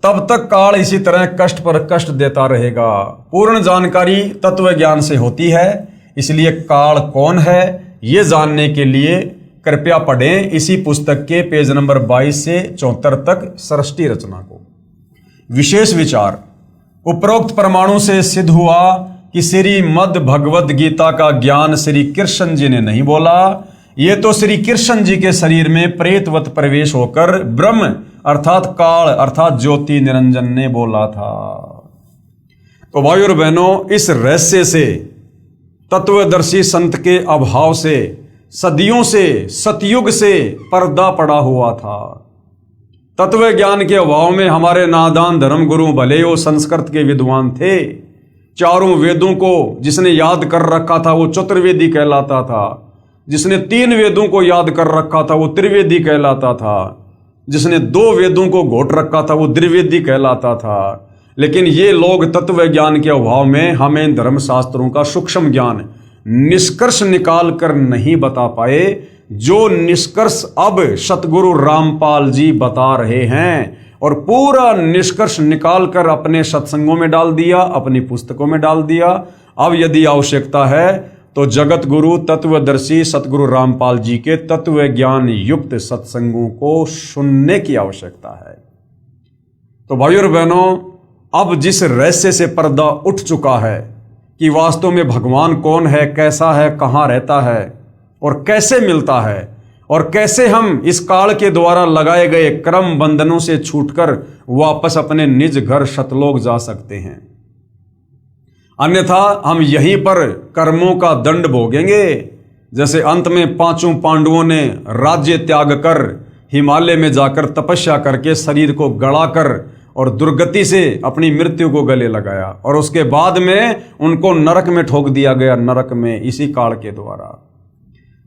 तब तक काल इसी तरह कष्ट पर कष्ट देता रहेगा। पूर्ण जानकारी तत्व ज्ञान से होती है, इसलिए काल कौन है ये जानने के लिए कृपया पढ़ें इसी पुस्तक के पेज नंबर 22 से 74 तक सृष्टि रचना को। विशेष विचार। उपरोक्त प्रमाणों से सिद्ध हुआ कि श्रीमद् भगवद गीता का ज्ञान श्री कृष्ण जी ने नहीं बोला, ये तो श्री कृष्ण जी के शरीर में प्रेतवत प्रवेश होकर ब्रह्म अर्थात काल अर्थात ज्योति निरंजन ने बोला था। तो भाइयों और बहनों, इस रहस्य से, तत्वदर्शी संत के अभाव से, सदियों से, सतयुग से पर्दा पड़ा हुआ था। तत्व ज्ञान के अभाव में हमारे नादान धर्म गुरु भले वो संस्कृत के विद्वान थे, चारों वेदों को जिसने याद कर रखा था वो चतुर्वेदी कहलाता था, जिसने 3 वेदों को याद कर रखा था वो त्रिवेदी कहलाता था, जिसने 2 वेदों को घोट रखा था वो द्विवेदी कहलाता था। लेकिन ये लोग तत्व ज्ञान के अभाव में हमें धर्मशास्त्रों का सूक्ष्म ज्ञान निष्कर्ष निकाल कर नहीं बता पाए, जो निष्कर्ष अब सतगुरु रामपाल जी बता रहे हैं, और पूरा निष्कर्ष निकाल कर अपने सत्संगों में डाल दिया, अपनी पुस्तकों में डाल दिया। अब यदि आवश्यकता है तो जगत गुरु तत्वदर्शी सतगुरु रामपाल जी के तत्व ज्ञान युक्त सत्संगों को सुनने की आवश्यकता है। तो भाइयों और बहनों, अब जिस रहस्य से पर्दा उठ चुका है कि वास्तव में भगवान कौन है, कैसा है, कहाँ रहता है और कैसे मिलता है, और कैसे हम इस काल के द्वारा लगाए गए क्रम बंधनों से छूटकर वापस अपने निज घर सतलोक जा सकते हैं, अन्यथा हम यहीं पर कर्मों का दंड भोगेंगे। जैसे अंत में 5 पांडवों ने राज्य त्याग कर हिमालय में जाकर तपस्या करके शरीर को गड़ाकर और दुर्गति से अपनी मृत्यु को गले लगाया, और उसके बाद में उनको नरक में ठोक दिया गया, नरक में इसी काल के द्वारा।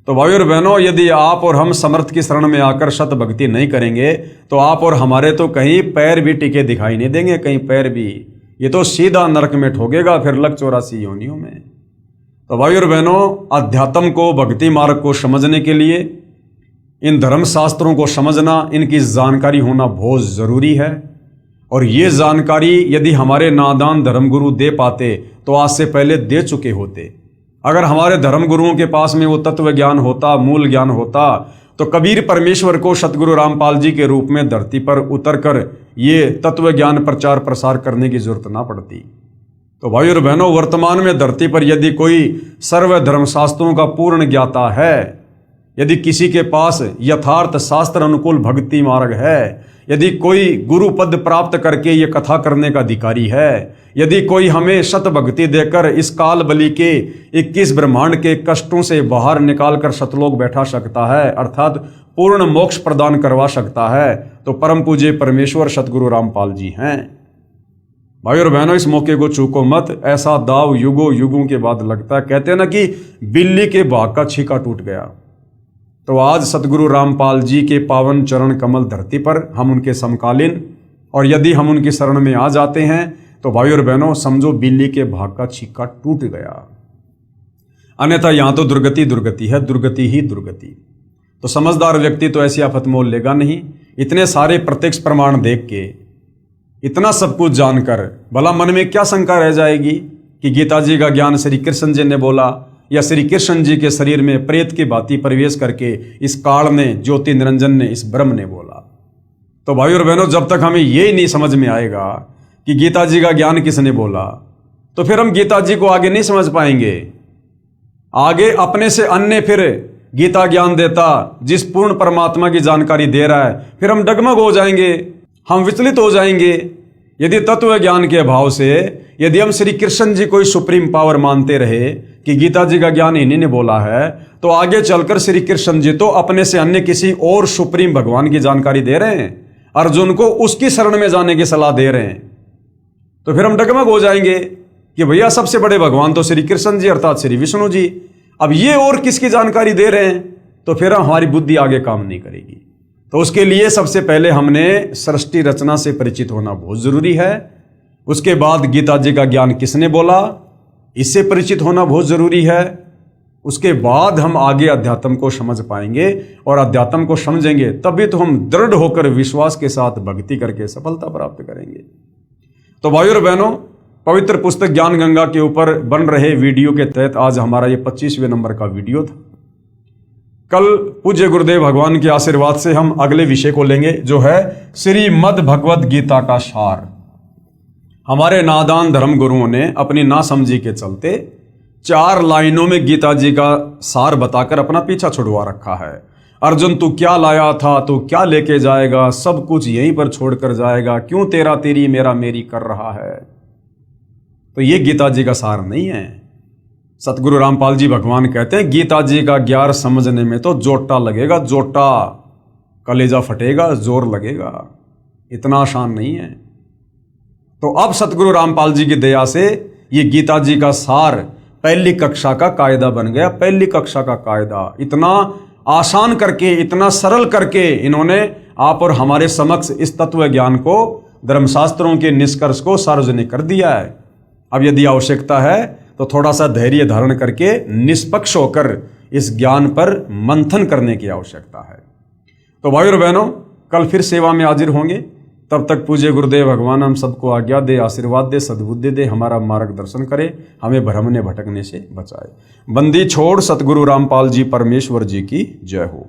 तो भाइयों और बहनों, यदि आप और हम समर्थ की शरण में आकर सत भक्ति नहीं करेंगे तो आप और हमारे तो कहीं पैर भी टिके दिखाई नहीं देंगे, कहीं पैर भी, ये तो सीधा नरक में ठोकेगा, फिर लग 84 योनियों में। तो भाइयों और बहनों, अध्यात्म को, भक्ति मार्ग को समझने के लिए इन धर्मशास्त्रों को समझना, इनकी जानकारी होना बहुत जरूरी है। और ये जानकारी यदि हमारे नादान धर्मगुरु दे पाते तो आज से पहले दे चुके होते। अगर हमारे धर्मगुरुओं के पास में वो तत्व ज्ञान होता, मूल ज्ञान होता, तो कबीर परमेश्वर को सतगुरु रामपाल जी के रूप में धरती पर उतरकर ये तत्व ज्ञान प्रचार प्रसार करने की जरूरत ना पड़ती। तो भाइयों और बहनों, वर्तमान में धरती पर यदि कोई सर्व धर्मशास्त्रों का पूर्ण ज्ञाता है, यदि किसी के पास यथार्थ शास्त्र अनुकूल भक्ति मार्ग है, यदि कोई गुरु पद प्राप्त करके ये कथा करने का अधिकारी है, यदि कोई हमें सत भक्ति देकर इस काल बलि के 21 ब्रह्मांड के कष्टों से बाहर निकाल कर सतलोक बैठा सकता है, अर्थात पूर्ण मोक्ष प्रदान करवा सकता है, तो परम पूज्य परमेश्वर सतगुरु रामपाल जी हैं। भाई और बहनों, इस मौके को चूको मत, ऐसा दाव युगों युगों के बाद लगता है। कहते हैं ना कि बिल्ली के भाग का छीका टूट गया। तो आज सतगुरु रामपाल जी के पावन चरण कमल धरती पर हम उनके समकालीन, और यदि हम उनकी शरण में आ जाते हैं तो भाई और बहनों समझो बिल्ली के भाग का छीका टूट गया, अन्यथा यहां तो दुर्गति दुर्गति है, दुर्गति ही दुर्गति। तो समझदार व्यक्ति तो ऐसी आफत मोल लेगा नहीं। इतने सारे प्रत्यक्ष प्रमाण देख के, इतना सब कुछ जानकर भला मन में क्या शंका रह जाएगी कि गीता जी का ज्ञान श्री कृष्ण जी ने बोला, या श्री कृष्ण जी के शरीर में प्रेत की भांति प्रवेश करके इस काल ने, ज्योति निरंजन ने, इस ब्रह्म ने बोला। तो भाई और बहनों, जब तक हमें ये नहीं समझ में आएगा कि गीता जी का ज्ञान किसने बोला, तो फिर हम गीता जी को आगे नहीं समझ पाएंगे। आगे अपने से अन्य फिर गीता ज्ञान देता, जिस पूर्ण परमात्मा की जानकारी दे रहा है, फिर हम डगमग हो जाएंगे, हम विचलित हो जाएंगे। यदि तत्व ज्ञान के अभाव से यदि हम श्री कृष्ण जी को सुप्रीम पावर मानते रहे कि गीता जी का ज्ञान इन्हीं ने बोला है, तो आगे चलकर श्री कृष्ण जी तो अपने से अन्य किसी और सुप्रीम भगवान की जानकारी दे रहे हैं, अर्जुन को उसकी शरण में जाने की सलाह दे रहे हैं। तो फिर हम डगमग हो जाएंगे कि भैया सबसे बड़े भगवान तो श्री कृष्ण जी अर्थात श्री विष्णु जी, अब ये और किसकी जानकारी दे रहे हैं, तो फिर हमारी बुद्धि आगे काम नहीं करेगी। तो उसके लिए सबसे पहले हमने सृष्टि रचना से परिचित होना बहुत जरूरी है। उसके बाद गीता जी का ज्ञान किसने बोला, इससे परिचित होना बहुत जरूरी है। उसके बाद हम आगे अध्यात्म को समझ पाएंगे, और अध्यात्म को समझेंगे तभी तो हम दृढ़ होकर विश्वास के साथ भक्ति करके सफलता प्राप्त करेंगे। तो भाइयों और बहनों, पवित्र पुस्तक ज्ञान गंगा के ऊपर बन रहे वीडियो के तहत आज हमारा ये 25वें नंबर का वीडियो था। कल पूज्य गुरुदेव भगवान के आशीर्वाद से हम अगले विषय को लेंगे, जो है श्रीमद् भगवद गीता का सार। हमारे नादान धर्म गुरुओं ने अपनी नासमझी के चलते 4 लाइनों में गीता जी का सार बताकर अपना पीछा छुड़वा रखा है। अर्जुन तू क्या लाया था, तू क्या लेके जाएगा, सब कुछ यहीं पर छोड़कर जाएगा, क्यों तेरा तेरी मेरा मेरी कर रहा है। तो ये गीता जी का सार नहीं है। सतगुरु रामपाल जी भगवान कहते हैं गीता जी का ज्ञान समझने में तो जोटा लगेगा, जोटा, कलेजा फटेगा, जोर लगेगा, इतना आसान नहीं है। तो अब सतगुरु रामपाल जी की दया से ये गीता जी का सार पहली कक्षा का कायदा बन गया। पहली कक्षा का कायदा इतना आसान करके, इतना सरल करके इन्होंने आप और हमारे समक्ष इस तत्व ज्ञान को, धर्मशास्त्रों के निष्कर्ष को सार्वजनिक कर दिया है। अब यदि आवश्यकता है तो थोड़ा सा धैर्य धारण करके निष्पक्ष होकर इस ज्ञान पर मंथन करने की आवश्यकता है। तो भाई और बहनों, कल फिर सेवा में हाजिर होंगे। तब तक पूज्य गुरुदेव भगवान हम सबको आज्ञा दे, आशीर्वाद दे, सद्बुद्धि दे, हमारा मार्गदर्शन करे, हमें भ्रमने भटकने से बचाए। बंदी छोड़ सतगुरु रामपाल जी परमेश्वर जी की जय हो।